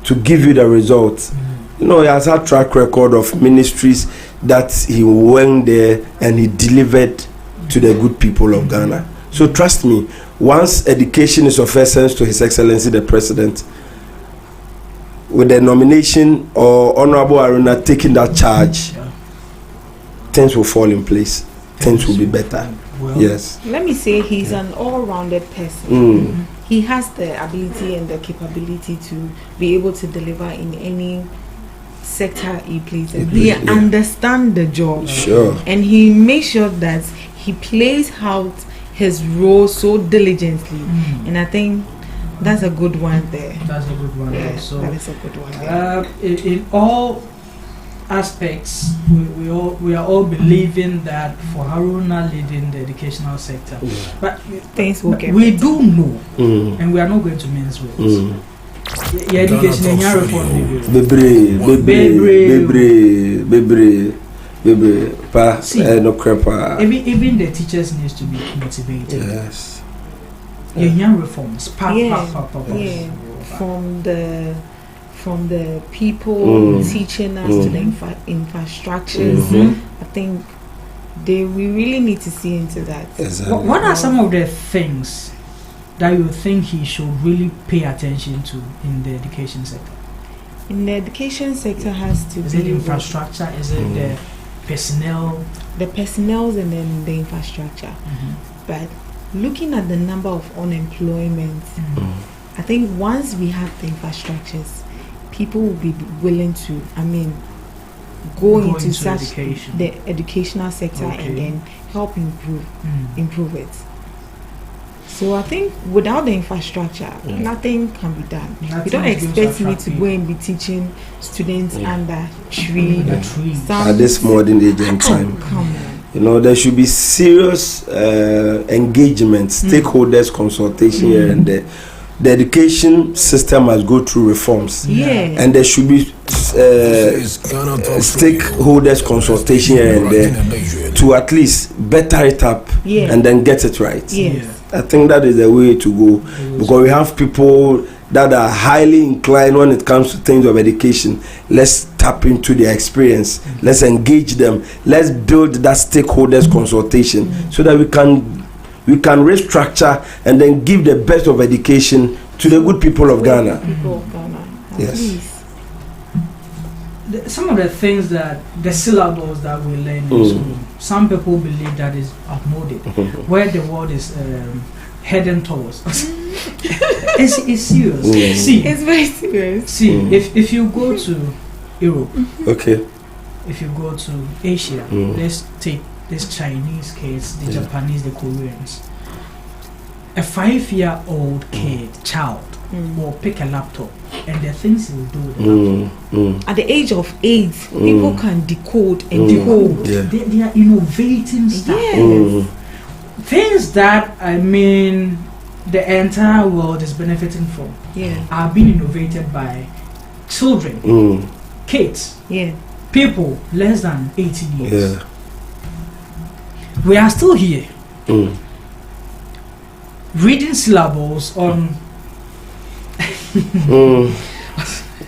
[SPEAKER 7] to give you the results. You know, he has had track record of ministries that he went there and he delivered to the good people of Ghana. So trust me, once education is of essence to His Excellency the President, with the nomination or Honorable Haruna taking that charge, things will fall in place. Things will be better. Well, yes.
[SPEAKER 2] Let me say he's an all-rounded person. He has the ability and the capability to be able to deliver in any sector he places. He understands the job.
[SPEAKER 7] Sure.
[SPEAKER 2] And he makes sure that he plays out his role so diligently. And I think that's a good one there.
[SPEAKER 1] That's a good one there. So
[SPEAKER 2] that is a good one there.
[SPEAKER 1] In all aspects, we are all believing that for Haruna leading the educational sector, but
[SPEAKER 2] things will get
[SPEAKER 1] we do know, and we are not going to mince words. Your education in your reform, even the teachers needs to be motivated.
[SPEAKER 7] Yes.
[SPEAKER 1] Your young reforms,
[SPEAKER 2] from the people teaching us to the infrastructures. I think we really need to see into that.
[SPEAKER 7] Exactly.
[SPEAKER 1] What are some of the things that you think he should really pay attention to in the education sector?
[SPEAKER 2] In the education sector has to
[SPEAKER 1] be it infrastructure? Is it the personnel?
[SPEAKER 2] The personnel and then the infrastructure. But looking at the number of unemployment, I think once we have the infrastructures, people will be willing to, go into such the educational sector and then help improve it. So I think without the infrastructure, nothing can be done. You don't expect me to go and be teaching students under tree
[SPEAKER 7] at this modern age and time.
[SPEAKER 2] Come on.
[SPEAKER 7] You know, there should be serious engagement, stakeholders consultation here and there, the education system must go through reforms. And there should be stakeholders consultation here and there to at least better it up and then get it right. I think that is the way to go, because we have people that are highly inclined when it comes to things of education. Let's tap into their experience. Let's engage them. Let's build that stakeholders consultation so that we can restructure and then give the best of education to the good people of Ghana. Yes.
[SPEAKER 1] Some of the things that the syllables that we learn in school, some people believe that is outmoded. Where the world is heading towards. It's serious. See,
[SPEAKER 2] it's very serious.
[SPEAKER 1] See, if you go to Europe, if you go to Asia, let's take these Chinese kids, the Japanese, the Koreans. A 5-year-old child will pick a laptop, and the things he will do with the laptop.
[SPEAKER 2] At the age of 8, people can decode and decode.
[SPEAKER 1] They are innovating stuff. Things that, I mean, the entire world is benefiting from are being innovated by children, kids, people less than 18 years. We are still here reading syllables on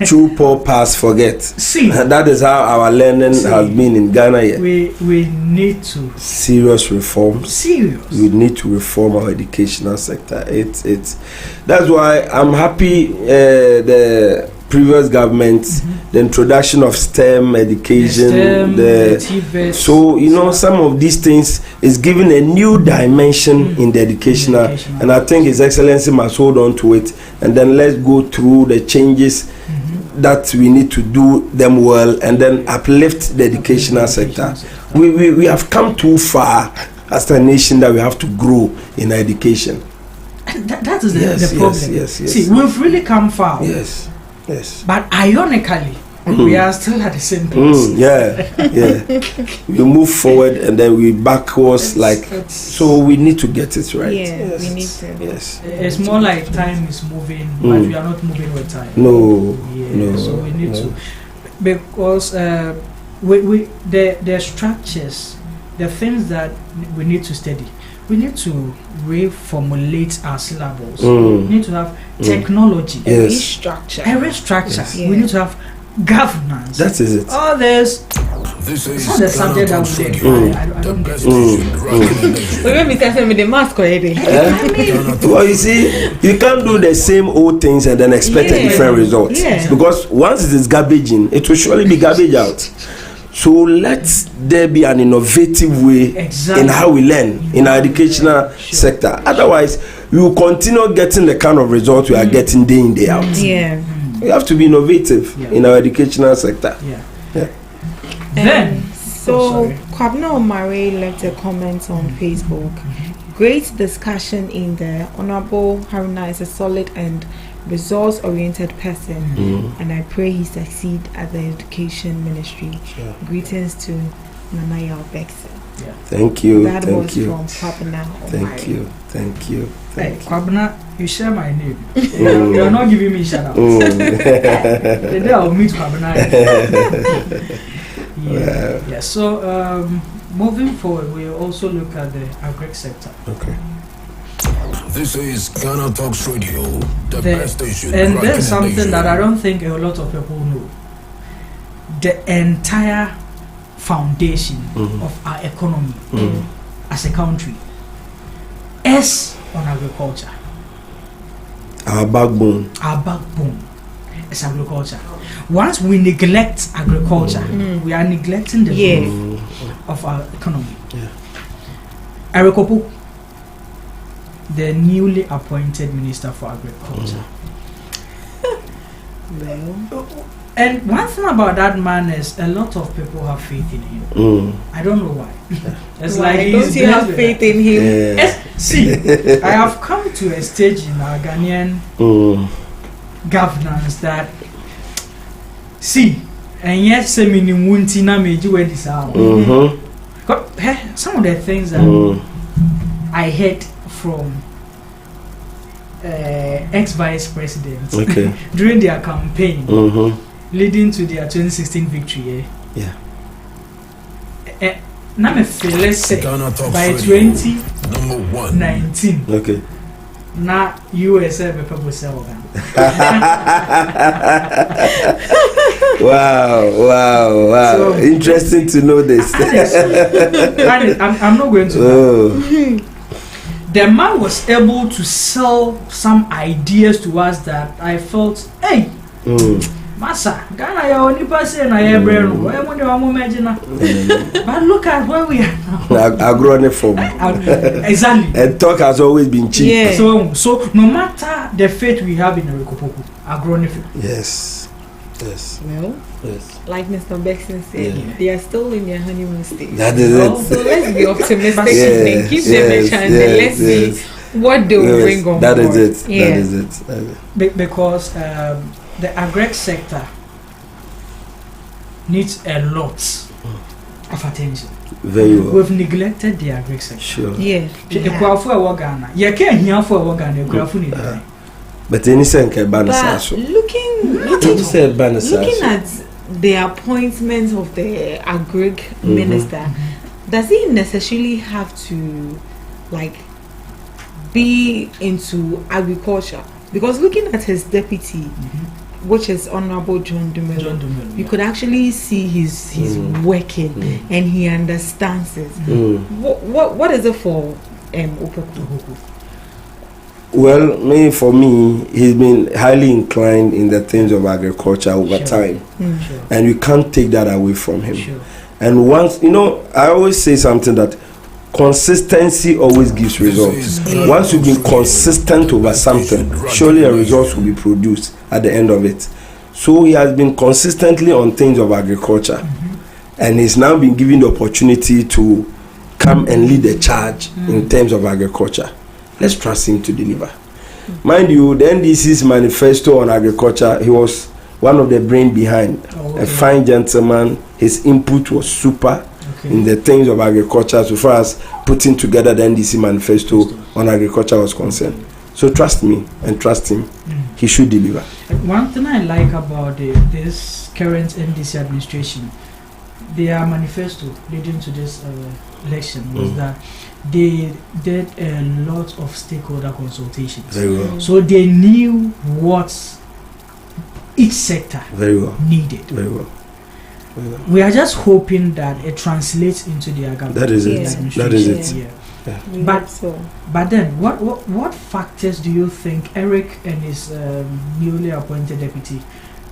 [SPEAKER 7] True, poor, pass, forget.
[SPEAKER 1] See,
[SPEAKER 7] that is how our learning has been in Ghana here.
[SPEAKER 1] We need to
[SPEAKER 7] serious reforms. We need to reform our educational sector. It's that's why I'm happy the previous government, the introduction of STEM education, so you know, some of these things is giving a new dimension in the educational, and I think His Excellency must hold on to it, and then let's go through the changes that we need to do them well, and then uplift the educational sector. We have come too far as a nation that we have to grow in education.
[SPEAKER 1] That is the problem. Yes. See, we've really come far.
[SPEAKER 7] Yes.
[SPEAKER 1] But ironically, we are still at the same place.
[SPEAKER 7] We move forward and then we backwards, so we need to get it right.
[SPEAKER 2] We need to.
[SPEAKER 7] Yes.
[SPEAKER 1] It's more like time is moving, but we are not moving with time.
[SPEAKER 7] No.
[SPEAKER 1] So we need to, because the structures, the things that we need to study, we need to reformulate our syllables. We need to have technology,
[SPEAKER 2] a restructure.
[SPEAKER 1] Yes. We need to have governance.
[SPEAKER 7] That is it.
[SPEAKER 1] All this. It's not the subject that we I don't get it.
[SPEAKER 2] We may be testing with the mask already.
[SPEAKER 7] Well, you see, you can't do the same old things and then expect a different result. Because once it is garbage in, it will surely be garbage out. So let there be an innovative way in how we learn in our educational sector. Otherwise, we will continue getting the kind of results we are getting day in, day out. We have to be innovative in our educational sector.
[SPEAKER 2] So Kwabena Omare left a comment on Facebook. Great discussion in there. Honorable Haruna is a solid and results-oriented person, and I pray he succeed at the education ministry. Greetings to Nana Yalbexi.
[SPEAKER 7] Thank you.
[SPEAKER 2] That was from Kwabena Omare.
[SPEAKER 7] Thank you.
[SPEAKER 1] Hey, Kwabena, you share my name. You are not giving me shout out. The day I'll meet Kwabena. So moving forward, we also look at the agri sector.
[SPEAKER 5] This is GhanaTalks Radio, the best station.
[SPEAKER 1] And there's something that I don't think a lot of people know. The entire foundation of our economy as a country is on agriculture.
[SPEAKER 7] Our backbone
[SPEAKER 1] is agriculture. Once we neglect agriculture, we are neglecting the growth of our economy. Erikopu, the newly appointed Minister for Agriculture. And one thing about that man is a lot of people have faith in him. I don't know why. It's like
[SPEAKER 2] don't you have faith in him?
[SPEAKER 1] See, I have come to a stage in our Ghanaian governance that and yet some of the things that I heard from ex-vice president
[SPEAKER 7] during
[SPEAKER 1] their campaign leading to their 2016 victory.
[SPEAKER 7] Yeah.
[SPEAKER 1] Now me feel, let's say by 2019.
[SPEAKER 7] Okay.
[SPEAKER 1] Now USA be people say
[SPEAKER 7] Wow. So, interesting to know this.
[SPEAKER 1] I'm not going to. The man was able to sell some ideas to us that I felt, hey, Massa, Ghana, you only person I ever know. But look at where we are now.
[SPEAKER 7] Agronic form.
[SPEAKER 1] Exactly.
[SPEAKER 7] And talk has always been cheap.
[SPEAKER 1] Yeah. So no matter the faith we have in Rekopoku, agronic.
[SPEAKER 7] Yes.
[SPEAKER 2] Well, like Mr. Bexon said, they are still in their honeymoon stage.
[SPEAKER 7] That is it.
[SPEAKER 2] So let's be optimistic and give them a chance and let's see what they will bring on
[SPEAKER 7] board.
[SPEAKER 2] That
[SPEAKER 7] is it.
[SPEAKER 1] Because the agri sector needs a lot of attention.
[SPEAKER 7] Very well.
[SPEAKER 1] We've neglected the agri sector.
[SPEAKER 7] Sure.
[SPEAKER 2] Yeah.
[SPEAKER 7] But any sense
[SPEAKER 2] looking at the appointment of the agri minister, does he necessarily have to be into agriculture? Because looking at his deputy, which is Honorable John Dumelo, you could actually see he's working and he understands it. What is it for Opoku?
[SPEAKER 7] Well, for me, he's been highly inclined in the things of agriculture over time. And you can't take that away from him. And once, I always say something that consistency always gives results. Once you've been consistent over something, surely a result will be produced at the end of it. So he has been consistently on things of agriculture. And he's now been given the opportunity to come and lead the charge in terms of agriculture. Let's trust him to deliver. Mind you, the NDC's manifesto on agriculture, he was one of the brain behind. A fine gentleman. His input was super in the things of agriculture as far as putting together the NDC manifesto on agriculture was concerned. So trust me and trust him. He should deliver.
[SPEAKER 1] One thing I like about this current NDC administration, their manifesto leading to this election was that they did a lot of stakeholder consultations.
[SPEAKER 7] Very well.
[SPEAKER 1] So they knew what each sector needed.
[SPEAKER 7] Very well.
[SPEAKER 1] We are just hoping that it translates into their government.
[SPEAKER 7] That is it. That is it.
[SPEAKER 1] But then, what factors do you think Eric and his newly appointed deputy,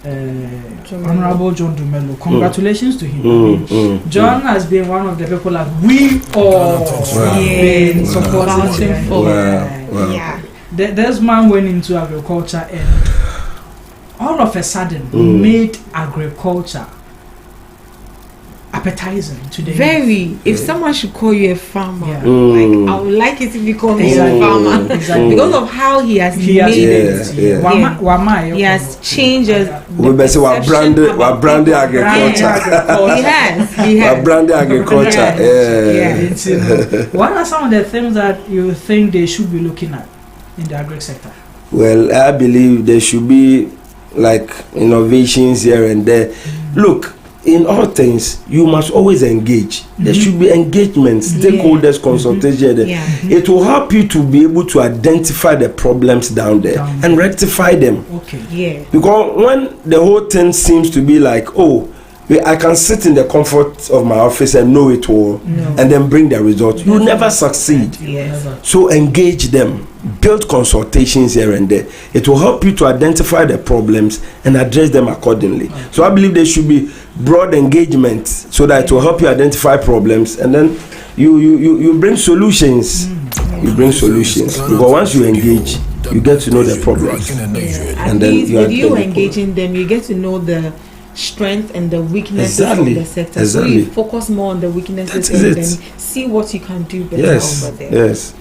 [SPEAKER 1] Honorable John Dumelo, congratulations to him. John has been one of the people that we all been supporting for. This man went into agriculture and all of a sudden made agriculture appetizing to the
[SPEAKER 2] youth. If someone should call you a farmer, I would like it if you call me a farmer. Because of how he has made it. He has changed
[SPEAKER 7] we're branded agriculture.
[SPEAKER 2] He has
[SPEAKER 7] branded agriculture.
[SPEAKER 1] What are some of the things that you think they should be looking at in the agri sector?
[SPEAKER 7] Well, I believe there should be innovations here and there. Look, in all things, you must always engage. There should be engagement, stakeholders, consultation. It will help you to be able to identify the problems down there and rectify them. Because when the whole thing seems to be like, I can sit in the comfort of my office and know it all and then bring the result, you never succeed. So engage them. Build consultations here and there. It will help you to identify the problems and address them accordingly. So I believe there should be broad engagement so that it will help you identify problems and then you bring solutions. You bring solutions because once you engage, you get to know the problems.
[SPEAKER 2] And then with you engaging them, you get to know the strength and the weaknesses of the sector. So you focus more on the weaknesses and then see what you can do better over there.
[SPEAKER 7] Yes.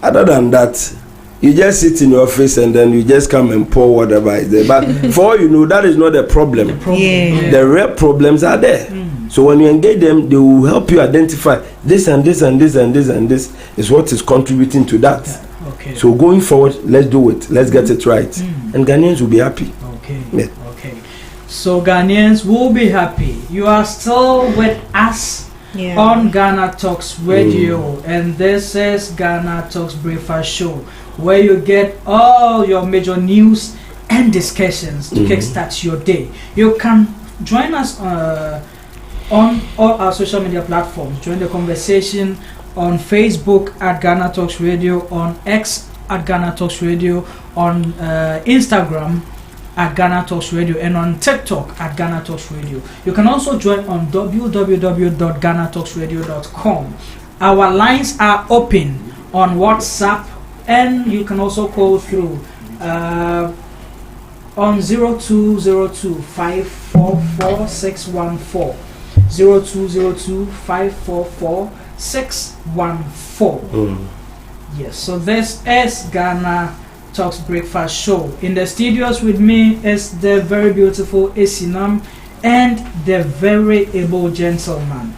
[SPEAKER 7] Other than that, you just sit in your office and then you just come and pour whatever is there. But for all you know, that is not the problem. The real problems are there. So when you engage them, they will help you identify this and this and this and this and this is what is contributing to that. Okay. So going forward, let's do it. Let's get it right, and Ghanaians will be happy.
[SPEAKER 1] Okay. Yeah. Okay. So Ghanaians will be happy. You are still with us on Ghana Talks Radio, and this is Ghana Talks Breakfast Show, where you get all your major news and discussions to kickstart your day. You can join us on all our social media platforms. Join the conversation on Facebook at Ghana Talks Radio, on X at Ghana Talks Radio, on Instagram at Ghana Talks Radio, and on TikTok at Ghana Talks Radio. You can also join on www.ghanatalksradio.com. Our lines are open on WhatsApp, and you can also call through on 0202-544-614. 0202-544-614. Yes, so this is Ghana Talks Breakfast Show. In the studios with me is the very beautiful Esinam and the very able gentleman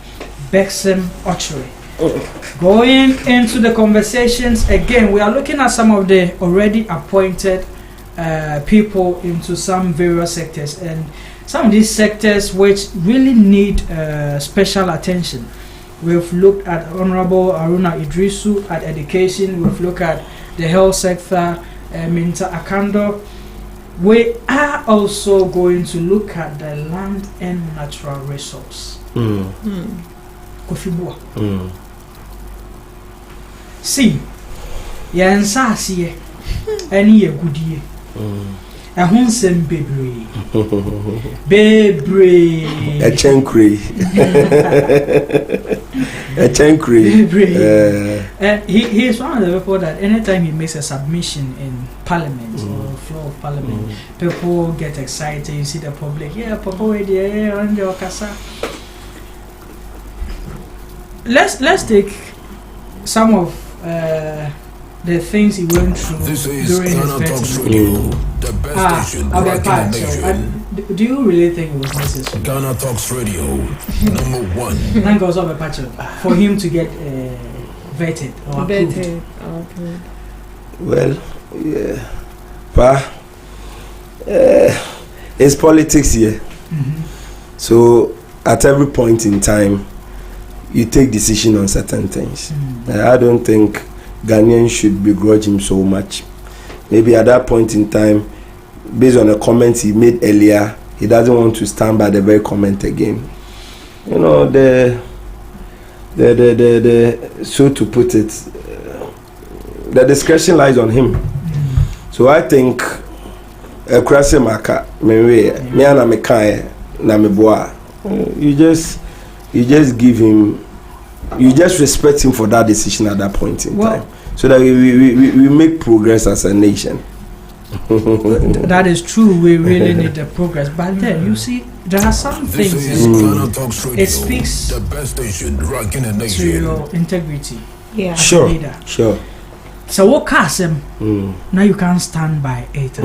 [SPEAKER 1] Bexem Ochre. Going into the conversations again, we are looking at some of the already appointed people into some various sectors, and some of these sectors which really need special attention. We've looked at Honorable Aruna Idrisu at education. We've looked at the health sector, Minta Akando. We are also going to look at the land and natural resource. Kofibua. See, yansa siye, any ye goodie. A hunsem bebre.
[SPEAKER 7] A chankri. A chankri.
[SPEAKER 1] And he is one of the people that anytime he makes a submission in Parliament or floor of Parliament, people get excited. You see the public, Papa, on your casa. Let's take some of the things he went through during his vetting. Do you really think it was necessary?
[SPEAKER 5] Ghana Talks Radio, number one.
[SPEAKER 1] For him to get vetted or approved.
[SPEAKER 7] Well, it's politics here. So at every point in time, you take decision on certain things. I don't think Ghanaians should begrudge him so much. Maybe at that point in time, based on the comments he made earlier, he doesn't want to stand by the very comment again. You know, the so to put it, the discretion lies on him. So I think Krasi Maka, you just give him, you just respect him for that decision at that point in time, so that we make progress as a nation.
[SPEAKER 1] That is true. We really need the progress, but then you see there are some things. It speaks to your integrity.
[SPEAKER 7] Yeah, sure.
[SPEAKER 1] So what cast him? Now you can't stand by it.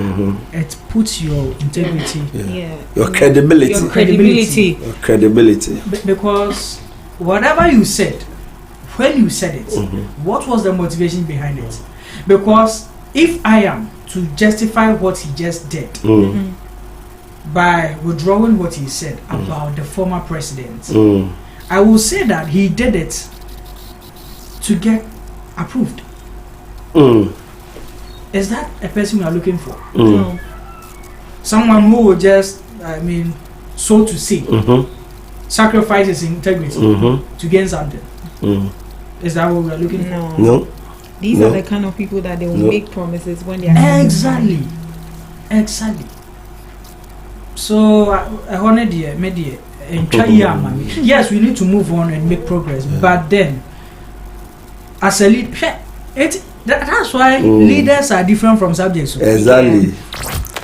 [SPEAKER 1] It puts your integrity,
[SPEAKER 7] your credibility.
[SPEAKER 1] Because whatever you said, when you said it, what was the motivation behind it? Because if I am to justify what he just did by withdrawing what he said about the former president, I will say that he did it to get approved. Is that a person we are looking for? No. Someone who will just, so to say, sacrifice his integrity to gain something. Is that what we are looking for?
[SPEAKER 7] No.
[SPEAKER 2] These are the kind of people that they will make promises when they are
[SPEAKER 1] exactly. So yes, we need to move on and make progress, but then as a lead, that's why leaders are different from subjects.
[SPEAKER 7] Exactly.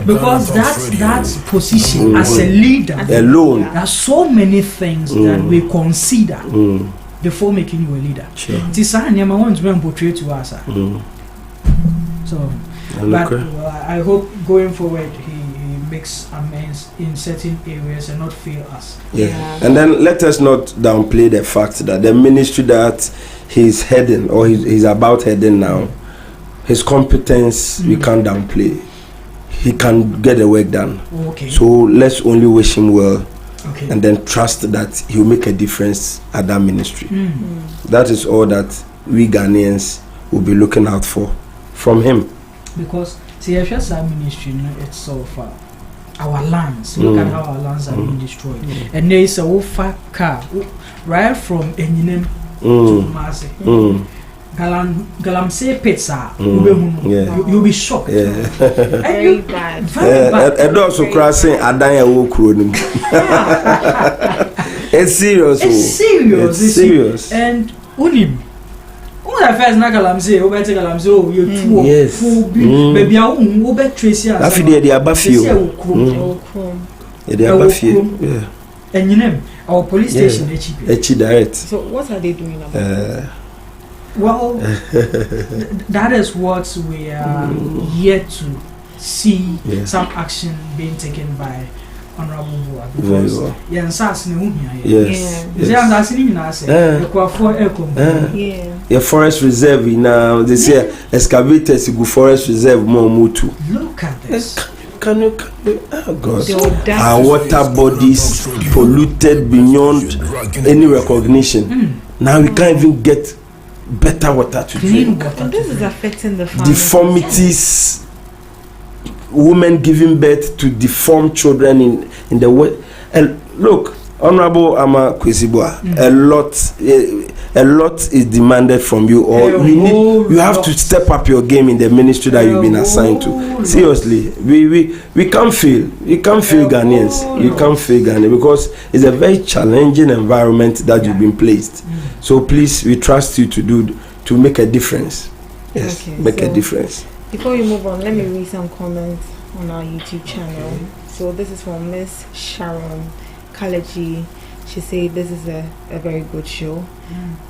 [SPEAKER 1] Because that's position as a leader
[SPEAKER 7] alone.
[SPEAKER 1] There are so many things that we consider before making you a leader.
[SPEAKER 7] Sure.
[SPEAKER 1] This want to portray to us. So, but I hope going forward he makes amends in certain areas and not fail us.
[SPEAKER 7] Yeah. And then let us not downplay the fact that the ministry that he's heading or he's about heading now his competence we can't downplay. He can get the work done.
[SPEAKER 1] Okay.
[SPEAKER 7] So let's only wish him well.
[SPEAKER 1] Okay.
[SPEAKER 7] And then trust that he'll make a difference at that ministry. That is all that we Ghanaians will be looking out for from him.
[SPEAKER 1] Because see, if our ministry itself, our lands, look at how our lands are being destroyed. And there is a far car right from Enyinem to Masi. Galamsey pizza, you'll be shocked.
[SPEAKER 2] Very bad.
[SPEAKER 1] Very bad.
[SPEAKER 7] And also crossing Adanya Wokronim. It's serious.
[SPEAKER 1] It's serious.
[SPEAKER 7] It's serious.
[SPEAKER 1] And Unim. The first Galamsey, Obeta Galamsey, you two,
[SPEAKER 7] yes.
[SPEAKER 1] Baby, I won't trace you.
[SPEAKER 7] That's the above you. Yeah.
[SPEAKER 1] And you know, our police station,
[SPEAKER 7] direct.
[SPEAKER 2] So, what are they doing about
[SPEAKER 1] well, that is what we are yet to see some action being taken by Honorable Boa. Because
[SPEAKER 7] your forest reserve now they say excavators go forest reserve more mutu.
[SPEAKER 1] Look at this.
[SPEAKER 7] Can you oh God, our water bodies polluted beyond any recognition. Now we can't even get better water to drink.
[SPEAKER 2] And this is affecting the farmers.
[SPEAKER 7] Deformities, women giving birth to deformed children in the way. Look, Honorable Ama Kwesibua, a lot is demanded from you, or you have to step up your game in the ministry that you've been assigned to. Seriously, we can't fail. You can't fail Ghanaians. You can't fail Ghana because it's a very challenging environment that you've been placed. So please, we trust you to make a difference. Yes, okay, make a difference.
[SPEAKER 2] Before we move on, let me read some comments on our YouTube channel. So this is from Miss Sharon Kalaji. She said this is a very good show.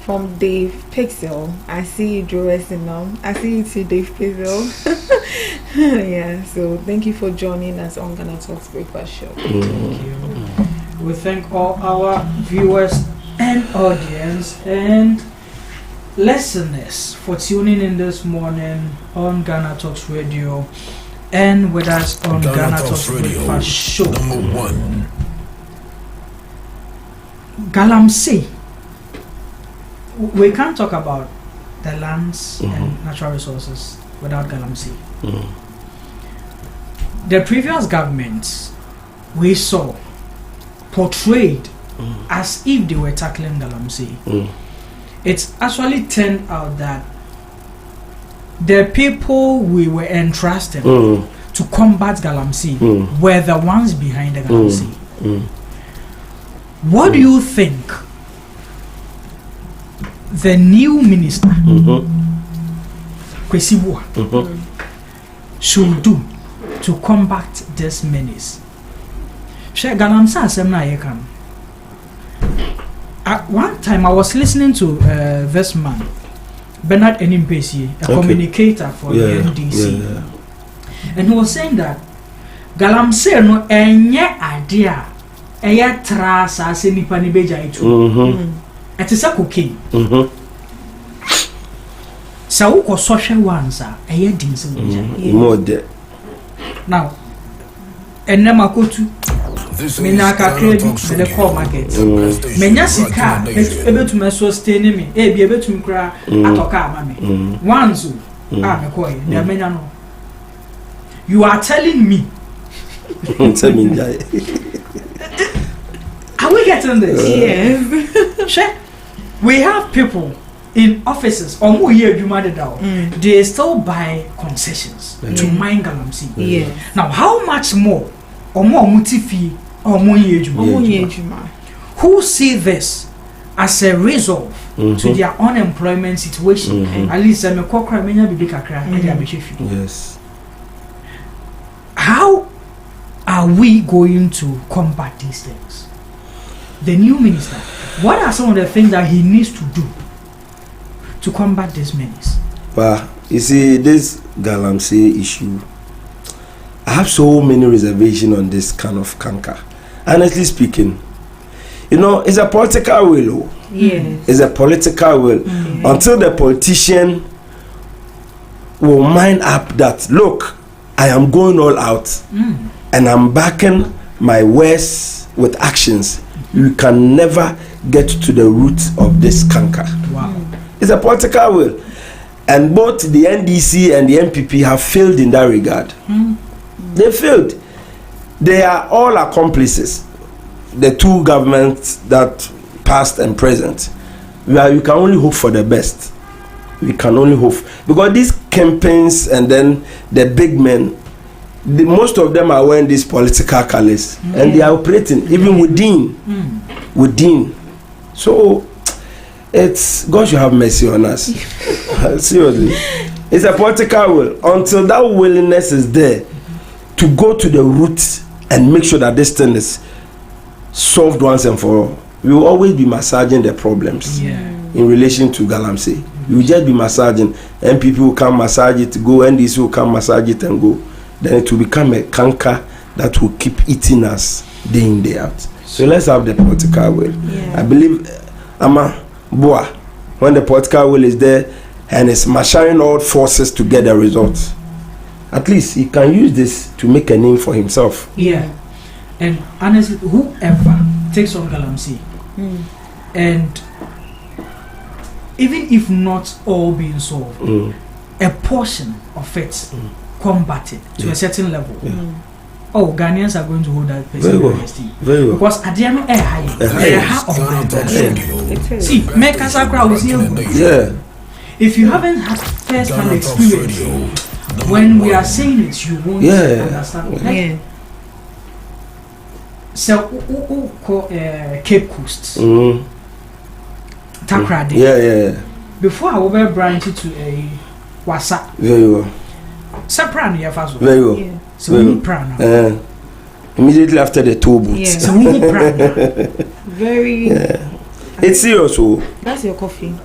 [SPEAKER 2] From Dave Pixel, I see you dressing now. I see you too, Dave Pixel. Yeah, so thank you for joining us on GhanaTalks Breakfast Show.
[SPEAKER 1] Thank you. We thank all our viewers and audience and listeners for tuning in this morning on GhanaTalks Radio and with us on GhanaTalks Breakfast Show.
[SPEAKER 5] #1.
[SPEAKER 1] Galamsey. We can't talk about the lands and natural resources without Galamsey. The previous governments we saw portrayed as if they were tackling Galamsey. It's actually turned out that the people we were entrusted to combat Galamsey were the ones behind the Galamsey. What do you think the new minister, Kwesibua, should do to combat this menace? At one time, I was listening to this man, Bernard Enimbesi, a communicator for the NDC, and he was saying that Galamsey no enye idea. Eya trasa ase nipa ni beja itu. Etisa cocaine. Sa wo ko social ones eya din se beja. Now, enema kotu. Mena ka credit me the call market. Menya sika ebetum sustain me. Bi ebetum kra atoka ama me. Once me koy, na menya no. You are telling me. Are we getting this?
[SPEAKER 2] Yes.
[SPEAKER 1] We have people in offices they still buy concessions to mine Galamsey.
[SPEAKER 2] Yes.
[SPEAKER 1] Now, how much more who see this as a resolve to their unemployment situation? At least
[SPEAKER 7] yes.
[SPEAKER 1] How are we going to combat these things? The new minister, what are some of the things that he needs to do to combat this menace?
[SPEAKER 7] Well, you see, this Galamsey issue, I have so many reservations on this kind of canker. Honestly speaking, it's a political will.
[SPEAKER 2] Yes.
[SPEAKER 7] It's a political will. Until the politician will mind up that, look, I am going all out and I'm backing my words with actions, you can never get to the root of this canker.
[SPEAKER 1] Wow.
[SPEAKER 7] It's a political will. And both the NDC and the MPP have failed in that regard. They failed. They are all accomplices. The two governments that past and present. You can only hope for the best. We can only hope. Because these campaigns and then the big men, most of them are wearing these political colors. And they are operating even within. So, it's God should have mercy on us. Seriously. It's a political will. Until that willingness is there to go to the root and make sure that this thing is solved once and for all, we will always be massaging the problems in relation to Galamsey. We will just be massaging, and people will come massage it, go, and this will come massage it and go. Then it will become a canker that will keep eating us day in, day out. So let's have the political will. I believe, Boa, when the political will is there and it's marshalling all forces to get the results, at least he can use this to make a name for himself.
[SPEAKER 1] Yeah. And honestly, whoever takes on Galamsey, and even if not all being solved, a portion of it combated to a certain level, Ghanaians are going to hold that person
[SPEAKER 7] very well.
[SPEAKER 1] Because at the end of see, make us a crowd is if you haven't had first-hand experience, when we are saying it, you won't understand. So, Cape Coast, Takrade. Before I will branch it to a Wasa.
[SPEAKER 7] Very well.
[SPEAKER 1] Sapran, first.
[SPEAKER 7] Very well.
[SPEAKER 1] So we need prana.
[SPEAKER 7] Immediately after the toll booth.
[SPEAKER 1] So we need prana.
[SPEAKER 2] Very.
[SPEAKER 7] It's serious.
[SPEAKER 2] That's your coffee.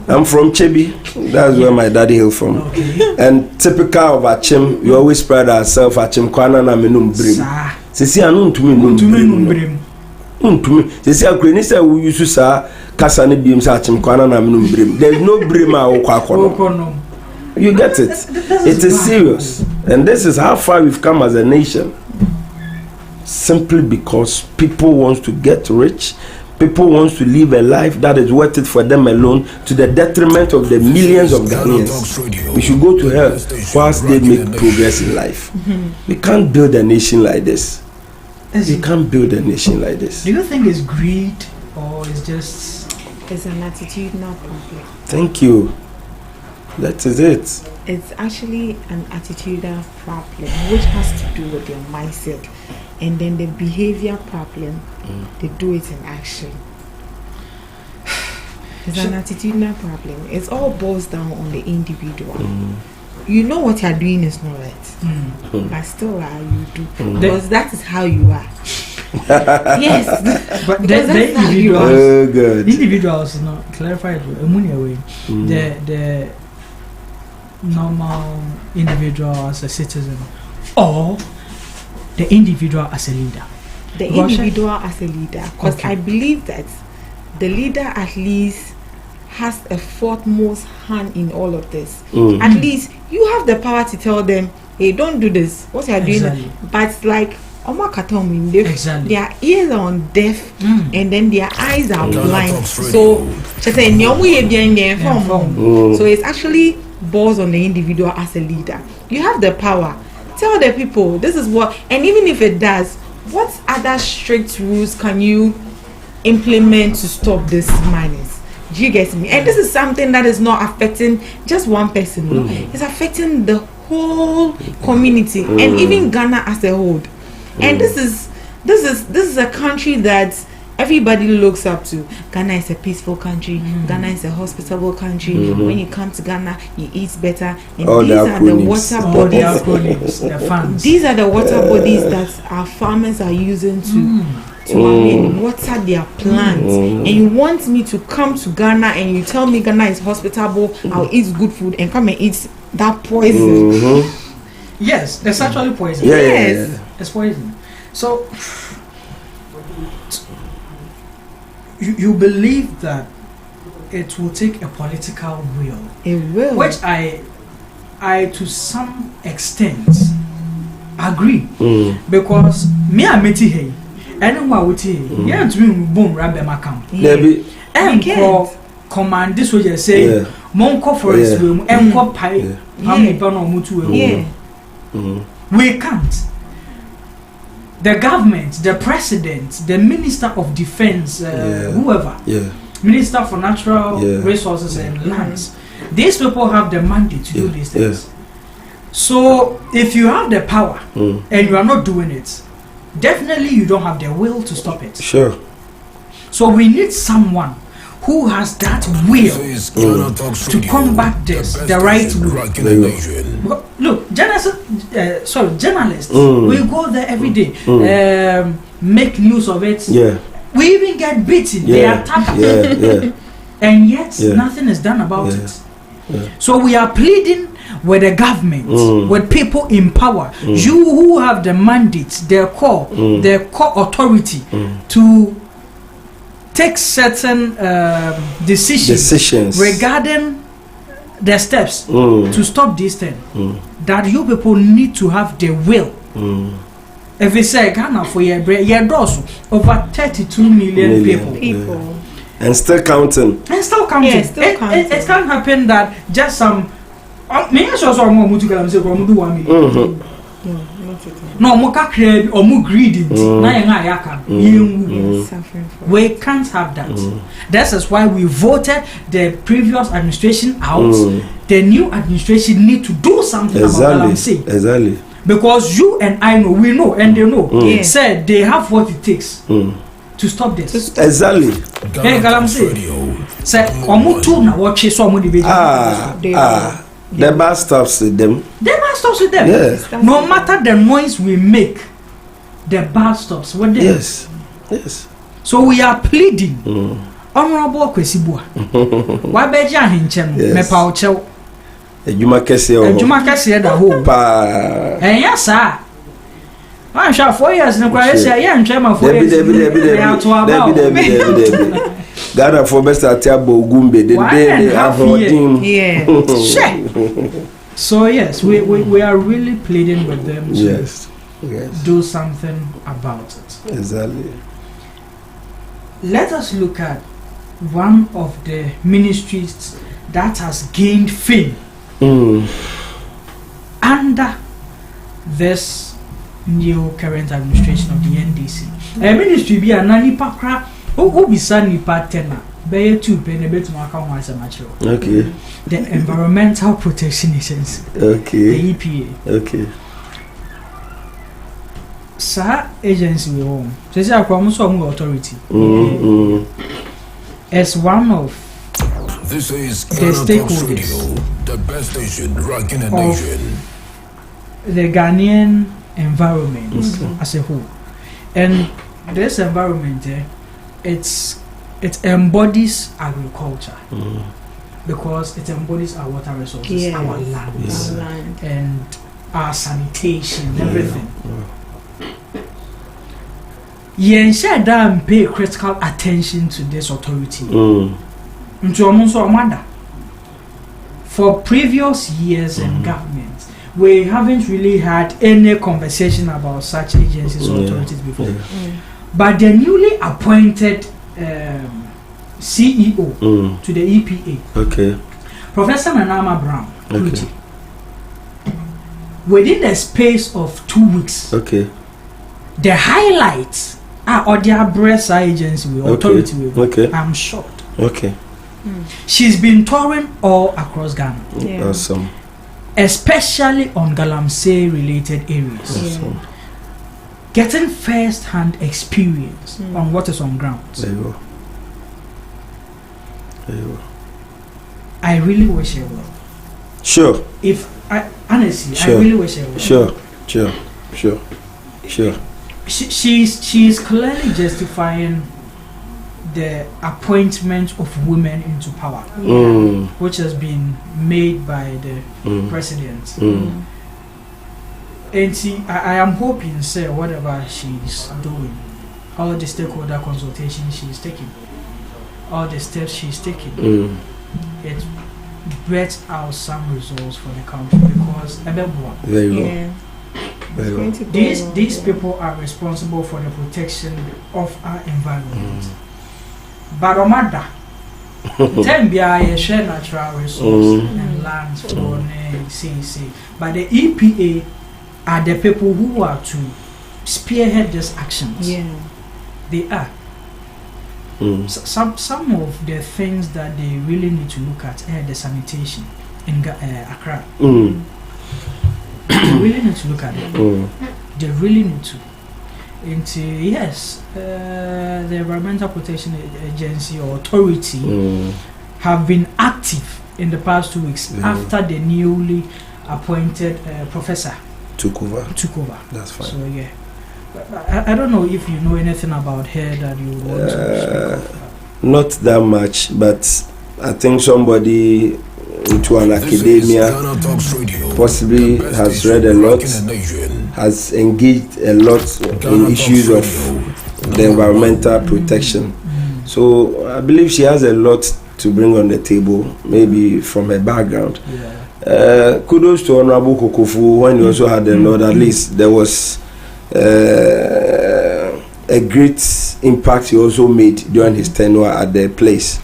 [SPEAKER 7] I'm from Chebi. That's where my daddy hail from. And typical of Achim, we always pride ourselves Achim Kwana na menum brim. Sisi anu ntumi num brim. Sisi akreni say we use sa kasa ne biem sa Achim Kwana na menum brim. There is no brim a okwa. You get it? It is serious. And this is how far we've come as a nation. Simply because people want to get rich, people want to live a life that is worth it for them alone, to the detriment of the millions of Ghanaians. We should go to hell whilst they make progress in life. We can't build a nation like this. We can't build a nation like this.
[SPEAKER 1] Do you think it's greed or it's just...
[SPEAKER 2] It's an attitudinal problem.
[SPEAKER 7] Thank you. That is it.
[SPEAKER 2] It's actually an attitudinal problem which has to do with your mindset. And then the behavior problem, they do it in action. It's an attitudinal problem. It all boils down on the individual. You know what you're doing is not right, but still you do. Because that is how you are. Yes.
[SPEAKER 1] But the individuals, individuals, not clarified, the normal individual as a citizen, or the individual as a leader?
[SPEAKER 2] The individual as a leader. Because I believe that the leader at least has a foremost hand in all of this. At least you have the power to tell them, hey, don't do this. What you are doing. But it's like, their ears are on deaf and then their eyes are blind. So it's actually balls on the individual as a leader. You have the power. Tell the people this is what, and even if it does, what other strict rules can you implement to stop this madness? Do you get me? And this is something that is not affecting just one person. It's affecting the whole community and even Ghana as a whole. And this is a country that everybody looks up to. Ghana is a peaceful country. Ghana is a hospitable country. When you come to Ghana, you eat better. And these are the water bodies. These are the water bodies that our farmers are using to water their plants. And you want me to come to Ghana and you tell me Ghana is hospitable, I'll eat good food and come and eat that poison.
[SPEAKER 1] Yes, it's actually poison.
[SPEAKER 7] Yes.
[SPEAKER 1] It's poison. So you believe that it will take a political will.
[SPEAKER 2] It will.
[SPEAKER 1] Which I to some extent agree. Because me and Meti hey, anyone with hey, yeah, to me boom rabbe makam. And command this way say monko forest we enko pai am bono mutu we. We can't. The government, the president, the minister of defense, whoever, minister for natural resources and lands, these people have the mandate to do these things. So if you have the power and you are not doing it, definitely you don't have the will to stop it.
[SPEAKER 7] Sure.
[SPEAKER 1] So we need someone who has that will to combat this the right way. Look, journalists, we go there every day, make news of it. We even get beaten, they attack us, and yet nothing is done about it. So we are pleading with the government, with people in power, you who have the mandate, their core authority to take certain decisions regarding the steps to stop this thing. That you people need to have the will. If we say Ghana for your over 32 million people.
[SPEAKER 7] And still counting.
[SPEAKER 1] It can't happen that just some. No, greedy. We can't have that. That is why we voted the previous administration out. The new administration need to do something about what I'm saying.
[SPEAKER 7] Exactly.
[SPEAKER 1] Because you and I know, we know, and they know. Said they have what it takes to stop this.
[SPEAKER 7] Exactly.
[SPEAKER 1] Hey, Galamse. Say, na watch so
[SPEAKER 7] the bus stops with them.
[SPEAKER 1] The bus stops with them.
[SPEAKER 7] Yes.
[SPEAKER 1] No matter the noise we make, the bus stops with them.
[SPEAKER 7] Yes.
[SPEAKER 1] So we are pleading. Honorable Kwesibua. Why beja hinchem me pa ochew.
[SPEAKER 7] Ejuma kese
[SPEAKER 1] da ho. Yes sir. I'm sure 4 years no kwa say yeah ntwema 4 years.
[SPEAKER 7] Debi. Ghana for best at Ogumbe the day they have
[SPEAKER 1] So yes, we are really pleading with them to do something about it.
[SPEAKER 7] Exactly.
[SPEAKER 1] Let us look at one of the ministries that has gained fame under this new current administration of the NDC. A ministry be a nani pakra who be sunny partner. Be 2 penny bet to account once a mature.
[SPEAKER 7] Okay.
[SPEAKER 1] The Environmental Protection Agency.
[SPEAKER 7] Okay.
[SPEAKER 1] The EPA.
[SPEAKER 7] Okay.
[SPEAKER 1] Sa agency we own. So it's a authority. As one of
[SPEAKER 5] this is
[SPEAKER 1] the stakeholders
[SPEAKER 5] the best station rocking the nation.
[SPEAKER 1] The Ghanaian environment as a whole. And this environment it embodies agriculture because it embodies our water resources, our lands, and our sanitation, everything. Yen share and pay critical attention to this authority. For previous years and governments, we haven't really had any conversation about such agencies or authorities before. But the newly appointed CEO to the EPA, Professor Mahama Brown, within the space of 2 weeks, the highlights are Odia Bressa agency authority. I'm shocked. She's been touring all across Ghana.
[SPEAKER 7] Awesome.
[SPEAKER 1] Especially on Galamsey related areas.
[SPEAKER 7] Awesome.
[SPEAKER 1] Getting first-hand experience on what is on ground.
[SPEAKER 7] There you go.
[SPEAKER 1] I really wish her well.
[SPEAKER 7] Sure.
[SPEAKER 1] If I honestly, I really wish her well.
[SPEAKER 7] Sure.
[SPEAKER 1] She's clearly justifying the appointment of women into power, which has been made by the president. And see, I am hoping, sir, whatever she's doing, all the stakeholder consultation she's taking, all the steps she's taking, it brings out some results for the country because
[SPEAKER 7] very well. Very well.
[SPEAKER 1] These people are responsible for the protection of our environment. But Omada, Tembia share natural resources and lands for CC. But the EPA are the people who are to spearhead these actions.
[SPEAKER 2] Yeah,
[SPEAKER 1] they are. Some of the things that they really need to look at are the sanitation in Accra. They really need to look at it. They really need to. Yes, the Environmental Protection Agency or Authority have been active in the past 2 weeks after the newly appointed professor took over.
[SPEAKER 7] That's fine.
[SPEAKER 1] So yeah, I don't know if you know anything about her that you want to speak of.
[SPEAKER 7] Not that much, but I think somebody into an academia possibly has read a lot, has engaged a lot in issues of the environmental protection. So I believe she has a lot to bring on the table, maybe from her background. Kudos to Honorable Kokofu when he also had a lot. At least there was a great impact he also made during his tenure at the place.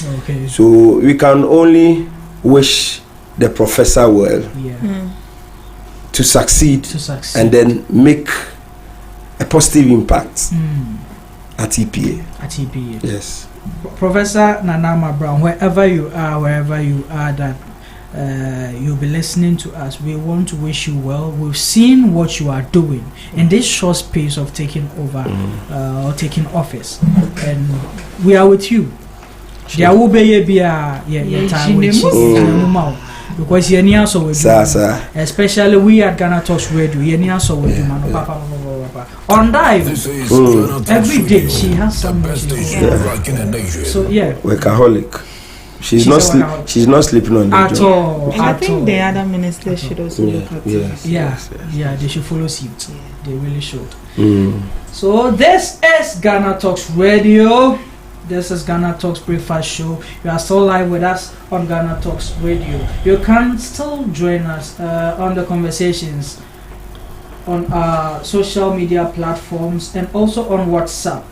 [SPEAKER 7] So we can only wish the professor well to succeed and then make a positive impact at EPA. Yes.
[SPEAKER 1] Professor Nanama Brown, wherever you are that you'll be listening to us, we want to wish you well. We've seen what you are doing in this short space of taking over or taking office, and we are with you. There will be a time because you near so especially we at GhanaTalks Radio, you near so with man on dive every day. She has something. So yeah,
[SPEAKER 7] workaholic. She's not sleeping on the
[SPEAKER 1] at
[SPEAKER 7] job.
[SPEAKER 1] all.
[SPEAKER 2] And I think the other ministers should also look at it.
[SPEAKER 1] Yeah, they should follow suit. They really should. So this is GhanaTalks Radio. This is GhanaTalks Breakfast Show. You are still live with us on GhanaTalks Radio. You can still join us on the conversations on our social media platforms and also on WhatsApp.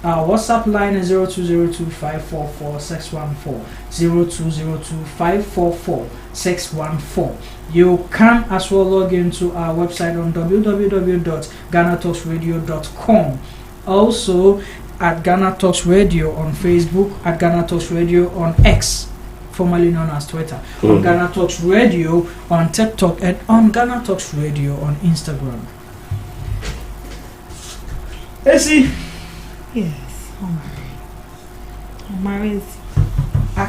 [SPEAKER 1] Our WhatsApp line is 0202544614. 0202544614. You can as well log into our website on www.GhanaTalksRadio.com. Also at GhanaTalks Radio on Facebook, at GhanaTalks Radio on X, formerly known as Twitter, on GhanaTalks Radio on TikTok, and on GhanaTalks Radio on Instagram. Essie.
[SPEAKER 2] Yes, Omar is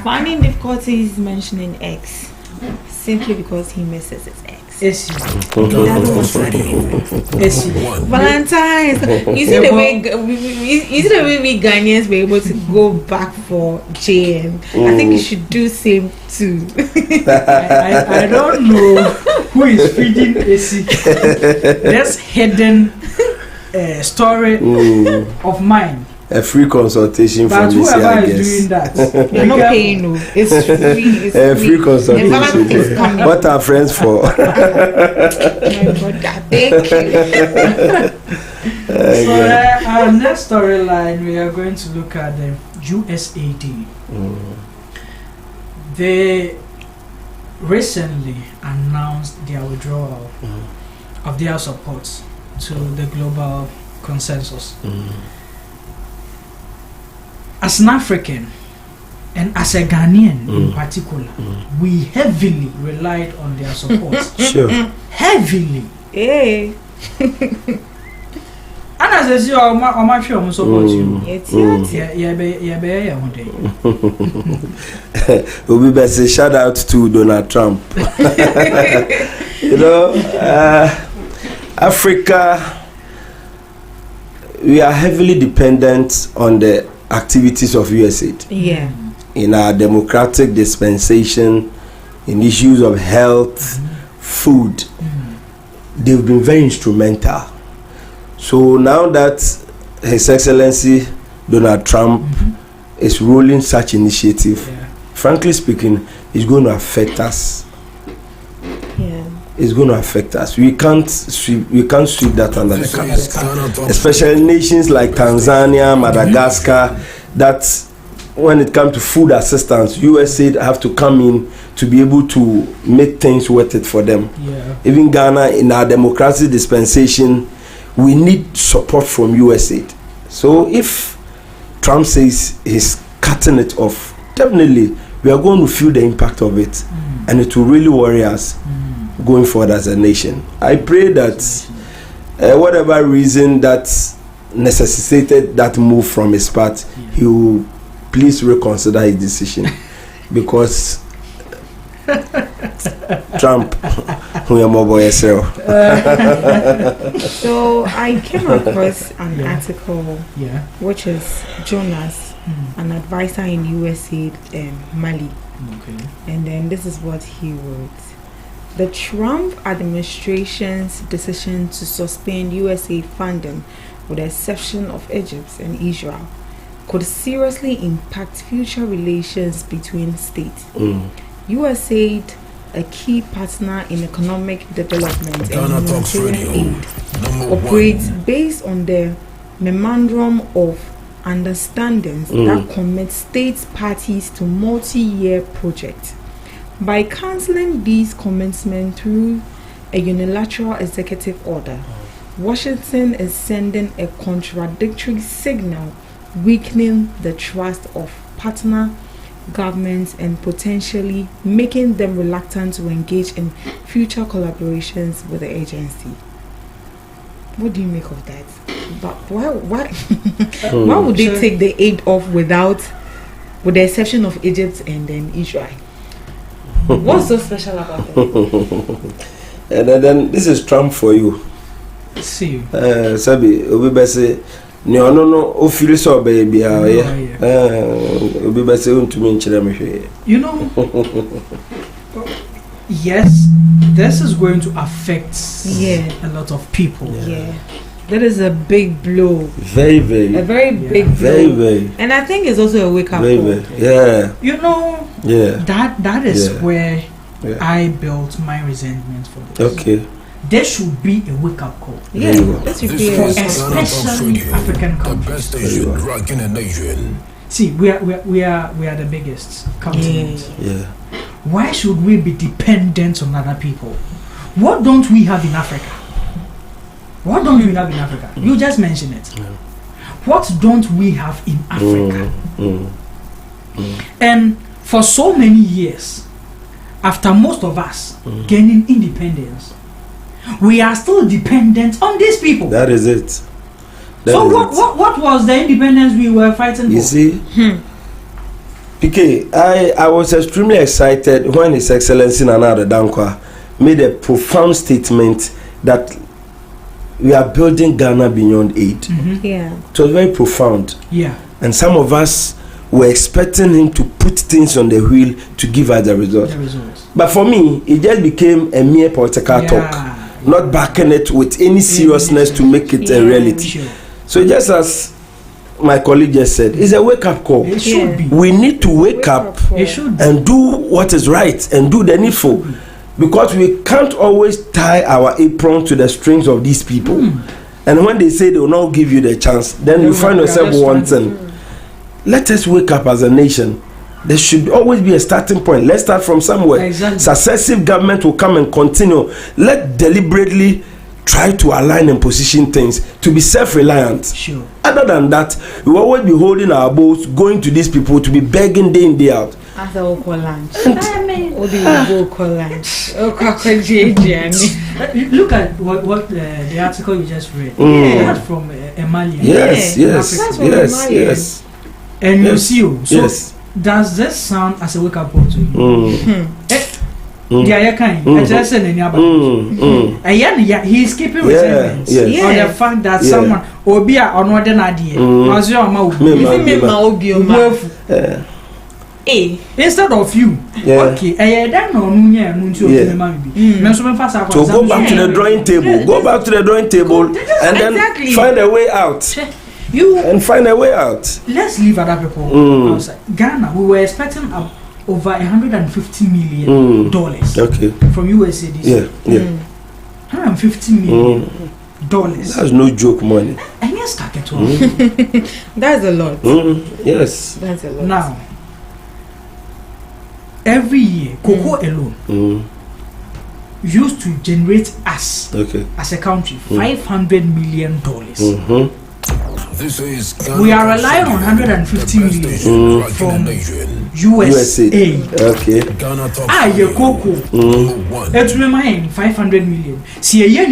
[SPEAKER 2] finding difficulties mentioning X simply because he misses his ex. Valentine's. You see the way we Ghanaians were able to go back for JM. I think you should do same too.
[SPEAKER 1] I don't know who is feeding AC. That's hidden story of mine.
[SPEAKER 7] A free consultation
[SPEAKER 1] but
[SPEAKER 7] from
[SPEAKER 1] whoever
[SPEAKER 7] I
[SPEAKER 1] is
[SPEAKER 7] guess.
[SPEAKER 1] doing that,
[SPEAKER 2] you're not paying. No, it's free.
[SPEAKER 7] A free consultation. What are friends for?
[SPEAKER 2] My brother, thank you.
[SPEAKER 1] So our next storyline, we are going to look at the USAID. They recently announced their withdrawal of their support to the global consensus. As an African and as a Ghanaian in particular, we heavily relied on their support.
[SPEAKER 7] Sure.
[SPEAKER 1] Heavily.
[SPEAKER 2] Hey.
[SPEAKER 1] And as I say, I'm sure I'm support you.
[SPEAKER 7] We'll be best shout out to Donald Trump. You know, Africa, we are heavily dependent on the activities of USAID.
[SPEAKER 2] Yeah.
[SPEAKER 7] In our democratic dispensation, in issues of health, food, they've been very instrumental. So now that His Excellency Donald Trump is rolling such initiative, frankly speaking, it's going to affect us. It's going to affect us. We can't sweep that under the carpet. Especially nations like Tanzania, Madagascar, that when it comes to food assistance, USAID have to come in to be able to make things worth it for them. Even Ghana, in our democracy dispensation, we need support from USAID. So if Trump says he's cutting it off, definitely we are going to feel the impact of it, and it will really worry us going forward as a nation. I pray that whatever reason that necessitated that move from his part, he will please reconsider his decision, because Trump,
[SPEAKER 2] So I came across an article, which is Jonas, an advisor in USAID Mali, and then this is what he wrote. The Trump administration's decision to suspend USAID funding, with the exception of Egypt and Israel, could seriously impact future relations between states. USAID, a key partner in economic development and humanitarian aid, operates based on the Memorandum of Understandings that commit state parties to multi-year projects. By cancelling these commitments through a unilateral executive order, Washington is sending a contradictory signal, weakening the trust of partner governments and potentially making them reluctant to engage in future collaborations with the agency. What do you make of that? But why would they take the aid off with the exception of Egypt and then Israel? What's so special about it?
[SPEAKER 7] And then this is Trump for you.
[SPEAKER 1] See,
[SPEAKER 7] Sabi, obi bese ni ono no o feel so baby obi bese untumi nchire me hwe.
[SPEAKER 1] You know, yes, this is going to affect a lot of people.
[SPEAKER 2] That is a big blow.
[SPEAKER 7] Very
[SPEAKER 2] a very big blow. Very. And I think it's also a wake up call.
[SPEAKER 1] You know, that is where I built my resentment for this.
[SPEAKER 7] Okay.
[SPEAKER 1] There should be a wake up call.
[SPEAKER 2] That should be
[SPEAKER 1] especially African countries. See, we are the biggest continent. Why should we be dependent on other people? What don't we have in Africa? What don't we have in Africa? You just mentioned it. What don't we have in Africa? And for so many years, after most of us gaining independence, we are still dependent on these people.
[SPEAKER 7] That is it.
[SPEAKER 1] So what was the independence we were fighting for?
[SPEAKER 7] You see, PK, I was extremely excited when His Excellency Nana Addo Dankwa made a profound statement that we are building Ghana beyond aid. It was very profound. And some of us were expecting him to put things on the wheel to give us the results. But for me, it just became a mere political talk, not backing it with any seriousness to make it a reality. So just as my colleague just said, it's a wake-up call.
[SPEAKER 1] It should be.
[SPEAKER 7] We need to wake up and do what is right and do the needful. Because we can't always tie our apron to the strings of these people. And when they say they will not give you the chance, then you find yourself wanting. Let us wake up as a nation. There should always be a starting point. Let's start from somewhere. Successive government will come and continue. Let deliberately try to align and position things to be self-reliant. Other than that, we will always be holding our boats, going to these people to be begging day in, day out.
[SPEAKER 2] As a lunch.
[SPEAKER 1] Look at what the article you just read. That's from Emalian.
[SPEAKER 7] Yes.
[SPEAKER 1] And you see, so does this sound as a wake up call to you? He's keeping resentment on the fact that someone Obia or not an idea. Instead of you, okay,
[SPEAKER 7] so go back to the drawing table. Go back to the drawing table and then find a way out. and find a way out.
[SPEAKER 1] Let's leave other people outside. Ghana, we were expecting over $150 million from USA this year. $150 million.
[SPEAKER 7] That's no joke money.
[SPEAKER 1] And yes,
[SPEAKER 2] that's a lot.
[SPEAKER 7] Yes,
[SPEAKER 2] that's a lot.
[SPEAKER 1] Now, every year, cocoa alone used to generate us as a country $500 million.
[SPEAKER 5] This is
[SPEAKER 1] we are relying on $150 million from USA. Your cocoa. It's remaining $500 million. See a year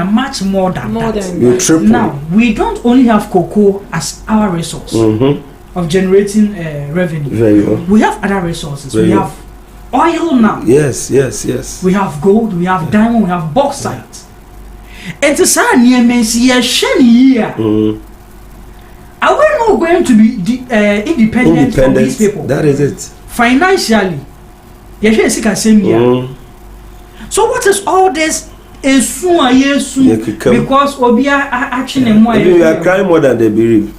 [SPEAKER 1] much more than that. Now we don't only have cocoa as our resource of generating revenue. We have other resources. We have oil now.
[SPEAKER 7] Yes.
[SPEAKER 1] We have gold. We have diamond. We have bauxite. And to say near Messi a here. Are we not going to be independent from these people?
[SPEAKER 7] That is it.
[SPEAKER 1] Financially, so what is all this? Because Obia action and more.
[SPEAKER 7] We are crying more than they believe.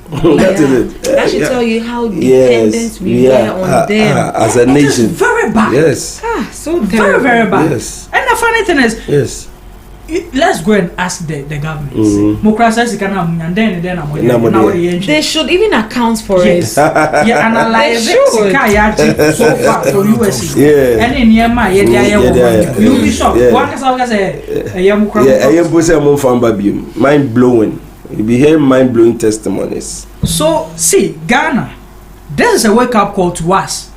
[SPEAKER 7] That is it.
[SPEAKER 2] That should tell you how dependent we are on them
[SPEAKER 7] as a nation.
[SPEAKER 1] Very bad.
[SPEAKER 7] Yes.
[SPEAKER 2] So
[SPEAKER 1] very bad.
[SPEAKER 7] Yes.
[SPEAKER 1] And the funny thing is, let's go and ask the government.
[SPEAKER 2] They should even account for it.
[SPEAKER 1] Analyze it so far from USA. And in Yama, you'll be shocked.
[SPEAKER 7] Mind blowing. You be hearing mind blowing testimonies.
[SPEAKER 1] So, see, Ghana, this is a wake up call to us.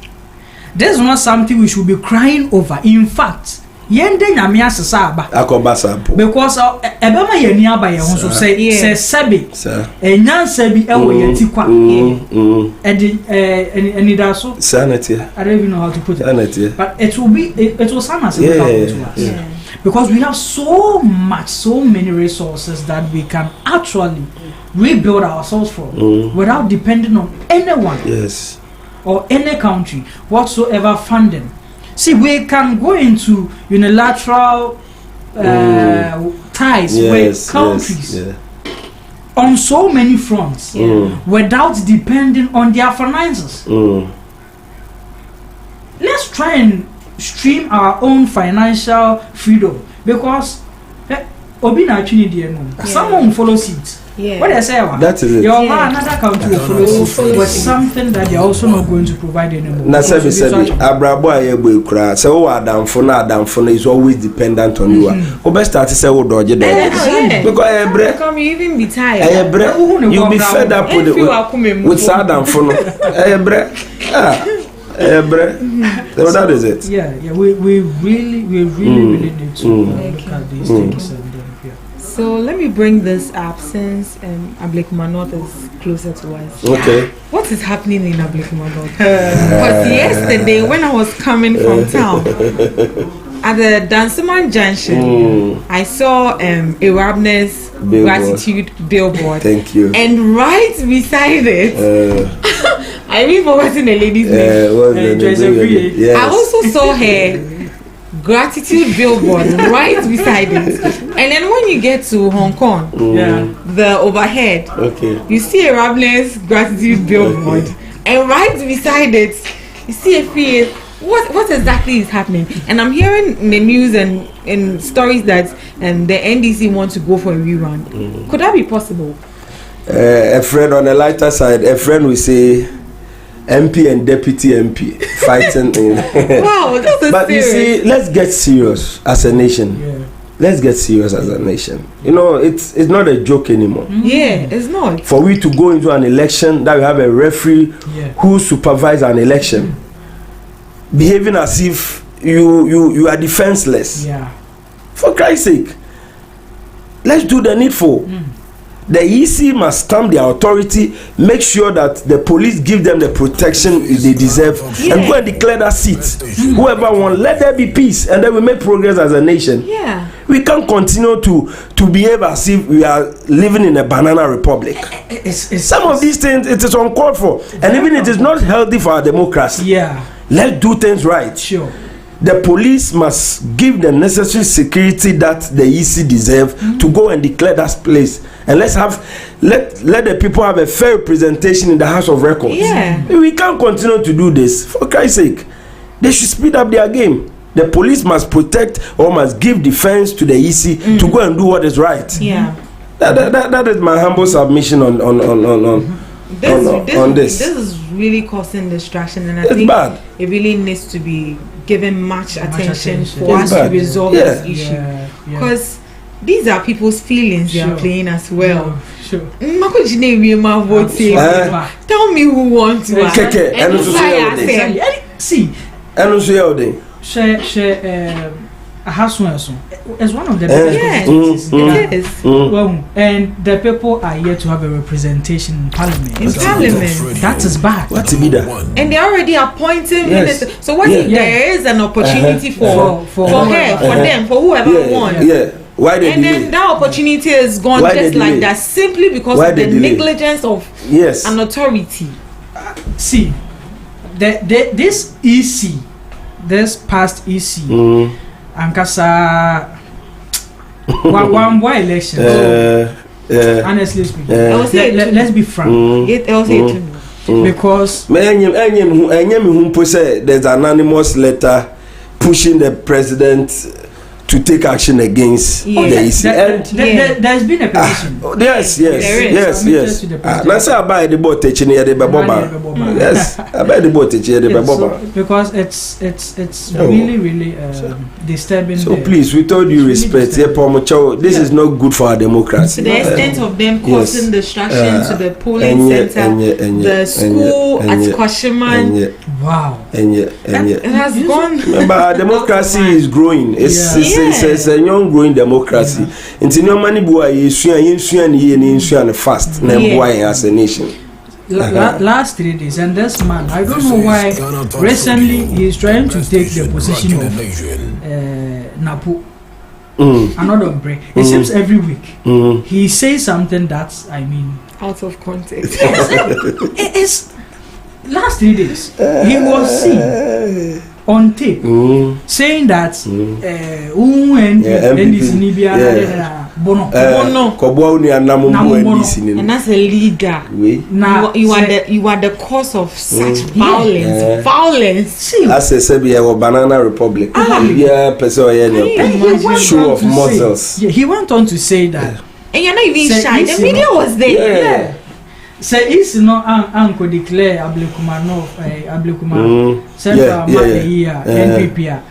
[SPEAKER 1] This is not something we should be crying over. In fact, because ebema ye ni aba ye ho so say sebi enyan sebi ewo ye tikwa and it also
[SPEAKER 7] sanity.
[SPEAKER 1] I don't even know how to put it
[SPEAKER 7] sanity.
[SPEAKER 1] But it will sound as to us because we have so many resources that we can actually rebuild ourselves from without depending on anyone or any country whatsoever funding. See, we can go into unilateral ties with countries on so many fronts without depending on their finances. Let's try and stream our own financial freedom because someone follows it. What I say about
[SPEAKER 7] that is it.
[SPEAKER 1] Another country will follow with something that they're also not going to provide anymore.
[SPEAKER 7] Nasabi Abrabo ayebo kura say o adamfo is always dependent on you. O best start say o dodge there. Because
[SPEAKER 2] you even be tired.
[SPEAKER 7] You be fed up with adamfo no. That is it.
[SPEAKER 1] We really need to look at these things.
[SPEAKER 2] So let me bring this up since Ablekuma North is closer to us.
[SPEAKER 7] Okay.
[SPEAKER 2] What is happening in Ablekuma North? Because yesterday when I was coming from town at the Dansoman Junction, I saw a Rabness gratitude billboard.
[SPEAKER 7] Thank you.
[SPEAKER 2] And right beside it, I even forgotten the lady's name.
[SPEAKER 7] Yes.
[SPEAKER 2] I also saw her gratitude billboard right beside it. And then when you get to Hong Kong, the overhead, you see a Rabness gratitude billboard, and right beside it, you see a field. What exactly is happening? And I'm hearing in the news and in stories that the NDC want to go for a rerun. Could that be possible?
[SPEAKER 7] A friend on the lighter side, a friend will say MP and deputy MP fighting in.
[SPEAKER 2] Wow, that's
[SPEAKER 7] but serious. You see, let's get serious as a nation. Let's get serious as a nation. You know, it's not a joke anymore.
[SPEAKER 2] Yeah, it's not.
[SPEAKER 7] For we to go into an election that we have a referee who supervises an election, behaving as if you are defenseless. For Christ's sake, let's do the needful. The EC must stamp the authority, make sure that the police give them the protection they deserve, and go and declare that seat. Whoever wants, let there be peace, and then we make progress as a nation. We can't continue to behave as if we are living in a banana republic. Some of these things, it is uncalled for, and even it is not healthy for our democracy. Let's do things right. the police must give the necessary security that the EC deserve to go and declare that place, and let the people have a fair representation in the House of Records. We can't continue to do this. For Christ's sake, they should speed up their game. The police must protect or must give defense to the EC to go and do what is right. That is my humble submission on this.
[SPEAKER 2] This is really causing distraction, and I think it really needs to be given much attention for us to resolve this issue, because these are people's feelings they are playing as well. Tell me who wants to
[SPEAKER 1] it's one of the biggest and the people are here to have a representation in Parliament. That is bad.
[SPEAKER 2] And they already appointing ministers. So what if there is an opportunity for her, for them, for whoever wants?
[SPEAKER 7] Why they delay?
[SPEAKER 2] Then that opportunity is gone just like that, simply because of the negligence of an authority.
[SPEAKER 1] See, this EC, this past EC, Ankasa one election. Honestly speaking, let's be frank. Because
[SPEAKER 7] there's an anonymous letter pushing the president to take action against the EC.
[SPEAKER 1] There's been a petition.
[SPEAKER 7] Yes. That's about the boat teaching here, the Baboba. Yes, about the boat teaching here, the Baboba.
[SPEAKER 1] Because it's really disturbing.
[SPEAKER 7] So please, with all due respect, this is not good for our democracy.
[SPEAKER 2] To the extent of them causing distraction to the polling center, the school at Kwashiman.
[SPEAKER 1] Wow.
[SPEAKER 2] It has gone.
[SPEAKER 7] Remember, our democracy is growing. It's a young growing democracy. Into no money boy, you fast. As a nation.
[SPEAKER 1] Last 3 days, and this man, I don't know why. Recently, he is trying to take the position of Napo. Another break. It seems every week he says something that's,
[SPEAKER 2] out of context.
[SPEAKER 1] It's last 3 days he was seen on tape saying that
[SPEAKER 2] and as a leader you are the cause of such violence.
[SPEAKER 7] As I said, we have a banana republic. Show of muscles.
[SPEAKER 1] He went on to say that,
[SPEAKER 2] and you're not even shy. The video was there.
[SPEAKER 1] Say it's not uncle declare Ablekuma Central NPP.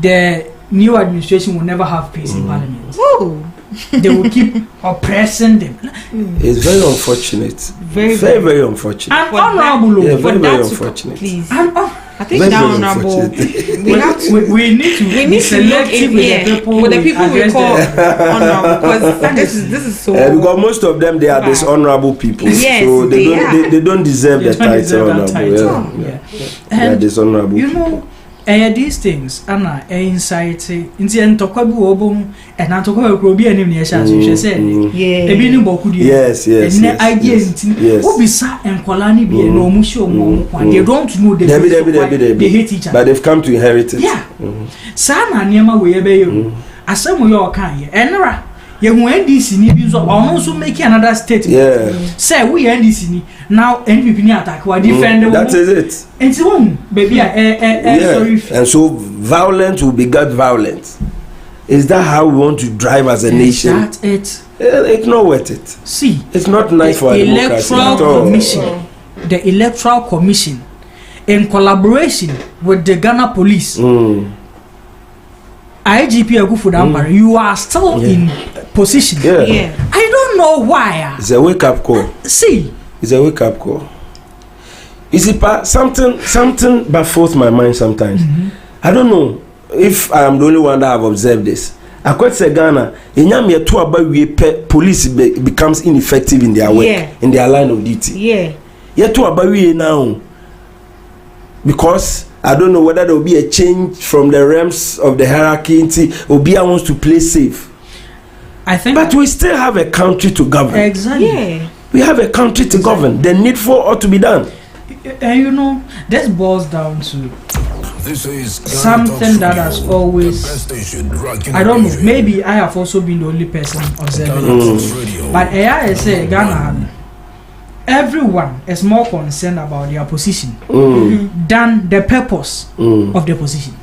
[SPEAKER 1] The new administration will never have peace in Parliament. They will keep oppressing them.
[SPEAKER 7] It's very unfortunate. Very unfortunate.
[SPEAKER 1] And honorable.
[SPEAKER 7] Very unfortunate.
[SPEAKER 2] Please. I think that honorable.
[SPEAKER 1] We need to be selective with the people
[SPEAKER 2] we call honorable, because this is so.
[SPEAKER 7] Because most of them, they are dishonorable people.
[SPEAKER 2] Yes,
[SPEAKER 7] so they don't deserve the title honorable. They are dishonorable.
[SPEAKER 1] You know, these things Anna insight into Tokabu Obum and Antoko Robi and Nisha said, Ebini Boku.
[SPEAKER 7] Yes.
[SPEAKER 1] Obisa and Kolani be no Musho. They don't know they hate each other.
[SPEAKER 7] But they've come to inherit it.
[SPEAKER 1] Sana Niama Webe, as some of your kind, and you NDC ni so also making another statement. Say we NDC now NPP ni attack we defend.
[SPEAKER 7] That is it.
[SPEAKER 1] And so baby sorry.
[SPEAKER 7] And so violence will beget violence. Is that how we want to drive as a nation?
[SPEAKER 1] That's it.
[SPEAKER 7] It's not worth it.
[SPEAKER 1] See,
[SPEAKER 7] it's not nice for a democracy at all.
[SPEAKER 1] The Electoral Commission, in collaboration with the Ghana Police, IGP Agufudampare, you are still in position. I don't know why.
[SPEAKER 7] It's a wake-up call.
[SPEAKER 1] See,
[SPEAKER 7] it's a wake-up call. You see, something baffles my mind sometimes. I don't know if I am the only one that have observed this. I quite say Ghana, police becomes ineffective in their work, in their line of duty. Now, because I don't know whether there will be a change from the realms of the hierarchy. Obia wants to play safe.
[SPEAKER 1] I think,
[SPEAKER 7] but we still have a country to govern.
[SPEAKER 1] Exactly.
[SPEAKER 7] We have a country to govern. The needful ought to be done.
[SPEAKER 1] And you know, this boils down to something that has always, I don't know, maybe I have also been the only person observing it. But I say Ghana, everyone is more concerned about their position than the purpose of the position.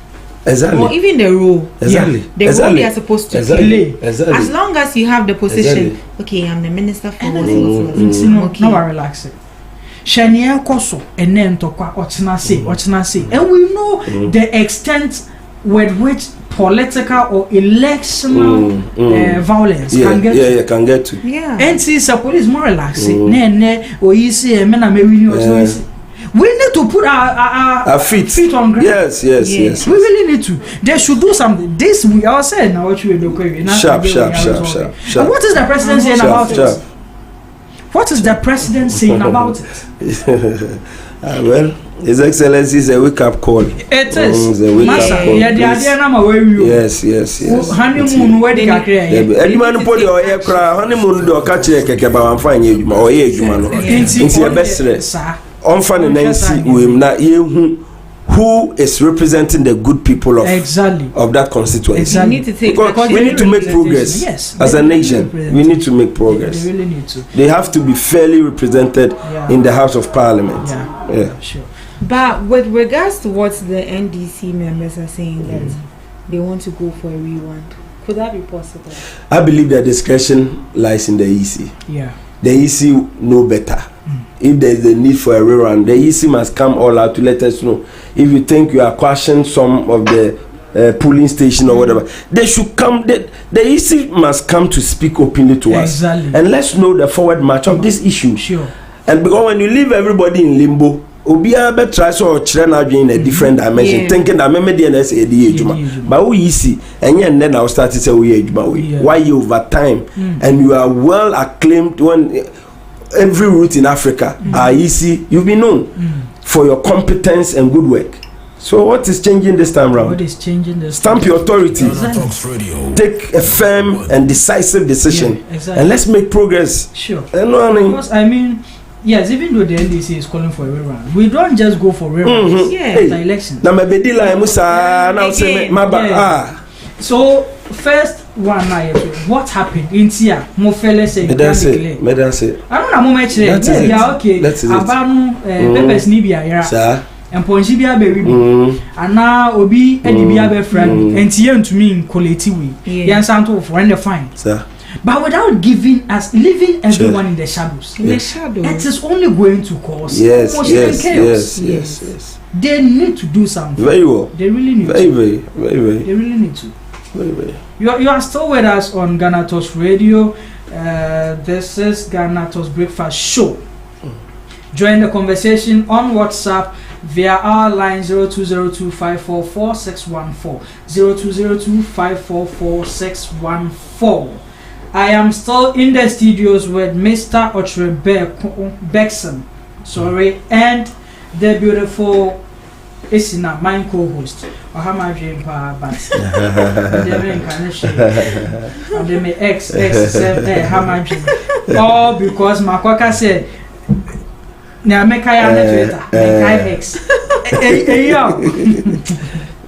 [SPEAKER 2] Exactly. Or even the role.
[SPEAKER 7] Exactly.
[SPEAKER 2] The role they are supposed to play. Exactly. As long as you have the position, okay, I'm the minister for
[SPEAKER 1] what. Now I relax it. Shania Koso and then Tokwa Ochina say. And we know the extent with which political or electional violence can get to.
[SPEAKER 7] Can get to.
[SPEAKER 2] Yeah.
[SPEAKER 1] And see, the police more relaxing. Or you see, men are maybe we need to put our feet on ground.
[SPEAKER 7] Yes.
[SPEAKER 1] We really need to. They should do something. This we all said now. What you do?
[SPEAKER 7] Sharp.
[SPEAKER 1] And what is the president saying about it? What is the president saying about it?
[SPEAKER 7] Well, His Excellency is a wake-up call.
[SPEAKER 1] It is.
[SPEAKER 7] A wake-up call. Yes.
[SPEAKER 1] Honeymoon wedding.
[SPEAKER 7] Anyone put your air cry. Honeymoon do catch a keke, but I'm fine. You or it's your best. On fun Nancy, who is representing the good people of that constituency.
[SPEAKER 1] Exactly.
[SPEAKER 7] We need to take we need to make progress.
[SPEAKER 1] Yes,
[SPEAKER 7] as a nation, we need to make progress.
[SPEAKER 1] They really need to.
[SPEAKER 7] They have to be fairly represented in the House of Parliament.
[SPEAKER 1] Yeah. Sure.
[SPEAKER 2] But with regards to what the NDC members are saying that they want to go for a rewind, could that be possible?
[SPEAKER 7] I believe that discretion lies in the EC.
[SPEAKER 1] Yeah.
[SPEAKER 7] The EC know better. If there is a need for a rerun, the EC must come all out to let us know. If you think you are questioning some of the polling station or whatever, they should come. The EC must come to speak openly to us, and let's know the forward march of this issue.
[SPEAKER 1] Sure.
[SPEAKER 7] And because when you leave everybody in limbo, Obia be try so children in a different dimension, thinking that maybe the NSA but we see, and then I'll start to say why you over time, and you are well acclaimed when. Every route in Africa are easy. You've been known for your competence and good work. So what is changing this time round?
[SPEAKER 1] What is changing this?
[SPEAKER 7] Stamp your authority. Take a firm and decisive decision, and let's make progress.
[SPEAKER 1] Sure. Because I mean, yes, even though the NDC is calling for a rerun, we don't just go for reruns. The election. So first one night, what happened in Tia? Mo fele say I don't know moment today. Yeah, okay. Abanu peppers ni bia yara. And ponji bia be we. And now obi edi bia be friend. And Tia to me in quality we. Yeah, santo for when they fine. But without leaving everyone in the shadows.
[SPEAKER 2] In the shadows.
[SPEAKER 1] It is only going to cause
[SPEAKER 7] chaos.
[SPEAKER 1] Yes. They need to do something.
[SPEAKER 7] Very well.
[SPEAKER 1] They really need to.
[SPEAKER 7] Very.
[SPEAKER 1] They really need to.
[SPEAKER 7] Very.
[SPEAKER 1] You are still with us on GhanaTalks Radio. This is GhanaTalks Breakfast Show. Join the conversation on WhatsApp via our line 0202544614. 0202544614. I am still in the studios with Mr. Beckson, and the beautiful Isina, my co-host. Mahama dream but they may X Hama dream. All because Makwaka said now make X.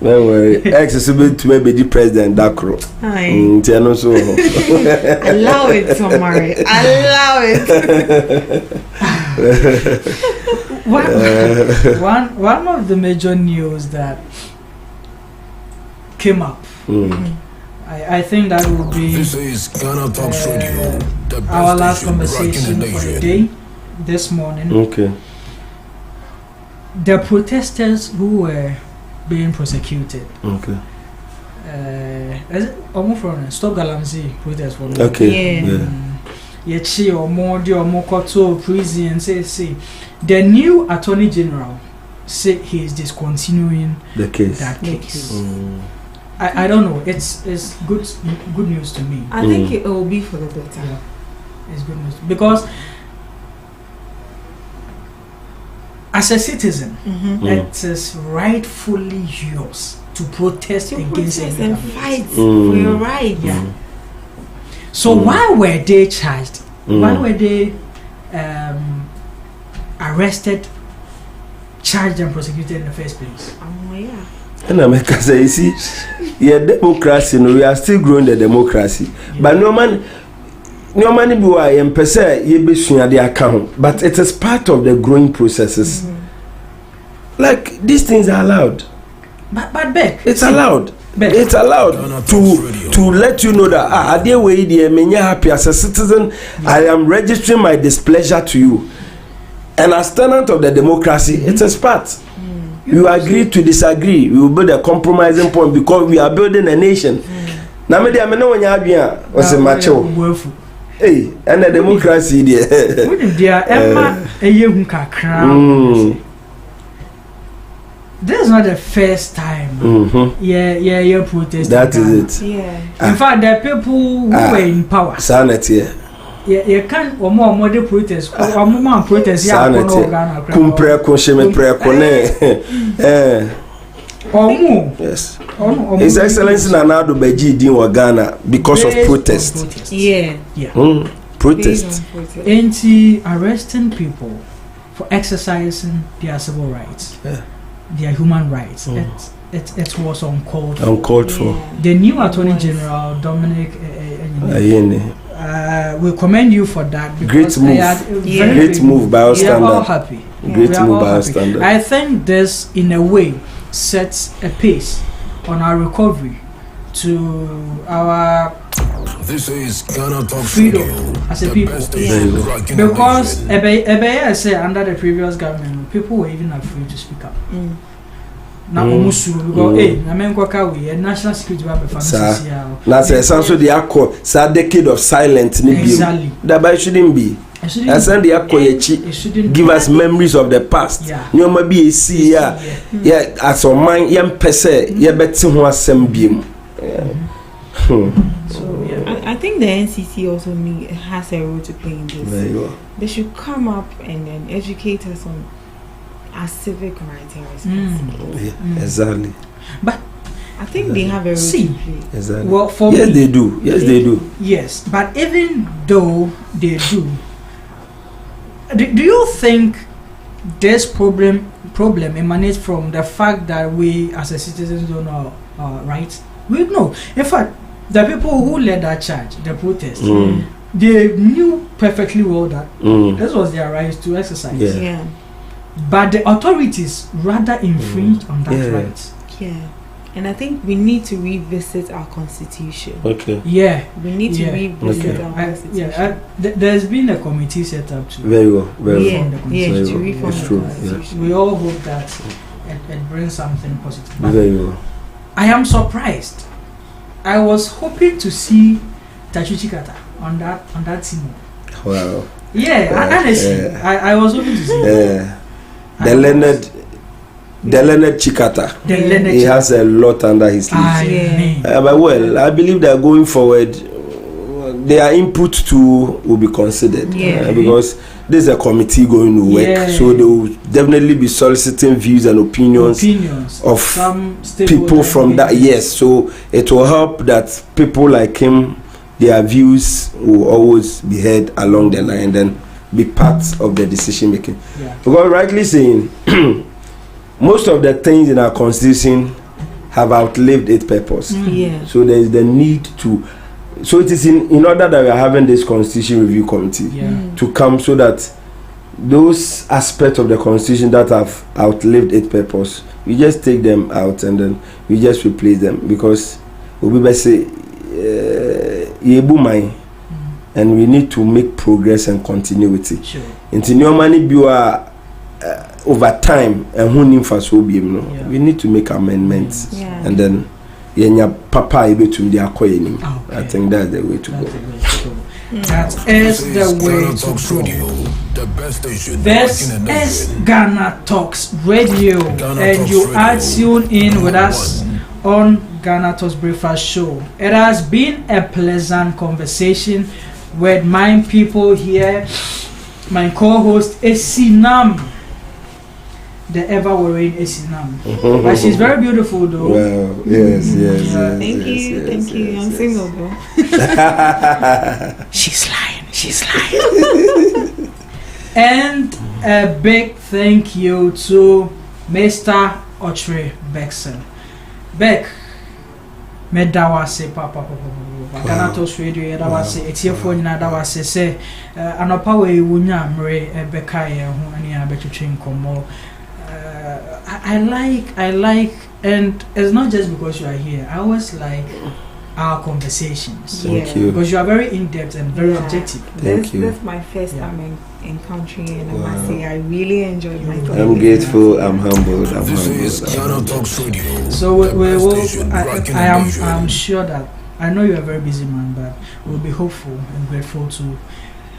[SPEAKER 7] Don't worry, X is able to maybe the president Dakro. So
[SPEAKER 2] allow it, Somari. Allow
[SPEAKER 1] it. One of the major news that came up. I think that will be our last conversation for the day this morning.
[SPEAKER 7] Okay.
[SPEAKER 1] The protesters who were being prosecuted.
[SPEAKER 7] Okay.
[SPEAKER 1] Almost from Stop Galamsey protest for
[SPEAKER 7] okay.
[SPEAKER 1] Yet she or more koto prison and say the new Attorney General said he is discontinuing
[SPEAKER 7] that case.
[SPEAKER 1] I don't know. It's good news to me.
[SPEAKER 2] I think it will be for the better.
[SPEAKER 1] Yeah. It's good news because as a citizen, it is rightfully yours to protest against
[SPEAKER 2] and fight for your right.
[SPEAKER 1] Yeah. So why were they charged? Why were they arrested, charged, and prosecuted in the first place?
[SPEAKER 7] And America say, you see, yeah, democracy, no, we are still growing the democracy. But no man be why and per se ye be soon the account. But it is part of the growing processes. Like these things are allowed.
[SPEAKER 1] But Beck,
[SPEAKER 7] it's allowed. It's allowed to let you know that at the way me happy as a citizen, I am registering my displeasure to you. And as tenant of the democracy, it's a part. You agree to disagree. We will build a compromising point because we are building a nation. Now, me know when you have here was a macho. Hey, and the democracy there.
[SPEAKER 1] This is not the first time. Yeah, protest.
[SPEAKER 7] That is it.
[SPEAKER 1] Yeah. In fact, there are people who were in power.
[SPEAKER 7] Sanity.
[SPEAKER 1] You can't or more protest. Or more protest.
[SPEAKER 7] Kumpre kosheme prekone. Yes. His Excellency Nana Ado Beji din wa Ghana because of protest.
[SPEAKER 2] Yeah.
[SPEAKER 7] Protest.
[SPEAKER 1] Arresting people for exercising their civil rights. Their human rights. It was uncalled for. The new Attorney General Dominic we commend you for that.
[SPEAKER 7] Great move. Great move by our standard.
[SPEAKER 1] We are all happy.
[SPEAKER 7] Great move by our standard.
[SPEAKER 1] I think this, in a way, sets a pace on our recovery to our freedom as a people. Because I say under the previous government, people were even afraid to speak up. Now, because national security
[SPEAKER 7] that's essentially the accord. It's a decade of silence.
[SPEAKER 1] Exactly.
[SPEAKER 7] That shouldn't be. Give us memories of the past. You might be a see as a mind young pese, yeah, bet was some beam.
[SPEAKER 2] I think the NCC also has a role to play in this. They should come up and then educate us on our civic rights and responsibilities.
[SPEAKER 7] Exactly.
[SPEAKER 1] But
[SPEAKER 2] I think they have a role to play.
[SPEAKER 7] Exactly.
[SPEAKER 1] Well, for
[SPEAKER 7] yes,
[SPEAKER 1] me,
[SPEAKER 7] they do. Yes, they do.
[SPEAKER 1] Yes, but even though they do, do you think this problem emanates from the fact that we as a citizens don't know our rights? We know. In fact, the people who led that charge, the protest, they knew perfectly well that this was their right to exercise.
[SPEAKER 2] Yeah.
[SPEAKER 1] But the authorities rather infringed on that right.
[SPEAKER 2] Yeah. And I think we need to revisit our constitution.
[SPEAKER 7] Okay.
[SPEAKER 1] Yeah.
[SPEAKER 2] We need to revisit our constitution.
[SPEAKER 1] There's been a committee set up to
[SPEAKER 7] very well.
[SPEAKER 2] To reform the constitution.
[SPEAKER 1] We all hope that it brings something positive. But
[SPEAKER 7] very well.
[SPEAKER 1] I am surprised. I was hoping to see Tachuchi Kata on that team.
[SPEAKER 7] Wow.
[SPEAKER 1] Yeah, honestly, I was hoping to see.
[SPEAKER 7] The Leonard Chikata. He has a lot under his sleeve. But well, I believe that going forward, their input too will be considered because there's a committee going to work, so they will definitely be soliciting views and opinions of people from that. Yes, so it will help that people like him, their views will always be heard along the line and then be part of the decision making. Because rightly saying, most of the things in our constitution have outlived its purpose. So there is the need to. So it is in order that we are having this constitution review committee to come so that those aspects of the constitution that have outlived its purpose, we just take them out and then we just replace them because we be say and we need to make progress and continuity. Into new money over time and we need to make amendments and then papa I think that's the way to go.
[SPEAKER 1] That is the way to go. This is Ghana Talks Radio, and you are tuned in with us on Ghana Talks Breakfast Show. It has been a pleasant conversation with my people here. My co-host Esinam, the ever worried Esinam. But she's very beautiful though.
[SPEAKER 7] Well, yes.
[SPEAKER 2] Thank you. I'm single though.
[SPEAKER 1] She's lying. And a big thank you to Mr. Ochre Bexon. Beck medawase papa GhanaTalks radio edawase etiefo nyina dawase se anopa we wonya amre ebeka ye ho ani abetwetwe nkomo. I like, and it's not just because you are here. I always like our conversations.
[SPEAKER 7] Thank you.
[SPEAKER 1] Because you are very in-depth and very objective.
[SPEAKER 2] This is my first time encountering, and I must say I really enjoyed my time.
[SPEAKER 7] I'm grateful. I'm humbled.
[SPEAKER 5] This is GhanaTalks radio.
[SPEAKER 1] So we will. I'm sure that I know you are a very busy man, but we'll be hopeful and grateful to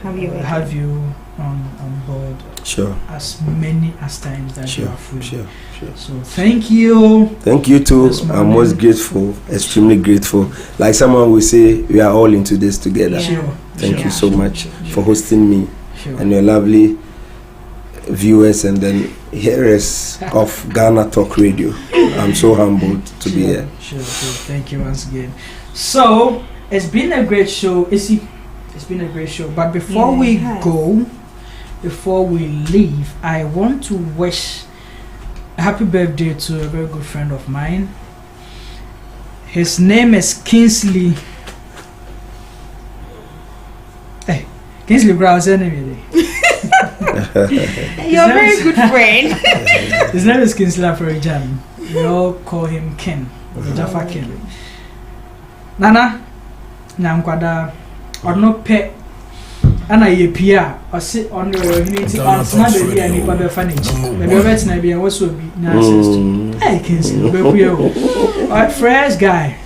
[SPEAKER 1] have you on board.
[SPEAKER 7] Sure.
[SPEAKER 1] As many as times that you are free.
[SPEAKER 7] Sure.
[SPEAKER 1] So thank you.
[SPEAKER 7] Thank you too. I'm most grateful, extremely grateful. Like someone will say, we are all into this together.
[SPEAKER 1] Sure.
[SPEAKER 7] Thank you so much for hosting me
[SPEAKER 1] Sure.
[SPEAKER 7] and your lovely viewers and then hearers of GhanaTalks radio. I'm so humbled to be here.
[SPEAKER 1] Sure. Thank you once again. So it's been a great show. It's been a great show. But before we leave, I want to wish a happy birthday to a very good friend of mine. His name is Kingsley. Hey, Kingsley Browse anyway.
[SPEAKER 2] You're a very good friend.
[SPEAKER 1] His name is Kingsley Afrojan. We all call him Ken. Jaffa Ken. Nana, Nankwada, or no pet. And I appear or sit on the unity on Snabby and Nipa Fanage. Maybe a vet maybe also be nice. Hey, Kingsley, but fresh guy.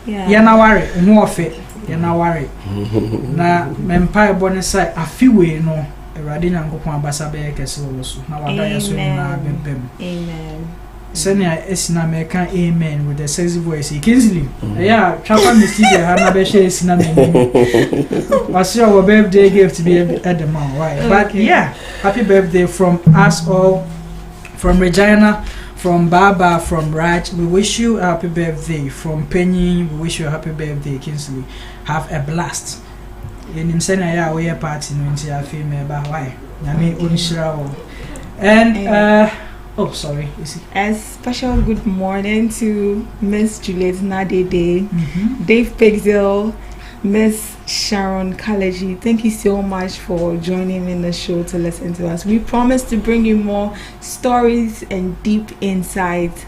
[SPEAKER 1] You're not worried, no fit. You're not worried. Now, Empire bonus side, a few way no. Radin and Gopon Bassabe Castle. Now I Amen. Senya esina meka amen with the sexy voice. Kingsley. Yeah, Chapa Mistake Hanabeshe esina me. Was your birthday gift to be at the mount, right? But yeah, happy birthday from us all, from Regina, from Baba, from Raj. We wish you a happy birthday. From Penny, we wish you a happy birthday, Kingsley. Have a blast. In Senya ya we party no nti afi me ba why. Nyame onishira wo. And oh, sorry.
[SPEAKER 2] A special good morning to Miss Juliet Nadede, Dave Pixel, Miss Sharon Kaleji. Thank you so much for joining me in the show to listen to us. We promise to bring you more stories and deep insights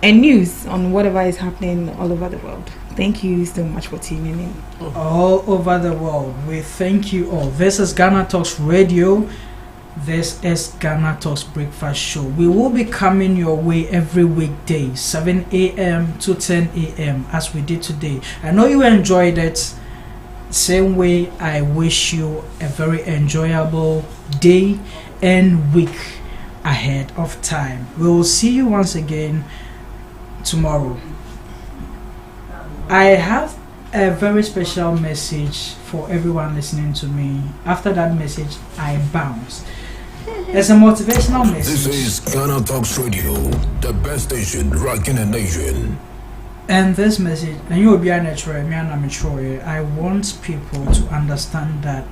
[SPEAKER 2] and news on whatever is happening all over the world. Thank you so much for tuning in.
[SPEAKER 1] All over the world, we thank you all. This is GhanaTalks Radio. This is GhanaTalks Breakfast Show. We will be coming your way every weekday, 7 a.m. to 10 a.m. as we did today. I know you enjoyed it. Same way, I wish you a very enjoyable day and week ahead of time. We will see you once again tomorrow. I have a very special message for everyone listening to me. After that message, I bounce. It's a motivational message.
[SPEAKER 5] This is GhanaTalks Radio, the best station rocking the nation.
[SPEAKER 1] And this message, and you will be a natural, me and I'm sure, I want people to understand that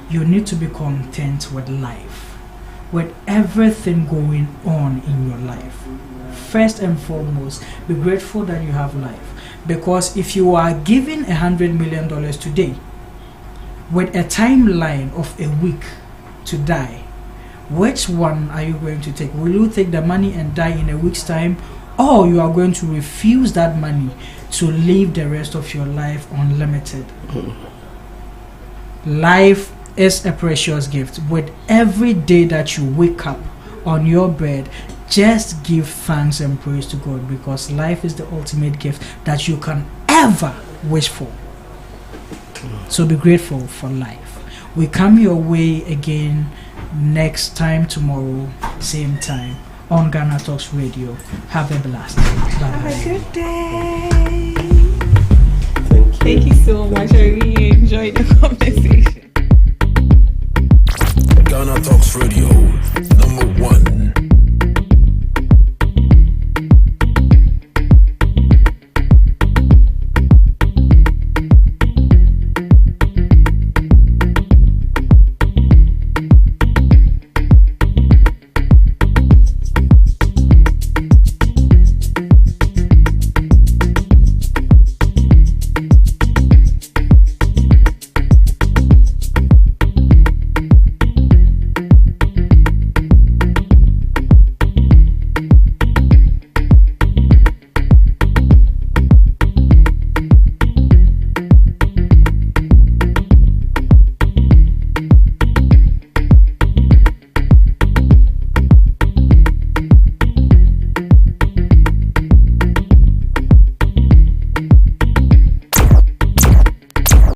[SPEAKER 1] you need to be content with life, with everything going on in your life. First and foremost, be grateful that you have life. Because if you are given $100 million today, with a timeline of a week to die, which one are you going to take? Will you take the money and die in a week's time, or you are going to refuse that money to live the rest of your life unlimited? Life is a precious gift. With every day that you wake up on your bed, just give thanks and praise to God, because life is the ultimate gift that you can ever wish for. So be grateful for life. We come your way again next time tomorrow, same time on GhanaTalks Radio. Have a blast. Bye.
[SPEAKER 2] Have a good day.
[SPEAKER 7] Thank you.
[SPEAKER 2] Thank you so much. I really